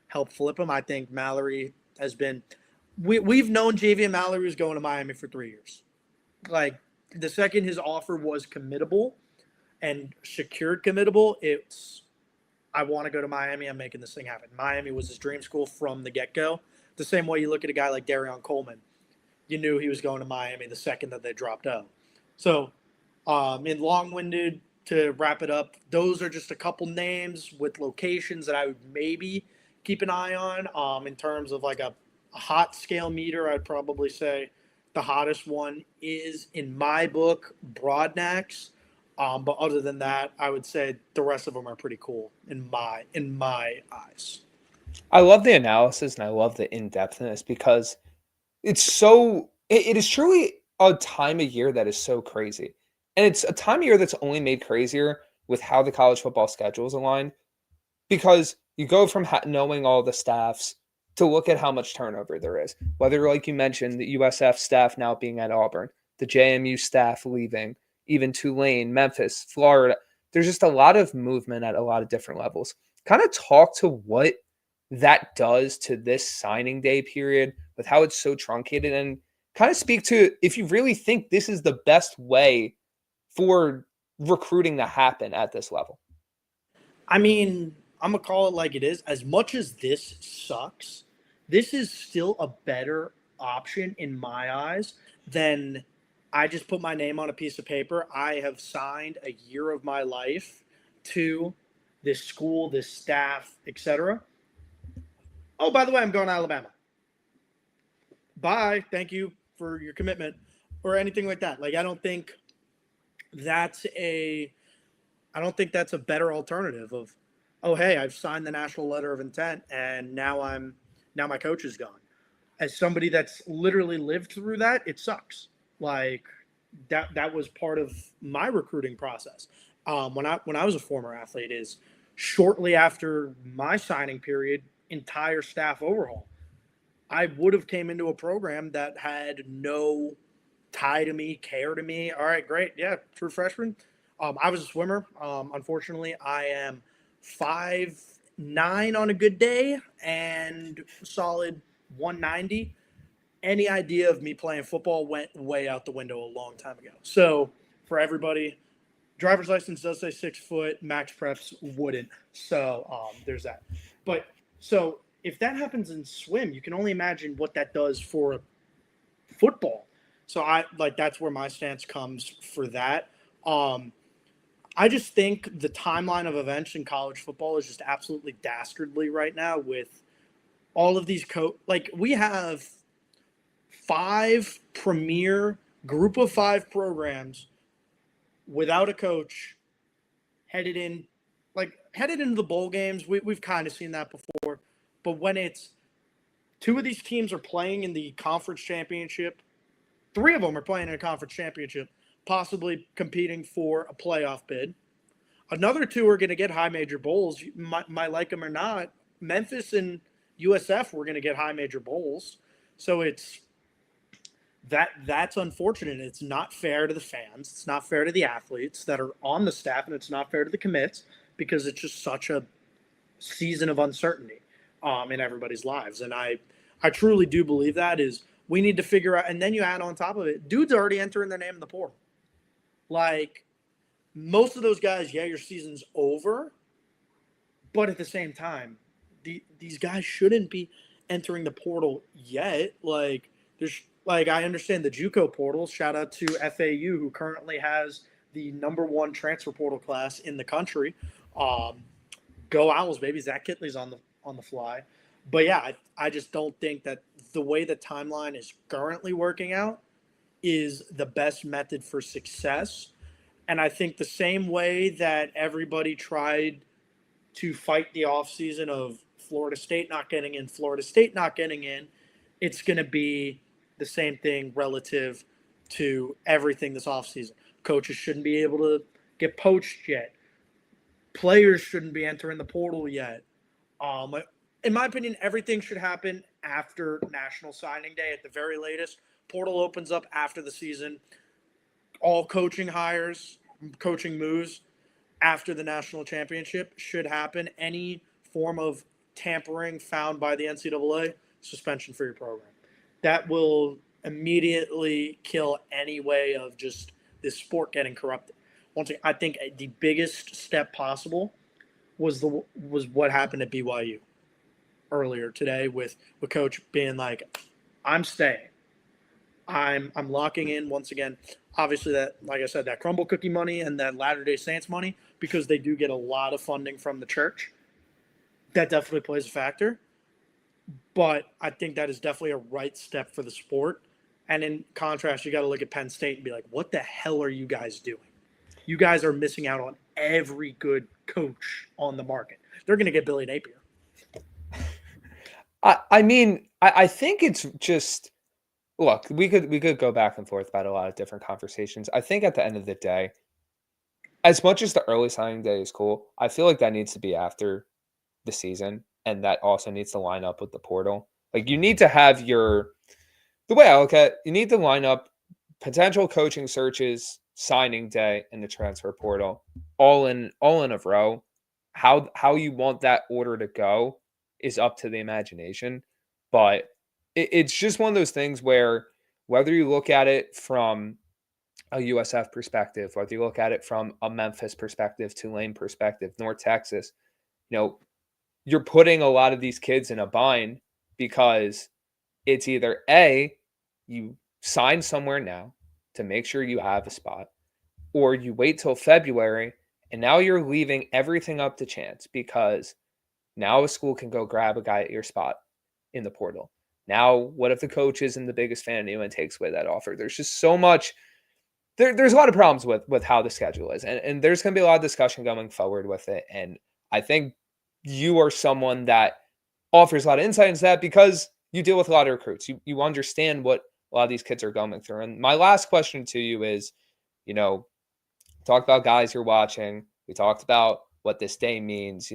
help flip him. I think Mallory has been – we've known JV Mallory was going to Miami for 3 years. The second his offer was committable and secured committable, it's I want to go to Miami. I'm making this thing happen. Miami was his dream school from the get-go. The same way you look at a guy like Darion Coleman. You knew he was going to Miami the second that they dropped out. So, in long-winded, to wrap it up, those are just a couple names with locations that I would maybe keep an eye on. In terms of a hot scale meter, I'd probably say the hottest one is, in my book, Broadnax. But other than that, I would say the rest of them are pretty cool in my eyes. I love the analysis and I love the in-depthness because it is truly a time of year that is so crazy. And it's a time of year that's only made crazier with how the college football schedules align, because you go from knowing all the staffs to look at how much turnover there is. Whether, like you mentioned, the USF staff now being at Auburn, the JMU staff leaving, even Tulane, Memphis, Florida. There's just a lot of movement at a lot of different levels. Kind of talk to what that does to this signing day period with how it's so truncated, and kind of speak to if you really think this is the best way for recruiting to happen at this level. I mean, I'm going to call it like it is. As much as this sucks, this is still a better option in my eyes than I just put my name on a piece of paper. I have signed a year of my life to this school, this staff, etc. Oh, by the way, I'm going to Alabama. Bye. Thank you for your commitment or anything like that. Like, I don't think that's a better alternative of, oh, hey, I've signed the national letter of intent and now my coach is gone. As somebody that's literally lived through that, it sucks. Like that was part of my recruiting process. When I was a former athlete, is shortly after my signing period, entire staff overhaul. I would have came into a program that had no tie to me, care to me. All right, great. Yeah, true freshman. I was a swimmer. Unfortunately, I am 5'9" on a good day and solid 190. Any idea of me playing football went way out the window a long time ago. So for everybody, driver's license does say 6 foot, max preps wouldn't. So there's that. But so if that happens in swim, you can only imagine what that does for football. So that's where my stance comes for that. I just think the timeline of events in college football is just absolutely dastardly right now with all of these we have 5 premier group of 5 programs without a coach headed into the bowl games. We've kind of seen that before, but when it's 2 of these teams are playing in the conference championship, 3 of them are playing in a conference championship, possibly competing for a playoff bid. Another 2 are going to get high major bowls. Might like them or not. Memphis and USF were going to get high major bowls. So that's unfortunate. It's not fair to the fans. It's not fair to the athletes that are on the staff, and it's not fair to the commits because it's just such a season of uncertainty in everybody's lives. And I truly do believe that is we need to figure out, and then you add on top of it, dudes already entering their name in the portal. Like most of those guys, yeah, your season's over, but at the same time, these guys shouldn't be entering the portal yet. Like I understand the JUCO portal. Shout out to FAU, who currently has the #1 transfer portal class in the country. Go Owls, baby! Zach Kittley's on the fly. But yeah, I just don't think that the way the timeline is currently working out is the best method for success. And I think the same way that everybody tried to fight the offseason of Florida State not getting in, it's going to be the same thing relative to everything this offseason. Coaches shouldn't be able to get poached yet. Players shouldn't be entering the portal yet. In my opinion, everything should happen after National Signing Day at the very latest. Portal opens up after the season. All coaching hires, coaching moves after the national championship should happen. Any form of tampering found by the NCAA, suspension for your program. That will immediately kill any way of just this sport getting corrupted. Once again, I think the biggest step possible was what happened at BYU earlier today with Coach being like, I'm staying. I'm locking in once again. Obviously, that, like I said, that crumble cookie money and that Latter-day Saints money, because they do get a lot of funding from the church. That definitely plays a factor. But I think that is definitely a right step for the sport. And in contrast, you got to look at Penn State and be like, what the hell are you guys doing? You guys are missing out on every good coach on the market. They're going to get Billy Napier. I think it's just, look, we could go back and forth about a lot of different conversations. I think at the end of the day, as much as the early signing day is cool, I feel like that needs to be after the season, and that also needs to line up with the portal. Like, you need to have the way I look at it, you need to line up potential coaching searches, signing day, and the transfer portal all in a row. How you want that order to go is up to the imagination, but it's just one of those things where whether you look at it from a USF perspective, whether you look at it from a Memphis perspective, Tulane perspective, North Texas, you're putting a lot of these kids in a bind because it's either A, you sign somewhere now to make sure you have a spot, or you wait till February and now you're leaving everything up to chance because now a school can go grab a guy at your spot in the portal. Now, what if the coach isn't the biggest fan of you and takes away that offer? There's just so much. There's a lot of problems with how the schedule is. And there's going to be a lot of discussion going forward with it. And I think you are someone that offers a lot of insight into that because you deal with a lot of recruits. You understand what a lot of these kids are going through. And my last question to you is, talk about guys you're watching. We talked about what this day means.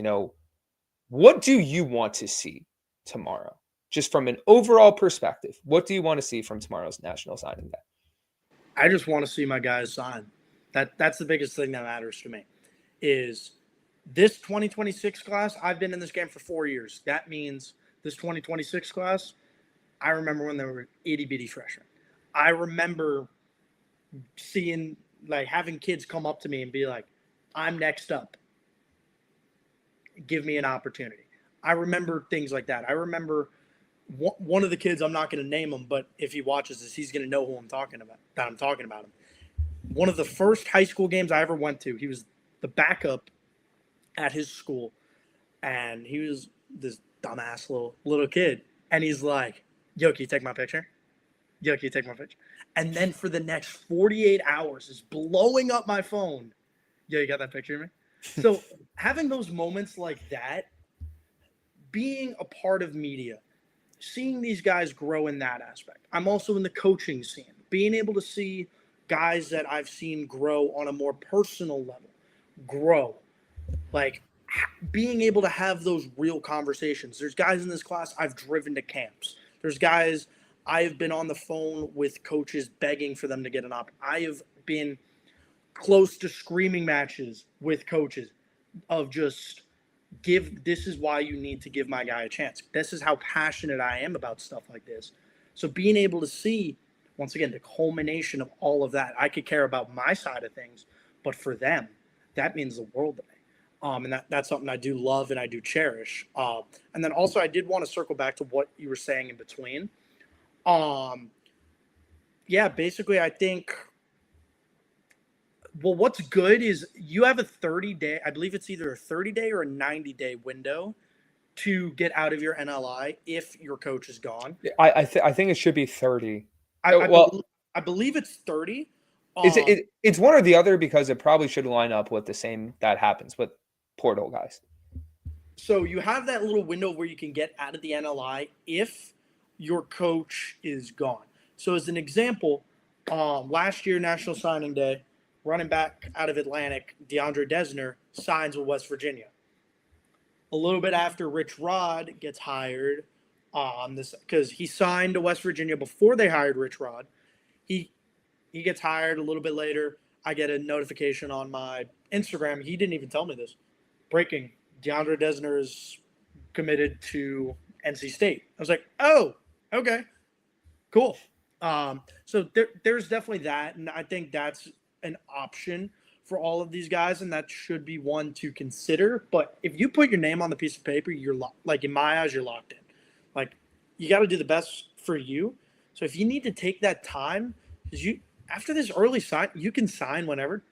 What do you want to see tomorrow? Just from an overall perspective, what do you want to see from tomorrow's National Signing Day? I just want to see my guys sign. That's the biggest thing that matters to me is this 2026 class. I've been in this game for 4 years. That means this 2026 class, I remember when they were itty-bitty freshmen. I remember seeing, having kids come up to me and be like, I'm next up. Give me an opportunity. I remember things like that. I remember one of the kids, I'm not going to name him, but if he watches this, he's going to know who I'm talking about, that I'm talking about him. One of the first high school games I ever went to, he was the backup at his school, and he was this dumbass little kid. And he's like, yo, can you take my picture? Yo, can you take my picture? And then for the next 48 hours is blowing up my phone. Yo, you got that picture of me? So having those moments like that, being a part of media, seeing these guys grow in that aspect. I'm also in the coaching scene, being able to see guys that I've seen grow on a more personal level, grow. Being able to have those real conversations. There's guys in this class I've driven to camps. There's guys I have been on the phone with coaches begging for them to get an op. I have been close to screaming matches with coaches of just this is why you need to give my guy a chance. This is how passionate I am about stuff like this. So being able to see, once again, the culmination of all of that, I could care about my side of things, but for them, that means the world to me. And that's something I do love and I do cherish. And then also I did want to circle back to what you were saying in between. Basically I think, what's good is you have a 30-day, I believe it's either a 30-day or a 90-day window to get out of your NLI if your coach is gone. I think it should be 30. I believe it's 30. It's one or the other because it probably should line up with the same that happens with portal guys. So you have that little window where you can get out of the NLI if your coach is gone. So as an example, last year, National Signing Day, running back out of Atlantic, DeAndre Desner, signs with West Virginia. A little bit after Rich Rod gets hired, because he signed to West Virginia before they hired Rich Rod. He gets hired a little bit later. I get a notification on my Instagram. He didn't even tell me this. Breaking, DeAndre Desner is committed to NC State. I was like, oh, okay, cool. So there's definitely that, and I think that's an option for all of these guys, and that should be one to consider. But if you put your name on the piece of paper, you're in my eyes, you're locked in. You got to do the best for you. So if you need to take that time, because after this early sign, you can sign whenever.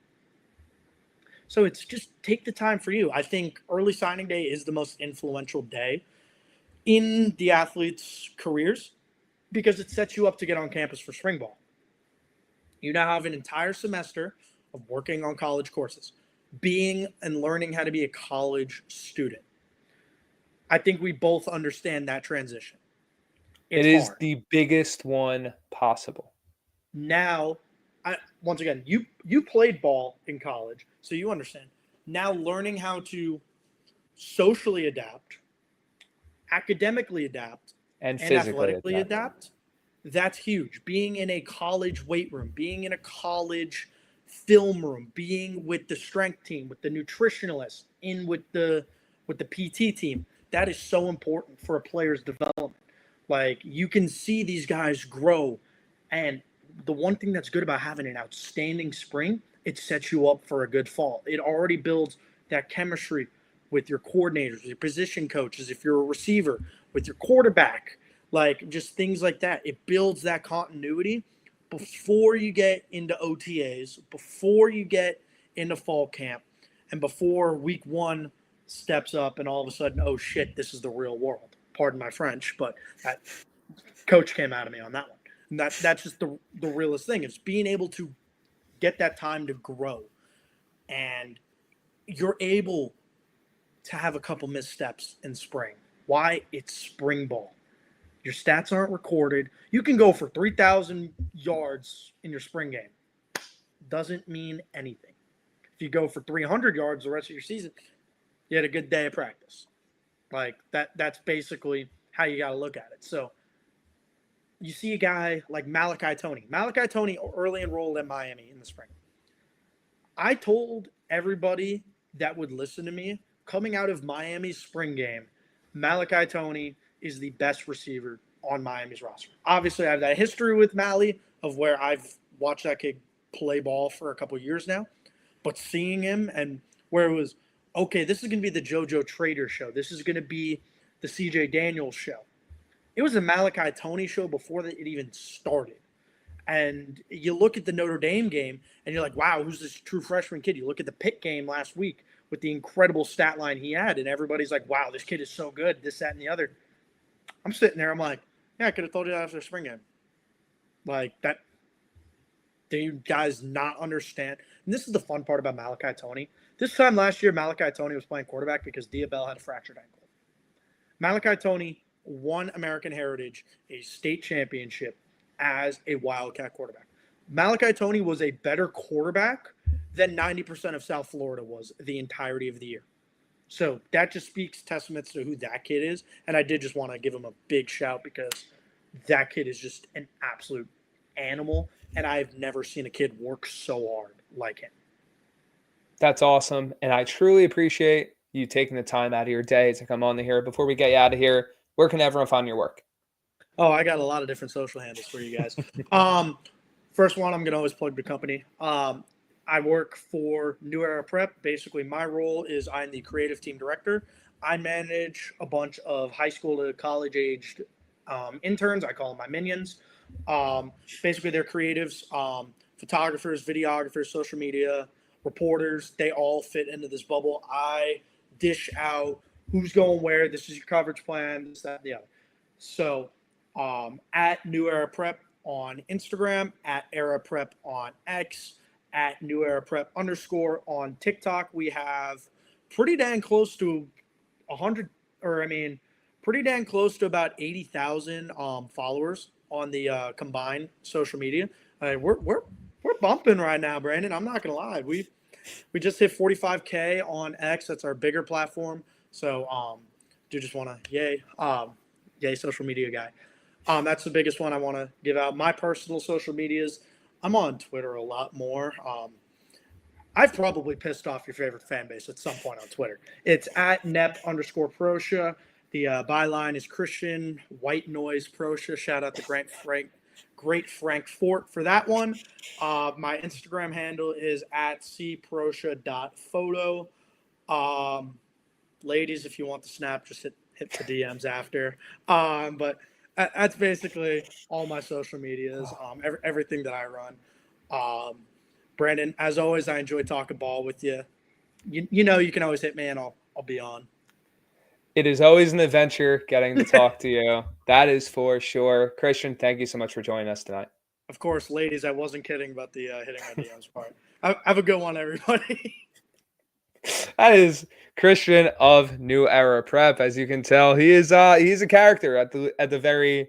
So it's just take the time for you. I think early signing day is the most influential day in the athletes' careers because it sets you up to get on campus for spring ball. You now have an entire semester of working on college courses, being and learning how to be a college student. I think we both understand that transition. It is hard. The biggest one possible. Now, once again, you played ball in college, so you understand. Now learning how to socially adapt, academically adapt, and athletically adapt, that's huge. Being in a college weight room, being in a college film room, being with the strength team, with the nutritionalist, with the PT team, that is so important for a player's development. You can see these guys grow, and the one thing that's good about having an outstanding spring, it sets you up for a good fall. It already builds that chemistry with your coordinators, with your position coaches, if you're a receiver, with your quarterback, like just things like that. It builds that continuity before you get into OTAs, before you get into fall camp, and before week 1 steps up and all of a sudden, oh shit, this is the real world. Pardon my French, but that coach came out of me on that one. And that's just the realest thing. It's being able to get that time to grow. And you're able to have a couple missteps in spring. Why? It's spring ball. Your stats aren't recorded. You can go for 3,000 yards in your spring game. Doesn't mean anything. If you go for 300 yards the rest of your season, you had a good day of practice. Like that's basically how you got to look at it. So you see a guy like Malachi Toney. Malachi Toney early enrolled at Miami in the spring. I told everybody that would listen to me coming out of Miami's spring game, Malachi Toney is the best receiver on Miami's roster. Obviously, I have that history with Mally of where I've watched that kid play ball for a couple of years now. But seeing him and where it was, okay, this is going to be the JoJo Trader show. This is going to be the CJ Daniels show. It was a Malachi Toney show before it even started. And you look at the Notre Dame game, and you're like, wow, who's this true freshman kid? You look at the Pitt game last week with the incredible stat line he had, and everybody's like, wow, this kid is so good, this, that, and the other. I'm sitting there, I'm like, yeah, I could have told you that after the spring game. Like, that, do you guys not understand? And this is the fun part about Malachi Toney. This time last year, Malachi Toney was playing quarterback because Diabell had a fractured ankle. Malachi Toney won American Heritage, a state championship, as a Wildcat quarterback. Malachi Toney was a better quarterback than 90% of South Florida was the entirety of the year. So that just speaks testaments to who that kid is. And I did just want to give him a big shout because that kid is just an absolute animal. And I've never seen a kid work so hard like him. That's awesome. And I truly appreciate you taking the time out of your day to come on here. Before we get you out of here, where can everyone find your work? Oh, I got a lot of different social handles for you guys. First one, I'm going to always plug the company. I work for New Era Prep. Basically, my role is I'm the creative team director. I manage a bunch of high school to college-aged interns. I call them my minions. Basically, they're creatives, photographers, videographers, social media, reporters. They all fit into this bubble. I dish out who's going where. This is your coverage plan, this, that, and the other. So at New Era Prep on Instagram, at Era Prep on X, at New Era Prep _ on TikTok. We have pretty dang close to 100, pretty dang close to about 80,000 followers on the combined social media. We're bumping right now, Brandon. I'm not gonna lie. We just hit 45K on X. That's our bigger platform. So do just want to yay social media guy. That's the biggest one I want to give out. My personal social medias, I'm on Twitter a lot more. I've probably pissed off your favorite fan base at some point on Twitter. It's at @nep _proscia. The byline is Christian White Noise Proscia. Shout out to Great Frank Fort for that one. My Instagram handle is @cproscia.photo. Ladies, if you want the snap, just hit the DMs after. But that's basically all my social medias, everything that I run. Brandon, as always, I enjoy talking ball with you. You know you can always hit me and I'll be on. It is always an adventure getting to talk to you. That is for sure. Christian, thank you so much for joining us tonight. Of course, ladies, I wasn't kidding about the hitting my DMs part. Have a good one, everybody. That is Christian of New Era Prep. As you can tell, he's a character at the very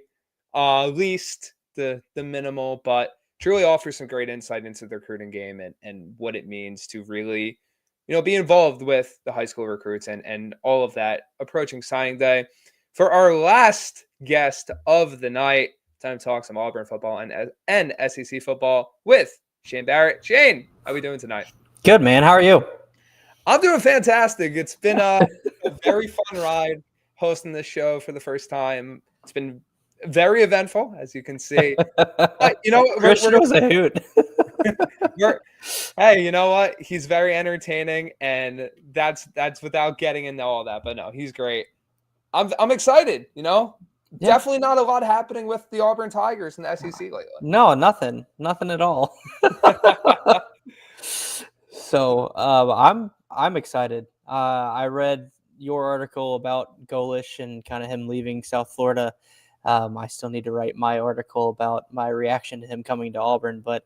least, the minimal, but truly offers some great insight into the recruiting game and what it means to really, be involved with the high school recruits and all of that approaching signing day. For our last guest of the night, time to talk some Auburn football and SEC football with Shane Barrett. Shane, how are we doing tonight? Good, man. How are you? I'm doing fantastic. It's been a very fun ride hosting this show for the first time. It's been very eventful, as you can see. But, you know, Christian was a hoot. hey, you know what? He's very entertaining, and that's without getting into all that. But no, he's great. I'm excited. You know, definitely not a lot happening with the Auburn Tigers in the SEC lately. No, nothing at all. So I'm excited. I read your article about Golesh and kind of him leaving South Florida. I still need to write my article about my reaction to him coming to Auburn, but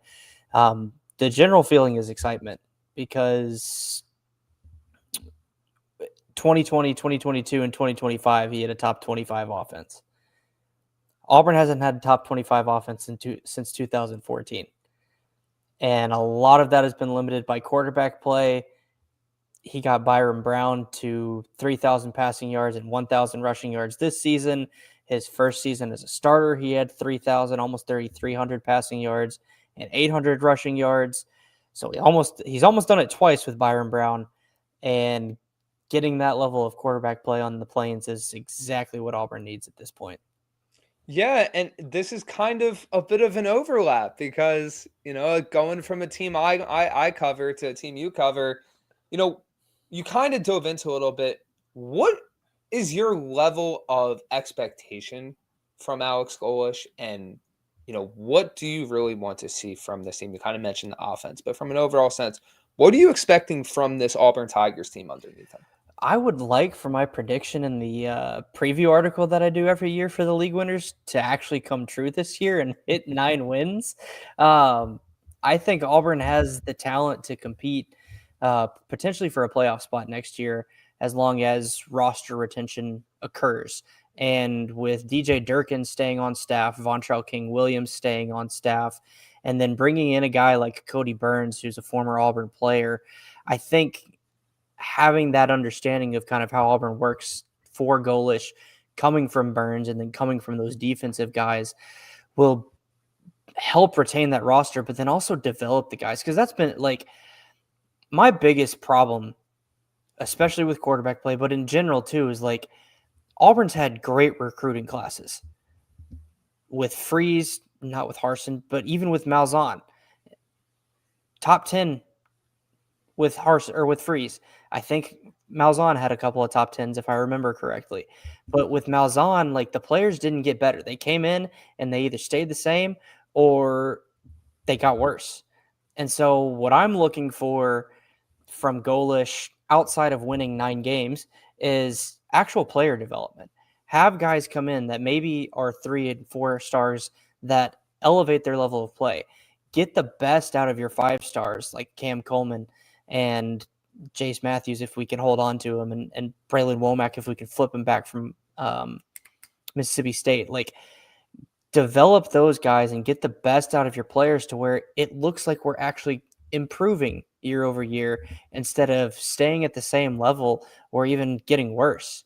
the general feeling is excitement because 2020, 2022, and 2025, he had a top 25 offense. Auburn hasn't had a top 25 offense since 2014. And a lot of that has been limited by quarterback play. He got Byron Brown to 3,000 passing yards and 1,000 rushing yards this season. His first season as a starter, he had 3,000, almost 3,300 passing yards and 800 rushing yards. So he's almost done it twice with Byron Brown. And getting that level of quarterback play on the Plains is exactly what Auburn needs at this point. Yeah, and this is kind of a bit of an overlap because, you know, going from a team I cover to a team you cover, you know, you kind of dove into a little bit. What is your level of expectation from Alex Golesh, and, you know, what do you really want to see from this team? You kind of mentioned the offense, but from an overall sense, what are you expecting from this Auburn Tigers team underneath him? I would like for my prediction in the preview article that I do every year for the league winners to actually come true this year and hit 9 wins. I think Auburn has the talent to compete potentially for a playoff spot next year as long as roster retention occurs. And with DJ Durkin staying on staff, Vontrell King-Williams staying on staff, and then bringing in a guy like Cody Burns, who's a former Auburn player, I think having that understanding of kind of how Auburn works for Golesh, coming from Burns and then coming from those defensive guys, will help retain that roster, but then also develop the guys. Because that's been like my biggest problem, especially with quarterback play, but in general too, is like Auburn's had great recruiting classes with Freeze, not with Harsin, but even with Malzahn. Top 10 with Harsin or with Freeze. I think Malzahn had a couple of top 10s if I remember correctly. But with Malzahn, like the players didn't get better. They came in and they either stayed the same or they got worse. And so what I'm looking for from Golesh outside of winning 9 games is actual player development. Have guys come in that maybe are 3 and 4 stars that elevate their level of play. Get the best out of your 5 stars like Cam Coleman and Jace Matthews if we can hold on to him, and Braylon Womack if we can flip him back from Mississippi State. Like, develop those guys and get the best out of your players to where it looks like we're actually improving year over year instead of staying at the same level or even getting worse.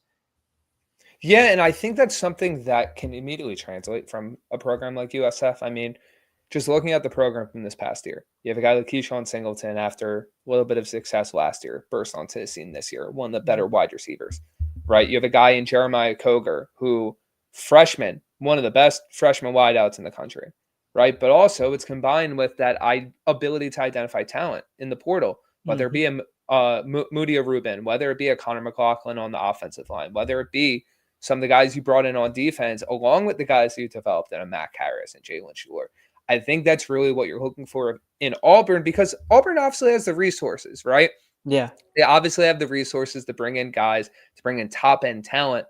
Yeah, and I think that's something that can immediately translate from a program like USF. I mean, just looking at the program from this past year, you have a guy like Keyshawn Singleton, after a little bit of success last year, burst onto the scene this year, one of the better wide receivers, right? You have a guy in Jeremiah Koger, who freshman, one of the best freshman wideouts in the country, right? But also it's combined with that ability to identify talent in the portal, whether it be a Moody Rubin, whether it be a Connor McLaughlin on the offensive line, whether it be some of the guys you brought in on defense, along with the guys you developed in a Matt Harris and Jalen Shuler. I think that's really what you're looking for in Auburn, because Auburn obviously has the resources, right? Yeah. They obviously have the resources to bring in guys, to bring in top-end talent,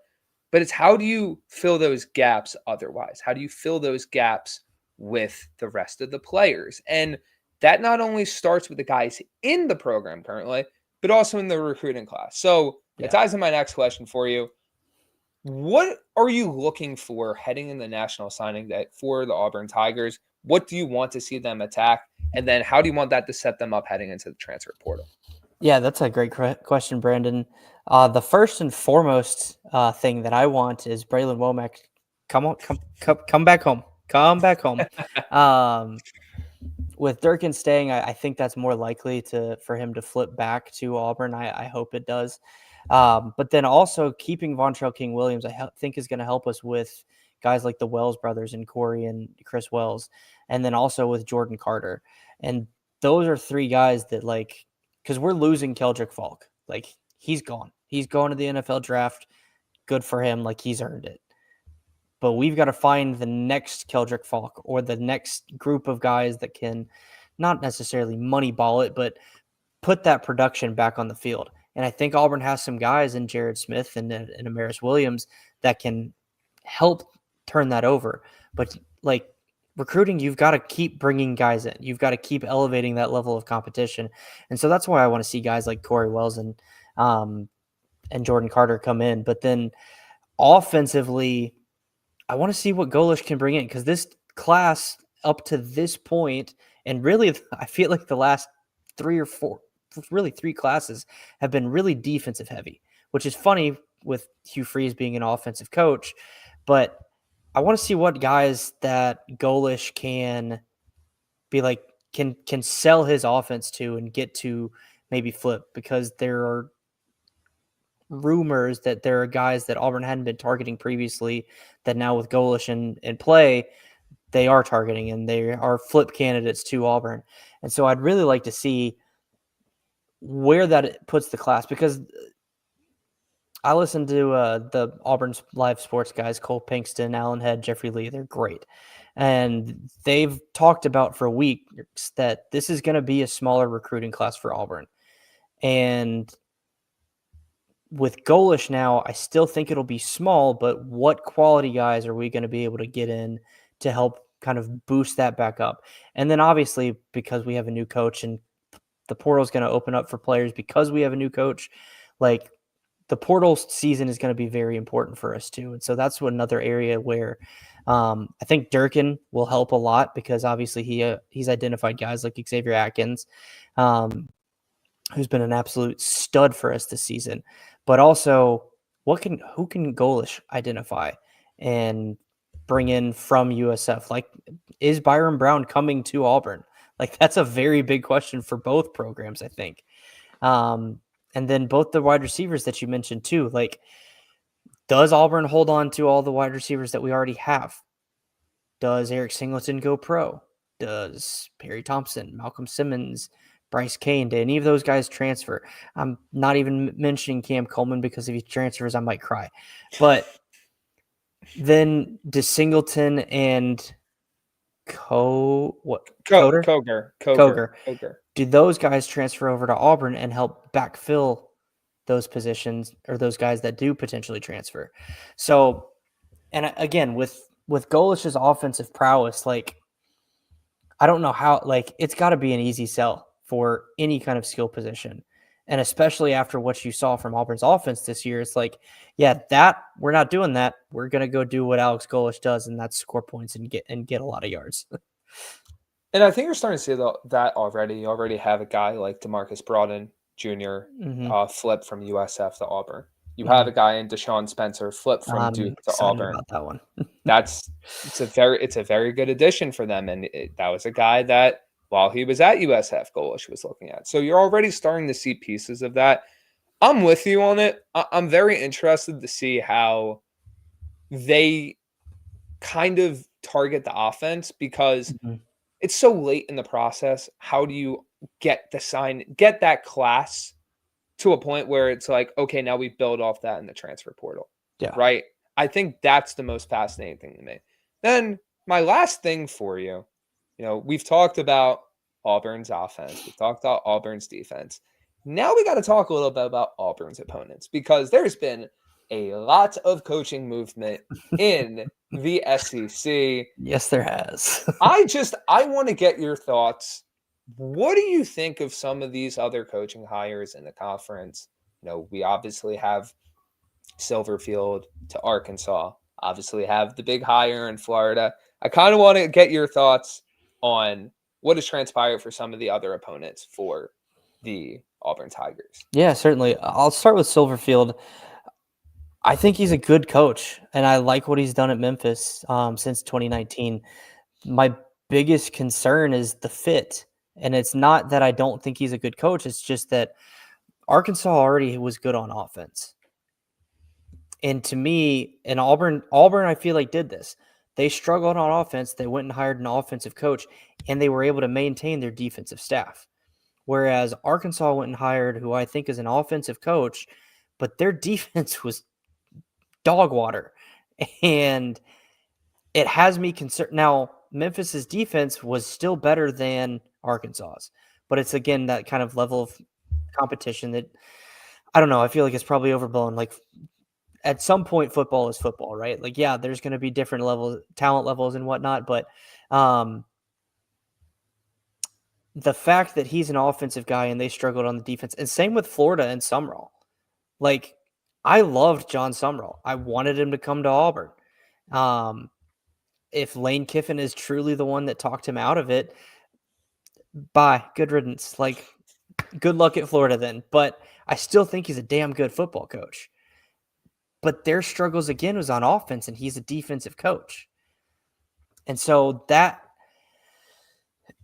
but it's how do you fill those gaps otherwise? How do you fill those gaps with the rest of the players? And that not only starts with the guys in the program currently, but also in the recruiting class. So it ties to my next question for you. What are you looking for heading in the National Signing Day for the Auburn Tigers? What do you want to see them attack? And then how do you want that to set them up heading into the transfer portal? Yeah, that's a great question, Brandon. The first and foremost thing that I want is Braylon Womack. Come back home. Come back home. With Durkin staying, I think that's more likely for him to flip back to Auburn. I hope it does. But then also keeping Vontrell King-Williams, I think, is going to help us with guys like the Wells brothers and Corey and Chris Wells, and then also with Jordan Carter. And those are 3 guys that, like, because we're losing Keldrick Falk. Like, he's gone. He's going to the NFL draft. Good for him. Like, he's earned it. But we've got to find the next Keldrick Falk or the next group of guys that can not necessarily moneyball it, but put that production back on the field. And I think Auburn has some guys in Jared Smith and Amaris Williams that can help turn that over. But, like, recruiting, you've got to keep bringing guys in. You've got to keep elevating that level of competition. And so that's why I want to see guys like Corey Wells and Jordan Carter come in. But then offensively, I want to see what Golesh can bring in, because this class up to this point, and really I feel like the last 3 or 4, really 3 classes have been really defensive heavy, which is funny with Hugh Freeze being an offensive coach. But I want to see what guys that Golesh can be like, can sell his offense to and get to maybe flip, because there are rumors that there are guys that Auburn hadn't been targeting previously that now with Golesh in play, they are targeting, and they are flip candidates to Auburn. And so I'd really like to see where that puts the class, because I listened to the Auburn's live sports guys, Cole Pinkston, Alan Head, Jeffrey Lee. They're great. And they've talked about for weeks that this is going to be a smaller recruiting class for Auburn. And with Golesh now, I still think it'll be small, but what quality guys are we going to be able to get in to help kind of boost that back up? And then obviously, because we have a new coach and the portal is going to open up for players because we have a new coach, like, the portal season is going to be very important for us too. And so that's another area where I think Durkin will help a lot, because obviously he's identified guys like Xavier Atkins, who's been an absolute stud for us this season. But also, who can Golesh identify and bring in from USF? Like, is Byron Brown coming to Auburn? Like, that's a very big question for both programs, I think. And then both the wide receivers that you mentioned too, like, does Auburn hold on to all the wide receivers that we already have? Does Eric Singleton go pro? Does Perry Thompson, Malcolm Simmons, Bryce Kane, do any of those guys transfer? I'm not even mentioning Cam Coleman, because if he transfers, I might cry. But then does Singleton and Coger? Do those guys transfer over to Auburn and help backfill those positions, or those guys that do potentially transfer? So, and again, with Golesh's offensive prowess, like, I don't know how, like, it's got to be an easy sell for any kind of skill position. And especially after what you saw from Auburn's offense this year, it's like, yeah, that we're not doing that. We're going to go do what Alex Golesh does, and that's score points and get a lot of yards. And I think you're starting to see that already. You already have a guy like DeMarcus Broughton Jr. Flip from USF to Auburn. You have a guy in Deshaun Spencer flip from Duke to Auburn. About that one. It's a very good addition for them, and that was a guy that, while he was at USF, Golesh was looking at. So you're already starting to see pieces of that. I'm with you on it. I'm very interested to see how they kind of target the offense, because it's so late in the process. How do you get that class to a point where it's like, okay, now we build off that in the transfer portal? Yeah. Right? I think that's the most fascinating thing to me. Then my last thing for you, we've talked about Auburn's offense. We've talked about Auburn's defense. Now we got to talk a little bit about Auburn's opponents, because there's been a lot of coaching movement in the SEC. Yes, there has. I want to get your thoughts. What do you think of some of these other coaching hires in the conference? We obviously have Silverfield to Arkansas, obviously have the big hire in Florida. I kind of want to get your thoughts on what has transpired for some of the other opponents for the Auburn Tigers. Yeah, certainly. I'll start with Silverfield. I think he's a good coach, and I like what he's done at Memphis since 2019. My biggest concern is the fit, and it's not that I don't think he's a good coach. It's just that Arkansas already was good on offense. And to me, in Auburn, I feel like did this. They struggled on offense. They went and hired an offensive coach, and they were able to maintain their defensive staff. Whereas Arkansas went and hired who I think is an offensive coach, but their defense was dog water. And it has me concerned. Now, Memphis's defense was still better than Arkansas's, but it's, again, that kind of level of competition that, I don't know, I feel like it's probably overblown. Like, at some point, football is football, right? Like, yeah, there's going to be different levels, talent levels and whatnot, but the fact that he's an offensive guy and they struggled on the defense, and same with Florida and Summerall. Like, I loved John Summerall. I wanted him to come to Auburn. If Lane Kiffin is truly the one that talked him out of it, bye, good riddance. Like, good luck at Florida then. But I still think he's a damn good football coach. But their struggles, again, was on offense, and he's a defensive coach. And so that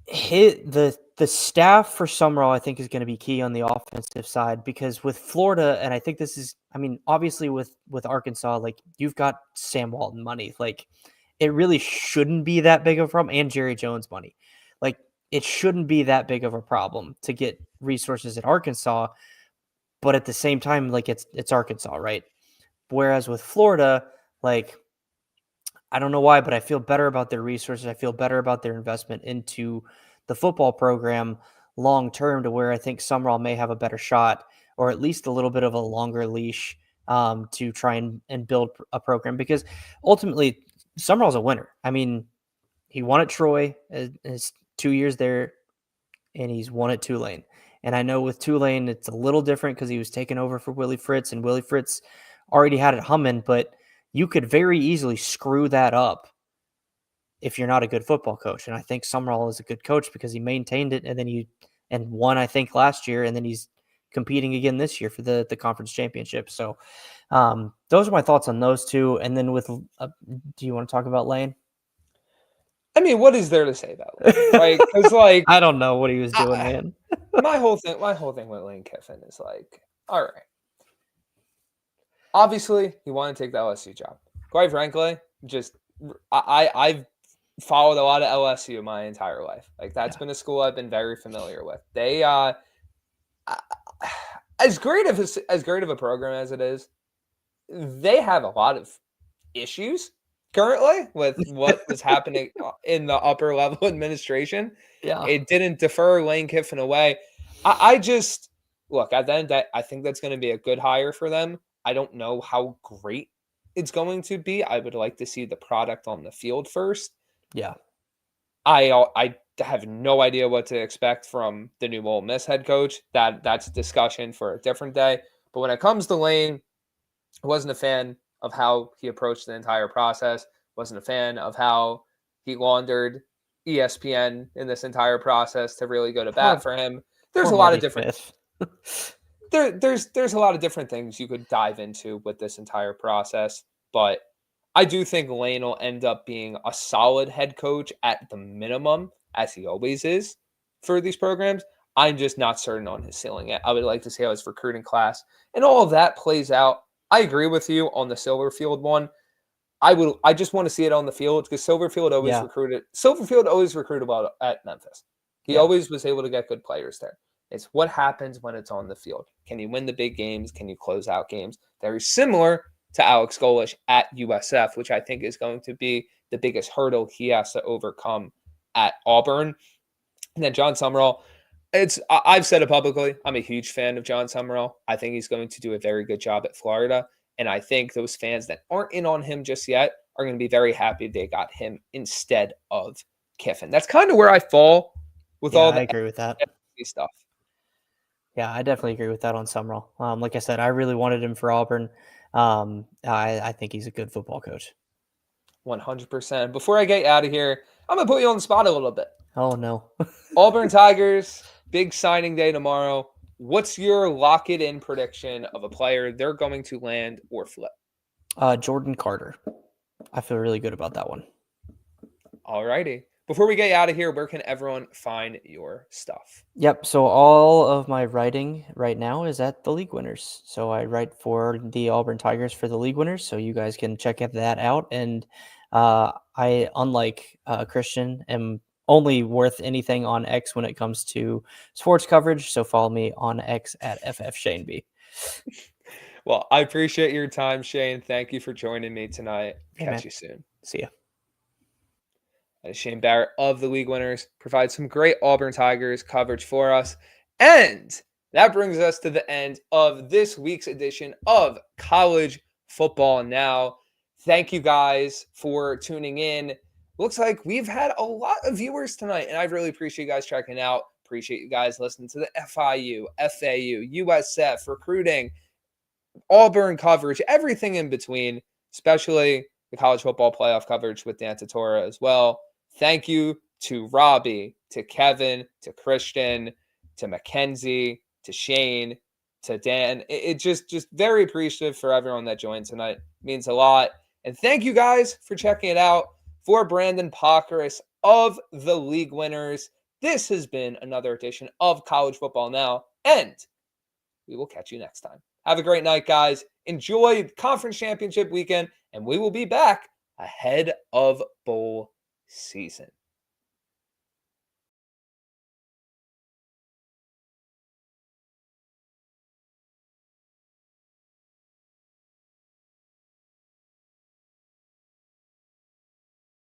hit the staff for Summerall, I think, is going to be key on the offensive side, because with Florida, and I think this is, I mean, obviously with Arkansas, like, you've got Sam Walton money. Like, it really shouldn't be that big of a problem, and Jerry Jones money. Like, it shouldn't be that big of a problem to get resources at Arkansas, but at the same time, like, it's Arkansas, right? Whereas with Florida, like, I don't know why, but I feel better about their resources. I feel better about their investment into the football program long term, to where I think Summerall may have a better shot, or at least a little bit of a longer leash to try and build a program, because ultimately Summerall's a winner. I mean, he won at Troy his 2 years there, and he's won at Tulane. And I know with Tulane, it's a little different because he was taking over for Willie Fritz, and Willie Fritz already had it humming, but you could very easily screw that up if you're not a good football coach. And I think Summerall is a good coach because he maintained it, and then won, I think, last year, and then he's competing again this year for the conference championship. So those are my thoughts on those two. And then with, do you want to talk about Lane? I mean, what is there to say about Lane? Right? Because, like, I don't know what he was doing, man. my whole thing with Lane Kiffin is like, all right. Obviously, he wanted to take the LSU job. Quite frankly, I've followed a lot of LSU my entire life. Like, that's been a school I've been very familiar with. They, as great of a program as it is, they have a lot of issues currently with what was happening in the upper level administration. Yeah, it didn't defer Lane Kiffin away. I just look at the end. I think that's going to be a good hire for them. I don't know how great it's going to be. I would like to see the product on the field first. Yeah. I have no idea what to expect from the new Ole Miss head coach. That's a discussion for a different day. But when it comes to Lane, I wasn't a fan of how he approached the entire process. Wasn't a fan of how he laundered ESPN in this entire process to really go to bat for him. There's a lot of different there's a lot of different things you could dive into with this entire process, but I do think Lane will end up being a solid head coach at the minimum, as he always is for these programs. I'm just not certain on his ceiling yet. I would like to see how his recruiting class and all of that plays out. I agree with you on the Silverfield one. I just want to see it on the field, because Silverfield always recruited well at Memphis. He always was able to get good players there. It's what happens when it's on the field. Can you win the big games? Can you close out games? Very similar to Alex Golesh at USF, which I think is going to be the biggest hurdle he has to overcome at Auburn. And then John Summerall, I've said it publicly, I'm a huge fan of John Summerall. I think he's going to do a very good job at Florida. And I think those fans that aren't in on him just yet are going to be very happy they got him instead of Kiffin. That's kind of where I fall with all the I agree with that stuff. Yeah, I definitely agree with that on Summerall. Like I said, I really wanted him for Auburn. I think he's a good football coach. 100%. Before I get out of here, I'm going to put you on the spot a little bit. Oh, no. Auburn Tigers, big signing day tomorrow. What's your lock-it-in prediction of a player they're going to land or flip? Jordan Carter. I feel really good about that one. All righty. before we get out of here, where can everyone find your stuff? Yep. So all of my writing right now is at the League Winners. So I write for the Auburn Tigers for the League Winners. So you guys can check that out. And I, unlike Christian, am only worth anything on X when it comes to sports coverage. So follow me on X at FFShaneB. Well, I appreciate your time, Shane. Thank you for joining me tonight. Hey, Catch man. you soon. See ya. Shane Barrett of the League Winners provides some great Auburn Tigers coverage for us. And that brings us to the end of this week's edition of College Football Now. Thank you guys for tuning in. Looks like we've had a lot of viewers tonight, and I really appreciate you guys checking out. Appreciate you guys listening to the FIU, FAU, USF, recruiting, Auburn coverage, everything in between, especially the college football playoff coverage with Dan Tortora as well. Thank you to Robbie, to Kevin, to Christian, to Mackenzie, to Shane, to Dan. It just very appreciative for everyone that joined tonight. It means a lot. And thank you guys for checking it out. For Brandyn Pokrass of the League Winners, this has been another edition of College Football Now, and we will catch you next time. Have a great night, guys. Enjoy Conference Championship weekend, and we will be back ahead of bowl season.